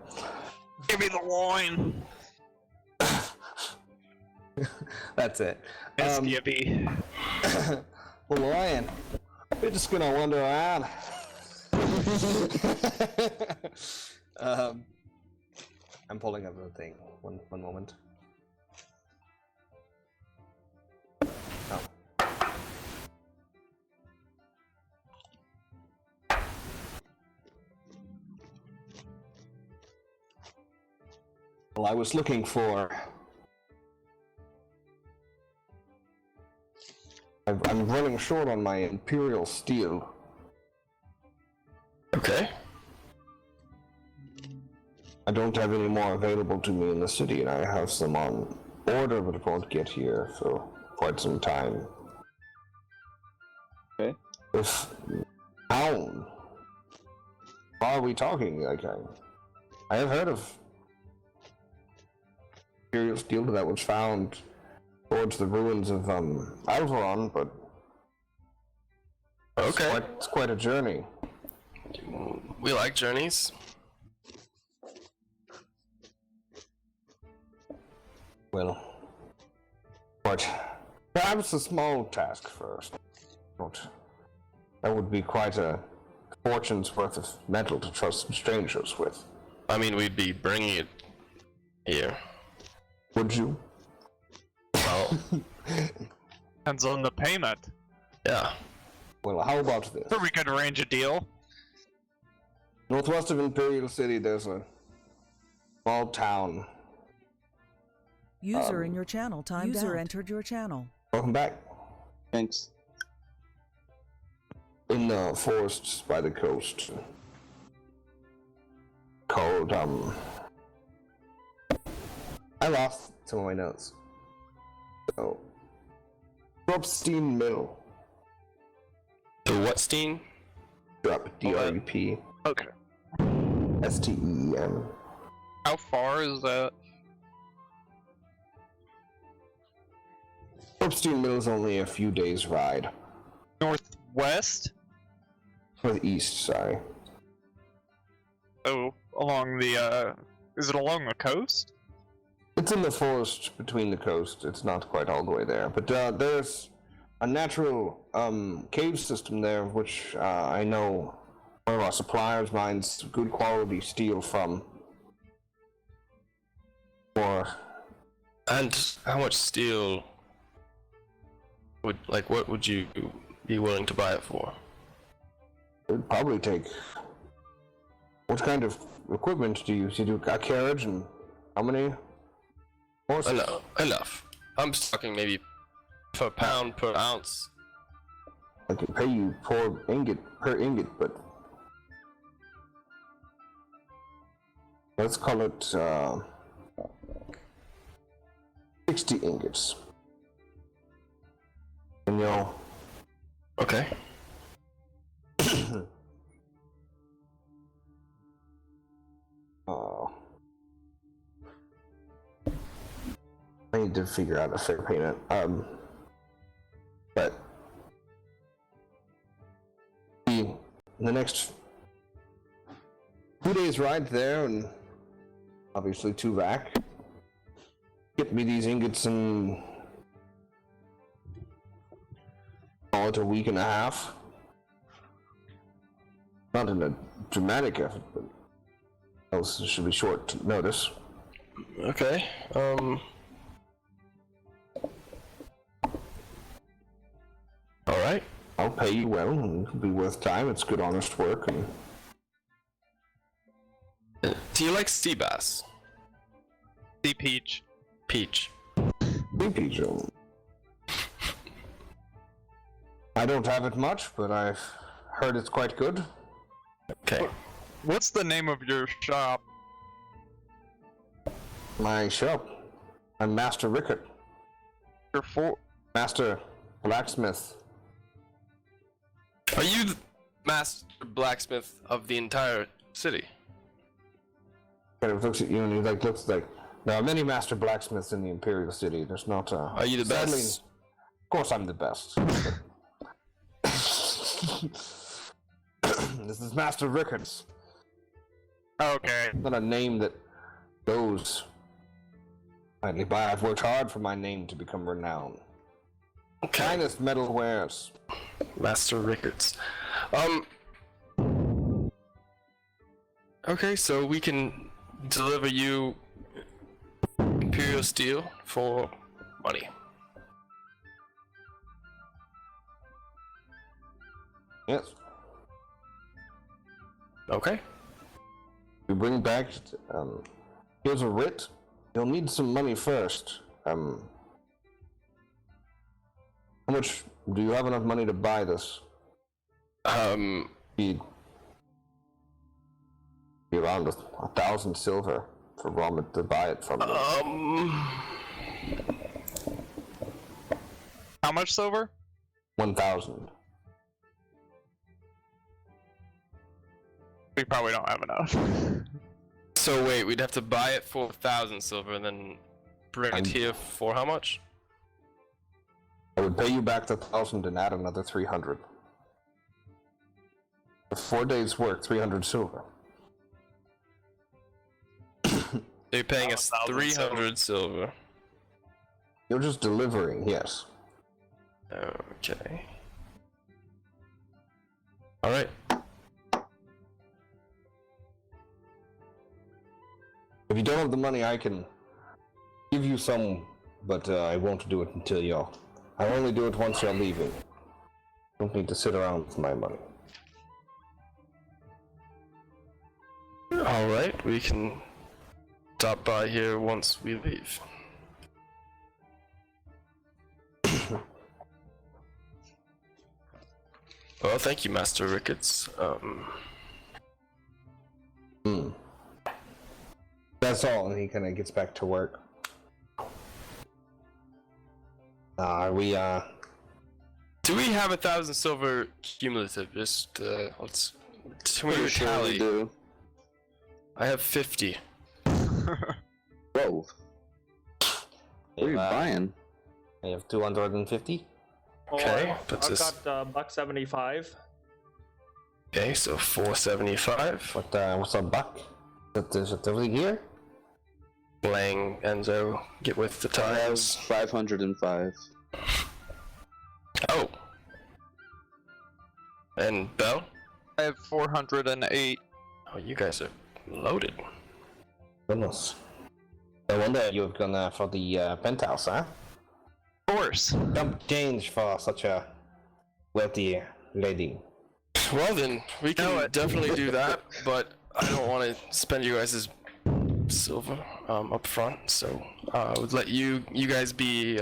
Give me the wine. That's it. Skippy. Well, Lion, we're just gonna wander around. I'm pulling up the thing. One moment. Oh. Well, I was looking for. I'm running short on my Imperial steel. Okay. I don't have any more available to me in the city, and I have some on order, but it won't get here for quite some time. Okay. If town, why are we talking? Like I have heard of Imperial steel that was found towards the ruins of Alvaron, but Okay. it's quite a journey. We like journeys. Well, but perhaps a small task first. That would be quite a fortune's worth of metal to trust strangers with. I mean, we'd be bringing it here. Would you? Well, Depends on the payment. yeah. Well, how about this? Or we could arrange a deal. Northwest of Imperial City, there's a small town. User in your channel timed User entered your channel. Welcome back. Thanks. In the forests by the coast. Called, I lost some of my notes. So, Dropstein Mill. The what steam? Drop, D-R-U-P. Okay. S-T-E-E-M. How far is that? Dropstein Mill is only a few days' ride. Northwest? For the east, sorry. Oh, along the, is it along the coast? It's in the forest between the coast. It's not quite all the way there. But there's a natural cave system there, which I know one of our suppliers mines good quality steel from. And how much steel what would you be willing to buy it for? It would probably take. What kind of equipment do you use? You do a carriage and how many horses? Enough. I'm just talking maybe per pound, per ounce. I could pay you per ingot, but let's call it 60 ingots. And you'll. Okay. I need to figure out a fair payment. But the next 2 days ride there, and obviously 2 back. Get me these ingots in call it a week and a half. Not in a dramatic effort, but else it should be short notice. Okay. All right. I'll pay you well, and it'll be worth time. It's good, honest work. And do you like sea bass? Sea peach. Peach. I don't have it much, but I've heard it's quite good. Okay. What's the name of your shop? My shop. I'm Master Rickard. Your Master Blacksmith. Are you the master blacksmith of the entire city? Kind of looks at you and he like looks like there are many master blacksmiths in the Imperial City. There's not. Are you the sadly, best? Of course, I'm the best. This is Master Rickards. Okay. Not a name that goes lightly by. I've worked hard for my name to become renowned. Okay. Finest metal wares. Master Rickards. Okay, so we can deliver you Imperial steel for money. Yes. Okay. You bring back. Here's a writ. You'll need some money first. How much do you have enough money to buy this? Be around 1,000 silver for Robert to buy it from you. How much silver? 1,000. We probably don't have enough. So wait, we'd have to buy it for 1,000 silver and then bring it here for how much? I would pay you back the 1,000 and add another 300. For 4 days' work, 300 silver. They're paying us 300 silver. You're just delivering, yes. Okay. Alright. If you don't have the money, I can give you some, but I won't do it until you're... I'll only do it once you're leaving. Don't need to sit around with my money. Alright, we can stop by here once we leave. Well, thank you, Master Rickards. That's all, and he kind of gets back to work. Are we, Do we have 1,000 silver cumulative? Just, let's... Can we Pretty sure tally? we do. I have 50. Whoa. What are you buying? I have 250. Okay, puts I've us... got $1.75. Okay, so 475. What's a buck? Is it over here? Lang, Enzo, get with the I have times. 505. Oh. And Bell? I have 408. Oh, you guys are loaded. Goodness. No wonder you've gone for the penthouse, huh? Of course. Dump change for such a wealthy lady. Well then, we can definitely do that, but I don't want to spend you guys' silver up front, so I would let you guys be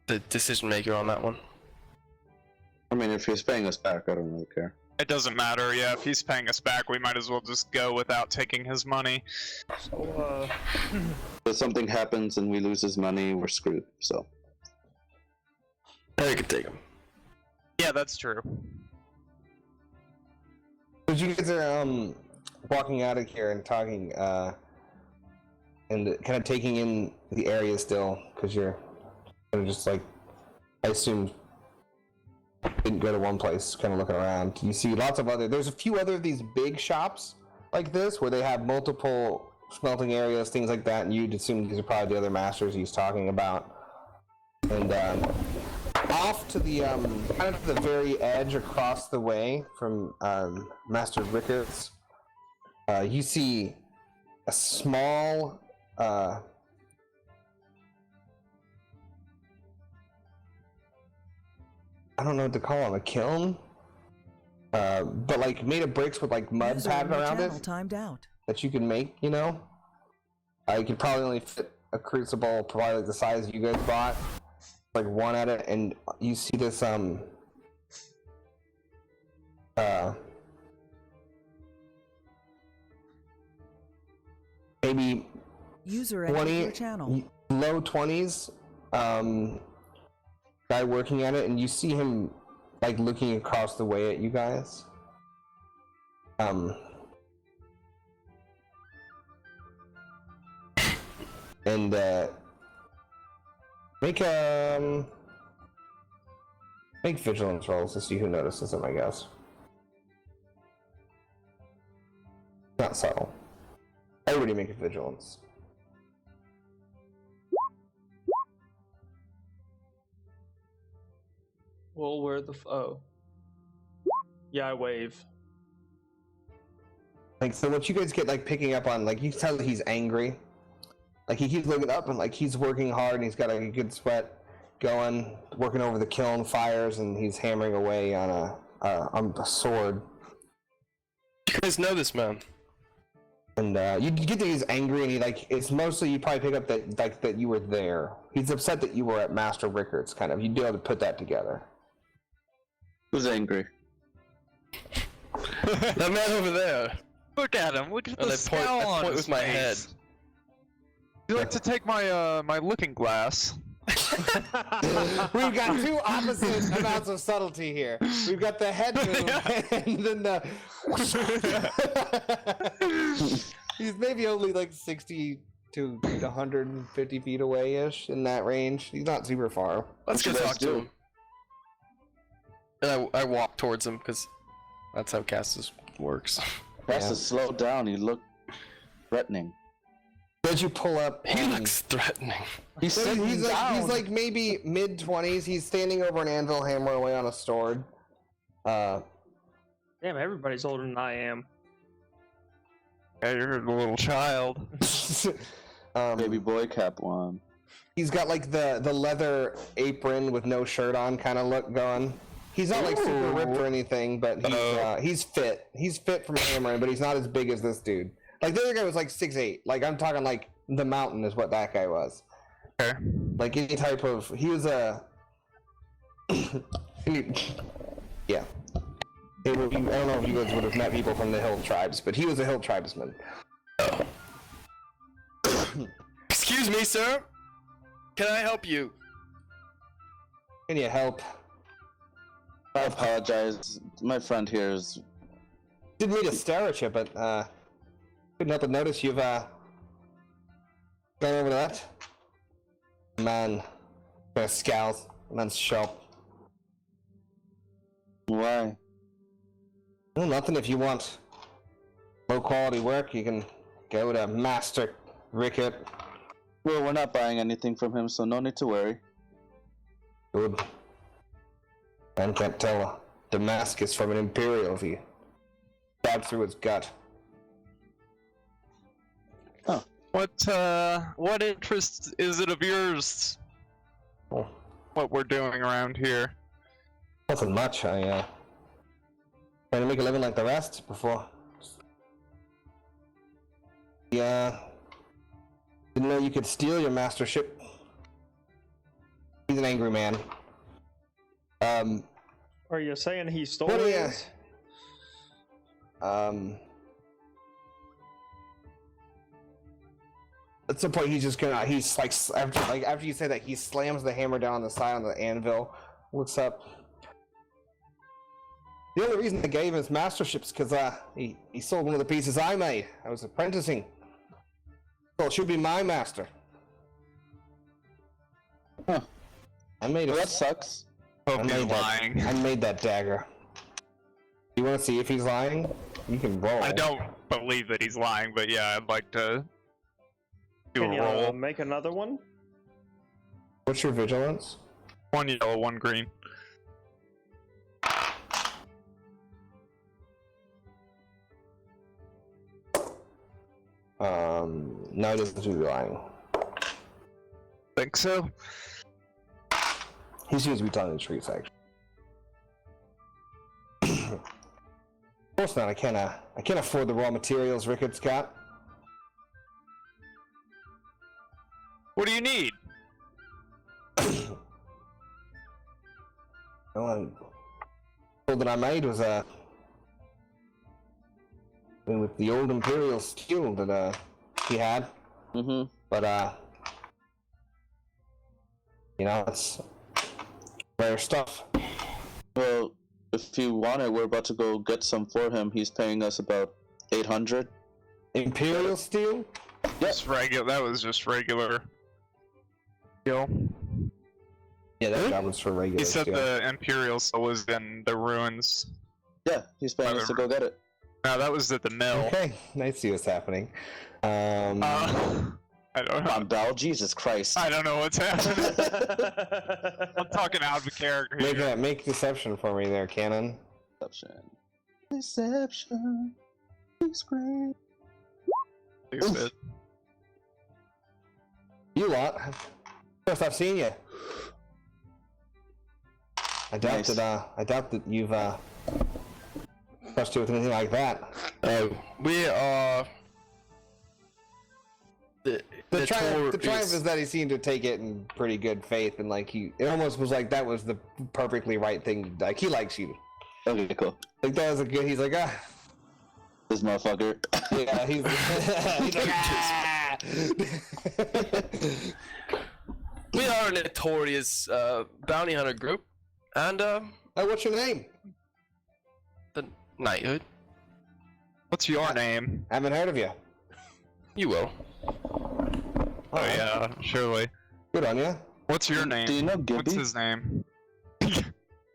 the decision maker on that one. I mean, if he's paying us back, I don't really care. It doesn't matter, yeah. If he's paying us back, we might as well just go without taking his money. So, If something happens and we lose his money, we're screwed, so. I could take him. Yeah, that's true. As you guys are walking out of here and talking, and kind of taking in the area still, because you're kind of just like, I assume, didn't go to one place, kind of looking around. You see lots of there's a few other of these big shops like this where they have multiple smelting areas, things like that, and you'd assume these are probably the other masters he's talking about. And off to the kind of to the very edge across the way from Master Rickards, you see a small I don't know what to call them, a kiln? But like made of bricks with like mud User pattern in your around channel it timed out. that you can make, you know? You could probably only fit a crucible, probably like the size you guys bought, like one at it, and you see this maybe User entered 20, your channel. low 20s, guy working at it, and you see him like looking across the way at you guys. And make vigilance rolls to see who notices him, I guess. Not subtle. Everybody make a vigilance. Well, where the oh. Yeah, I wave. Like, so what you guys get, like, picking up on, like, you can tell that he's angry. Like, he keeps looking up and, like, he's working hard and he's got a good sweat going, working over the kiln fires, and he's hammering away on a sword. You guys know this man. And you get that he's angry, and he, like, it's mostly you probably pick up that, like, that you were there. He's upset that you were at Master Rickards, kind of. You'd be able to put that together. Who's angry? That man over there. Look at him. Look at the I scowl on point his with my face. head. You like to take my my looking glass? We've got two opposite amounts of subtlety here. We've got the head move and then the. He's maybe only like 60 to 150 feet away ish, in that range. He's not super far. Let's go What you talk guys to do? him. And I walk towards him because that's how Castus works. Has Yeah. to slow down. You look threatening. As you pull up, He looks threatening. He's sitting he's down. like maybe mid-20s. He's standing over an anvil, hammering away on a sword. Damn, everybody's older than I am. Yeah, you're a little child. Baby boy cap one. He's got like the leather apron with no shirt on kind of look going. He's not like super ripped or anything, but he's fit. He's fit from hammering, but he's not as big as this dude. Like the other guy was like 6'8". Like I'm talking like the mountain is what that guy was. Okay. Like any type of he was a yeah. I don't know if you guys would have met people from the hill tribes, but he was a hill tribesman. Excuse me, sir. Can I help you? Can you help? I apologize. My friend here is. Didn't mean to stare at you, but couldn't help but notice you've gone over that. Man, kind of scowls. Man's sharp. Why? Well, nothing. If you want low quality work, you can go to Master Rickard. Well, we're not buying anything from him, so no need to worry. Good. Man can't tell Damascus from an Imperial if he stabbed through his gut. What interest is it of yours? Oh, What we're doing around here? nothing much. I trying to make a living like the rest before. Yeah. Didn't know you could steal your mastership. He's an angry man. Are you saying he stole What do you? his? At some point, he's just gonna. He's like after you say that, he slams the hammer down on the side on the anvil. Looks up. The only reason I gave him his mastership is because he sold one of the pieces I made. I was apprenticing. So it should be my master. Huh. I made Well, it. that sucks. Hope I he's made that. lying. I made that dagger. You want to see if he's lying? You can roll. I don't believe that he's lying, but yeah, I'd like to do Can a you roll. make another one? What's your vigilance? One yellow, one green. No, he doesn't seem to be lying. Think so? He seems to be telling the truth, actually. Of course not. I can't afford the raw materials Rickard's got. What do you need? Well, I'm told that I made was with the old Imperial steel that he had. Mm-hmm. But it's rare stuff. Well, if you want it, we're about to go get some for him. He's paying us about 800. Imperial steel? Just regular. That was just regular. Steel. Yeah, that was for regular He said steel. the Imperial City was in the ruins. Yeah, he's paying us to go get it. No, that was at the mill. Okay, I see what's happening. I don't Come know. on, Bell. Jesus Christ. I don't know what's happening. I'm talking out of character here. Make deception for me there, Cannon. Deception is great. Stupid. You lot. First I've seen you. I doubt Nice. that you've trust you with anything like that. We are. The triumph is that he seemed to take it in pretty good faith, and like it almost was like that was the perfectly right thing. Like he likes you. Okay, cool. Like that was a good. He's like This motherfucker. yeah. He's like We are a notorious bounty hunter group, and Oh, what's your name? the Nighthood. What's your name? I haven't heard of you. You will. Oh yeah, surely. Good on you. What's your name? Do you know Gibby? What's his name? I'm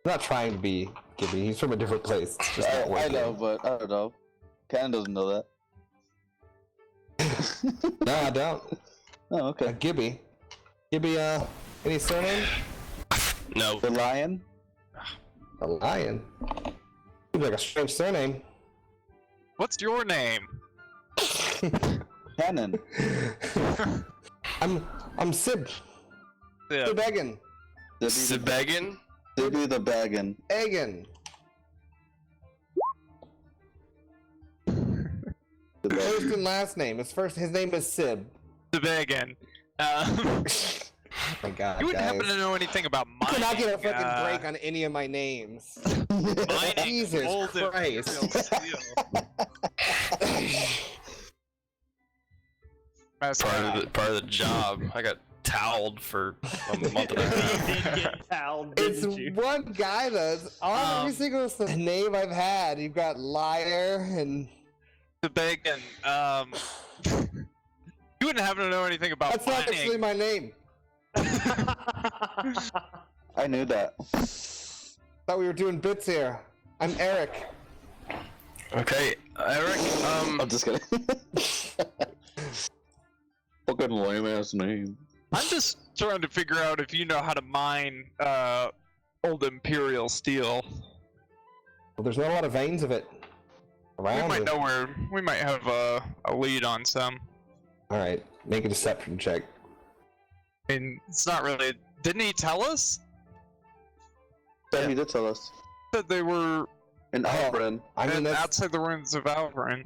not trying to be Gibby. He's from a different place. It's just not I working. know, but I don't know. Cannon doesn't know that. No, I don't. Oh, okay. Gibby. Gibby, any surname? No. The lion? A lion. Seems like a strange surname. What's your name? Cannon. I'm Sib. Yeah. Sib Egan. Sebegan? Sibby the Baggin. Egan. First and last name. His name is Sib. Sebagan. Oh my god, You wouldn't guys. happen to know anything about I mining? cannot get a fucking break on any of my names. Mining Jesus old Christ. Imperial steel. That's Part of the job. I got toweled for a month and a half. You did get toweled, It's didn't you? one guy that's on every single name I've had. You've got Liar and Sebagan. You wouldn't happen to know anything about that's not mining? actually my name. I knew that. Thought we were doing bits here. I'm Eric. Okay, Eric. I'm just kidding. Fucking lame ass name. I'm just trying to figure out if you know how to mine old Imperial steel. Well, there's not a lot of veins of it We around. might know where. We might have a lead on some. All right, make a deception check. I mean, it's not really. Didn't he tell us Yeah, he did tell us. that they were In Albrand. I mean, that's, outside the ruins of Alvarin?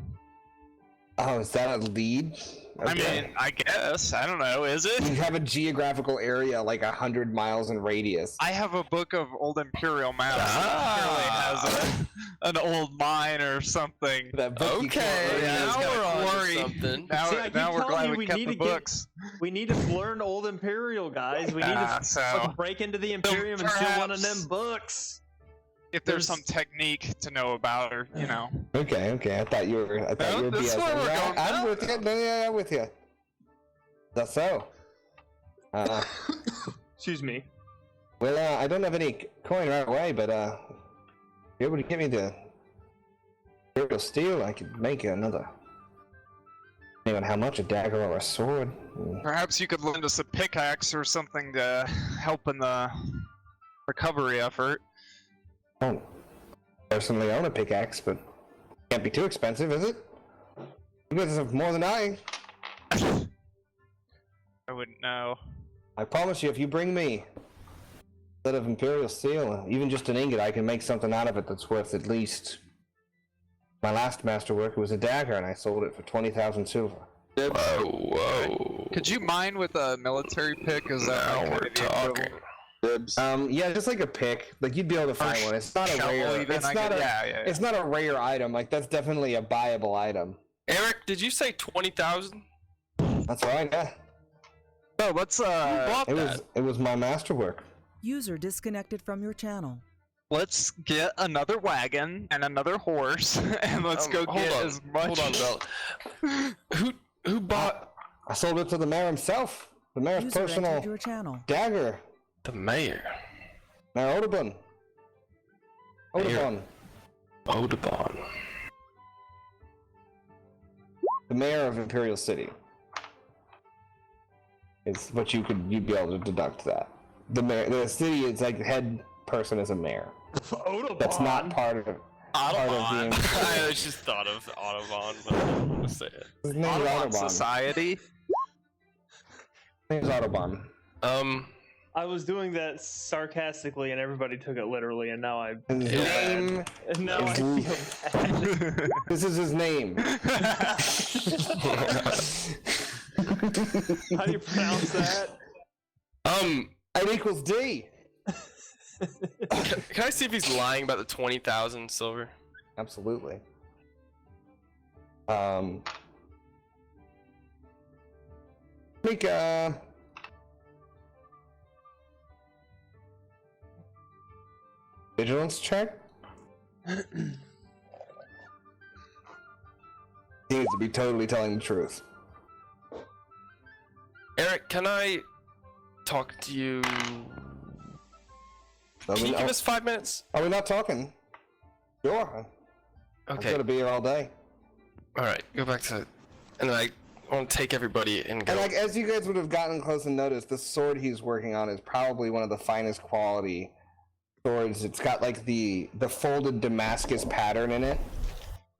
oh, is that a lead? I Okay. mean, I guess. I don't know. Is You it? have a geographical area like 100 miles in radius. I have a book of old Imperial maps. That surely has an old mine or something. That book you Okay, can't read. now got we're on glory. to something. Now, See, I keep now we're telling glad you we we kept need the to get- books. We need to learn old Imperial, guys. We need to So fucking break into the Imperium and steal one of perhaps- them books. if there's some technique to know about, or Okay. I thought you were. I thought No, you were that's BSing. where we're Yeah, going I'm now. with you. No, yeah, I'm with you. That's so. Excuse me. Well, I don't have any coin right away, but you're able to give me the Imperial steel, I could make another. Depending on how much, a dagger or a sword. perhaps you could lend us a pickaxe or something to help in the recovery effort. I don't personally own a pickaxe, but can't be too expensive, is it? You guys have more than I. I wouldn't know. I promise you, if you bring me a set of Imperial steel, even just an ingot, I can make something out of it that's worth at least. My last masterwork was a dagger, and I sold it for 20,000 silver. Whoa. Could you mine with a military pick? Is that Now like we're kind of the talking. equivalent? Dibs. Yeah, just like a pick. Like you'd be able to find one. It's not a shovel rare. even, It's I not guess. a. Yeah. It's not a rare item. Like that's definitely a buyable item. Eric, did you say 20,000? That's right. Yeah. So let's Bought It that. was my masterwork. User disconnected from your channel. let's get another wagon and another horse, and let's go hold get on, as much. Hold on, Bell. Who bought I sold it to the mayor himself. The mayor's User entered personal your channel. dagger. the mayor? Mayor Audubon. Mayor. Audubon. The mayor of Imperial City. It's what you'd be able to deduct that. The city is like head person is a mayor. Audubon. That's not part of the I just thought of Audubon, but I didn't want to say it. His name is Audubon Audubon. Society. His name is Audubon. I was doing that sarcastically, and everybody took it literally, and now I. His name And now I is- feel bad. This is his name. How do you pronounce that? It equals D. Can I see if he's lying about the 20,000 silver? Absolutely. Make a vigilance check. Seems to be totally telling the truth. Eric, can I talk to you? Can you give us 5 minutes? Are we not talking? Sure. I'm Okay. gonna be here all day. All right. Go back to, and then I want to take everybody and go. And like as you guys would have gotten close and noticed, the sword he's working on is probably one of the finest quality swords. It's got like the folded Damascus pattern in it.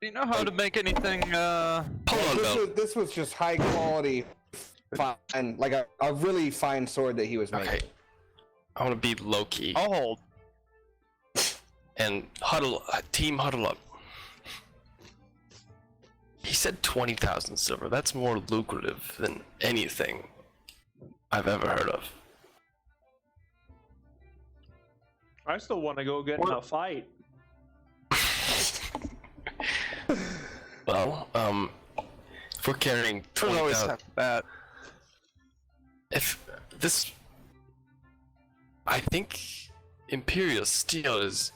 Do you know how to make anything? Hold on, Bell. This was just high quality, fine, like a really fine sword that he was making. Okay. I want to be low key I'll hold. and team huddle up. He said 20,000 silver. That's more lucrative than anything I've ever heard of. I still want to go get in a fight. Well, if we're carrying We'll always 20,000, have that. if this, I think Imperial steel is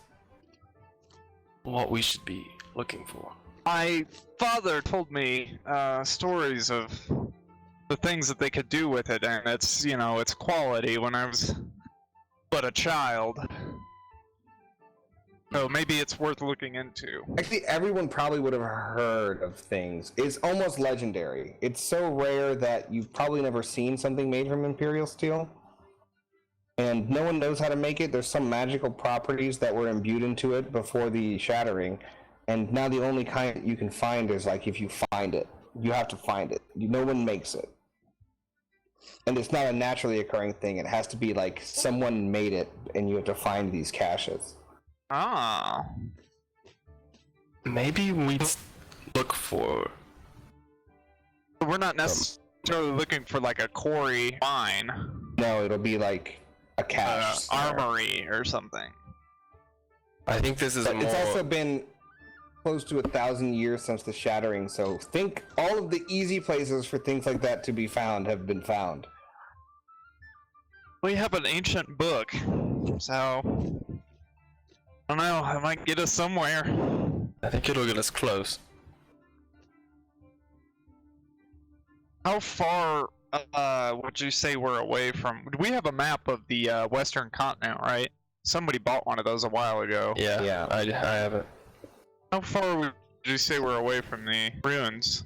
what we should be looking for. My father told me stories of the things that they could do with it, and it's, you know, its quality when I was but a child. So maybe it's worth looking into. Actually, everyone probably would have heard of things. It's almost legendary. It's so rare that you've probably never seen something made from Imperial steel. And no one knows how to make it. There's some magical properties that were imbued into it before the shattering. And now the only kind you can find is like if you find it. You have to find it. No one makes it. And it's not a naturally occurring thing. It has to be like someone made it and you have to find these caches. Ah. Maybe we look for. We're not necessarily looking for like a quarry mine, No, it'll be like a cache. armory or something. I think this is But more. it's also been close to 1,000 years since the shattering, so think all of the easy places for things like that to be found have been found. We have an ancient book, so I don't know. It might get us somewhere. I think it'll get us close. How far would you say we're away from? We have a map of the Western continent, right? Somebody bought one of those a while ago. Yeah. Yeah. I have it. How far would you say we're away from the ruins?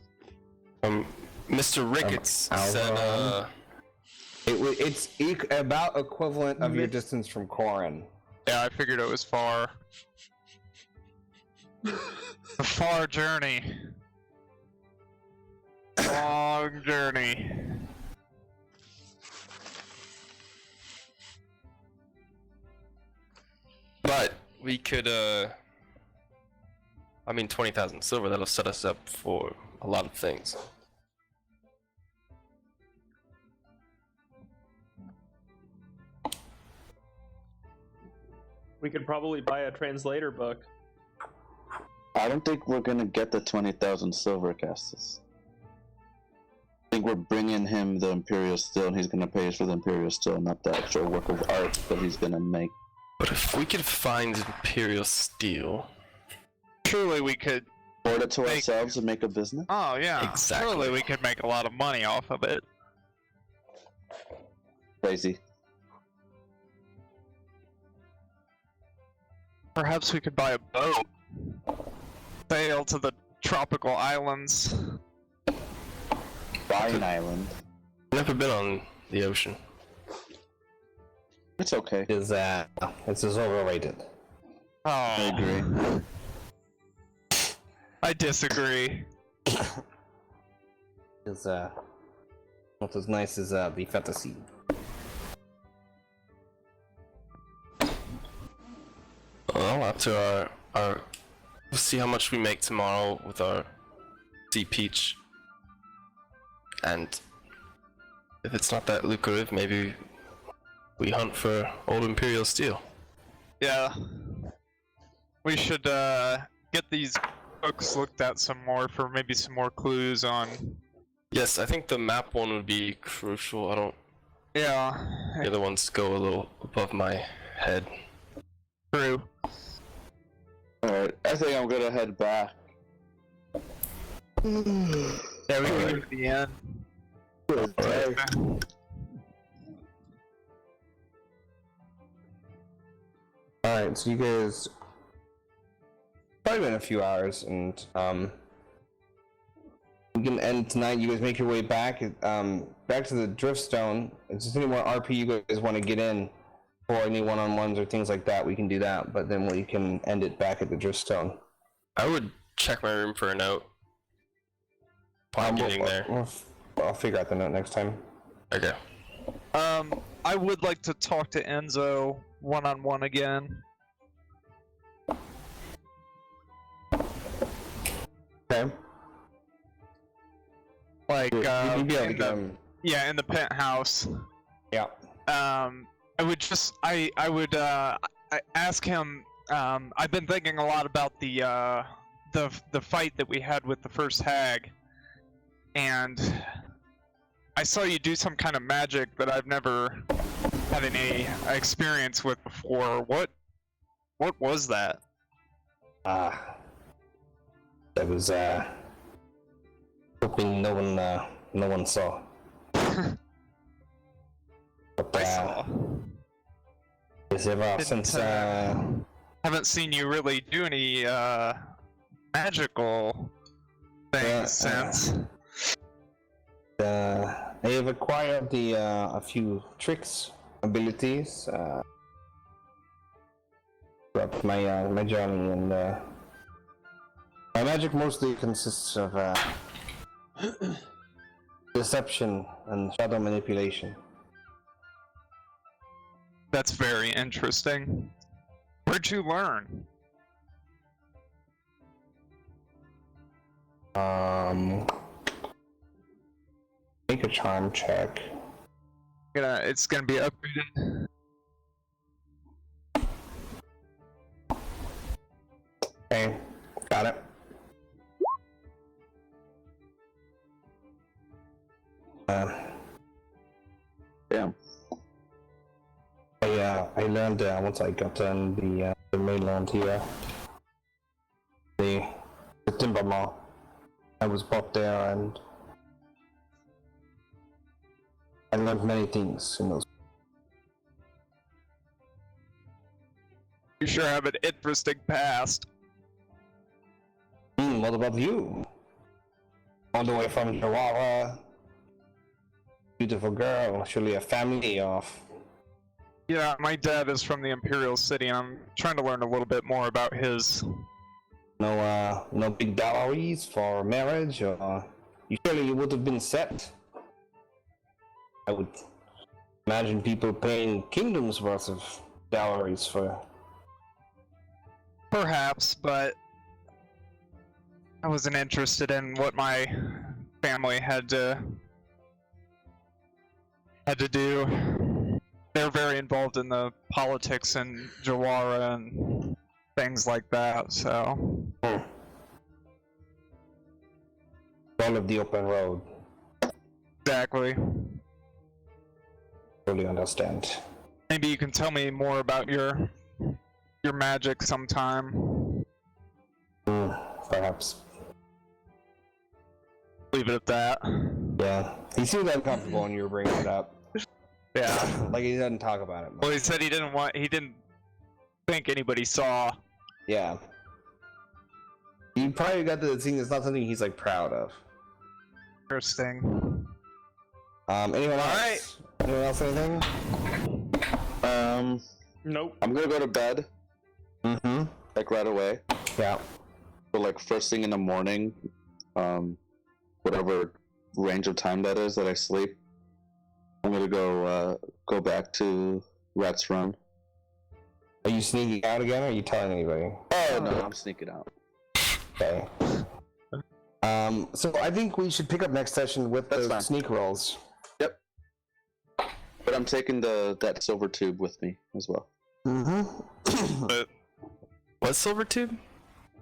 Mr. Ricketts said. It's about equivalent of your distance from Corin. Yeah, I figured it was far. A far journey. Long journey. But we could. I mean, 20,000 silver. That'll set us up for a lot of things. We could probably buy a translator book. I don't think we're gonna get the 20,000 silver, Castus. I think we're bringing him the Imperial Steel, and he's gonna pay us for the Imperial Steel, not the actual work of art that he's gonna make. But if we could find Imperial Steel... Surely we could. Board it to ourselves and make a business? Oh yeah. Exactly. Surely we could make a lot of money off of it. Crazy. Perhaps we could buy a boat. Sail to the tropical islands. Buy an island. Never been on the ocean. It's okay. It's just overrated. Oh, I agree. I disagree. It's not as nice as the fantasy. Well, after our we'll see how much we make tomorrow with our sea peach. And if it's not that lucrative, maybe we hunt for old Imperial Steel. Yeah. We should get these books looked at some more for maybe some more clues on. Yes, I think the map one would be crucial. I don't. Yeah. The other ones go a little above my head. True. Alright, I think I'm gonna head back. Yeah, we can go to the end. Alright, so you guys probably been a few hours, and we can end tonight. You guys make your way back back to the Driftstone. If there's any more RP you guys want to get in for any one-on-ones or things like that, we can do that, but then we can end it back at the Driftstone. I would check my room for a note. Upon getting there. I'll figure out the note next time. Okay. I would like to talk to Enzo one-on-one again. Okay. Like, You'd be able to in get the, him. yeah, in the penthouse. Yeah. I would just, I ask him. I've been thinking a lot about the fight that we had with the first hag, and I saw you do some kind of magic that I've never had any experience with before. What was that? That was hoping no one saw. But I saw. is ever since Haven't seen you really do any magical things since. I have acquired a few tricks, abilities throughout my journey, and my magic mostly consists of deception and shadow manipulation. That's very interesting. Where'd you learn? Make a charm check. It's gonna be upgraded. Okay, got it. Damn. I learned once I got on the mainland here, the timber mall. I was brought there, and I learned many things in those. You sure have an interesting past. What about you? All the way from Chihuahua. Beautiful girl, surely a family of. Yeah, my dad is from the Imperial City, and I'm trying to learn a little bit more about his. No big dowries for marriage, or you would have been set. I would imagine people paying kingdoms worth of dowries for. Perhaps, but I wasn't interested in what my family had to do. they're very involved in the politics in Jawara and things like that. So One of the open road. exactly. Totally understand. Maybe you can tell me more about your magic sometime. Perhaps. Leave it at that. Yeah. He seemed uncomfortable when you were bringing it up. Yeah. Like he doesn't talk about it much. Well, he said he didn't think anybody saw. Yeah. You probably got to the thing that's not something he's like proud of. Interesting. Anyone else? Alright. Anyone else anything? Nope. I'm gonna go to bed, Mm-hmm. like right away. Yeah. But like first thing in the morning, whatever range of time that is that I sleep, I'm gonna go back to Rat's Run. Are you sneaking out again, or are you telling anybody? Oh no, I'm sneaking out. Okay. So I think we should pick up next session with That's the fine. sneak rolls. Yep. But I'm taking that silver tube with me as well. Mm-hmm. What silver tube?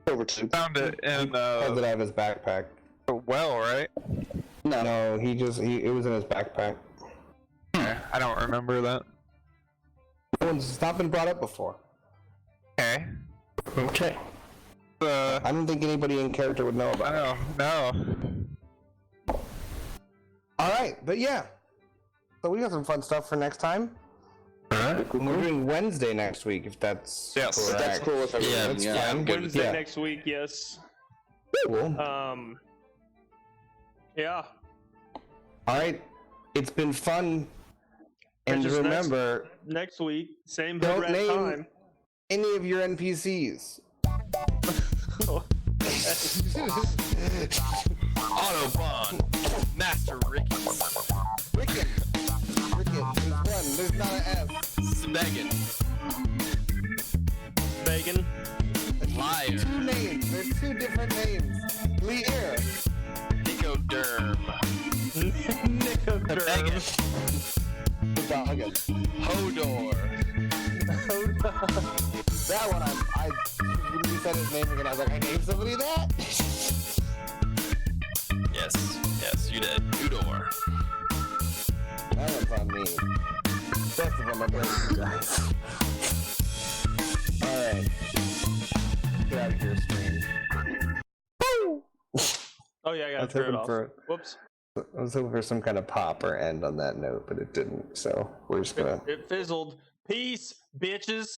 Silver tube. Found it in Pulled it out of his backpack. the well, right? No, it was in his backpack. I don't remember that. It's not been brought up before. Okay. Okay. I don't think anybody in character would know about it. No. Alright, but yeah. So we got some fun stuff for next time. Alright. We're doing Wednesday next week, if that's Yes. But correct. that's cool with everyone. Yeah, That's yeah. fine. Wednesday Yeah. next week, yes. Cool. Yeah. Alright. It's been fun. And Just remember, Next week, same Don't hood rat name- time. any of your NPCs. Autobahn. Master Ricky. Rickon. There's one. There's not an F. Smegan. Bacon. Liar. Two names. There's two different names. Lear. Nico Derm. Nicoderm. Doggin. Hodor. That one, when you said his name again, I was like, I named somebody that? Yes, you did. Udor. That one's on me. Best of them, I blame you guys. Alright. Get out of here, stream. Oh yeah, I I gotta was turn it hoping off. for Whoops. I was hoping for some kind of pop or end on that note, but it didn't, so we're just gonna It fizzled. Peace, bitches.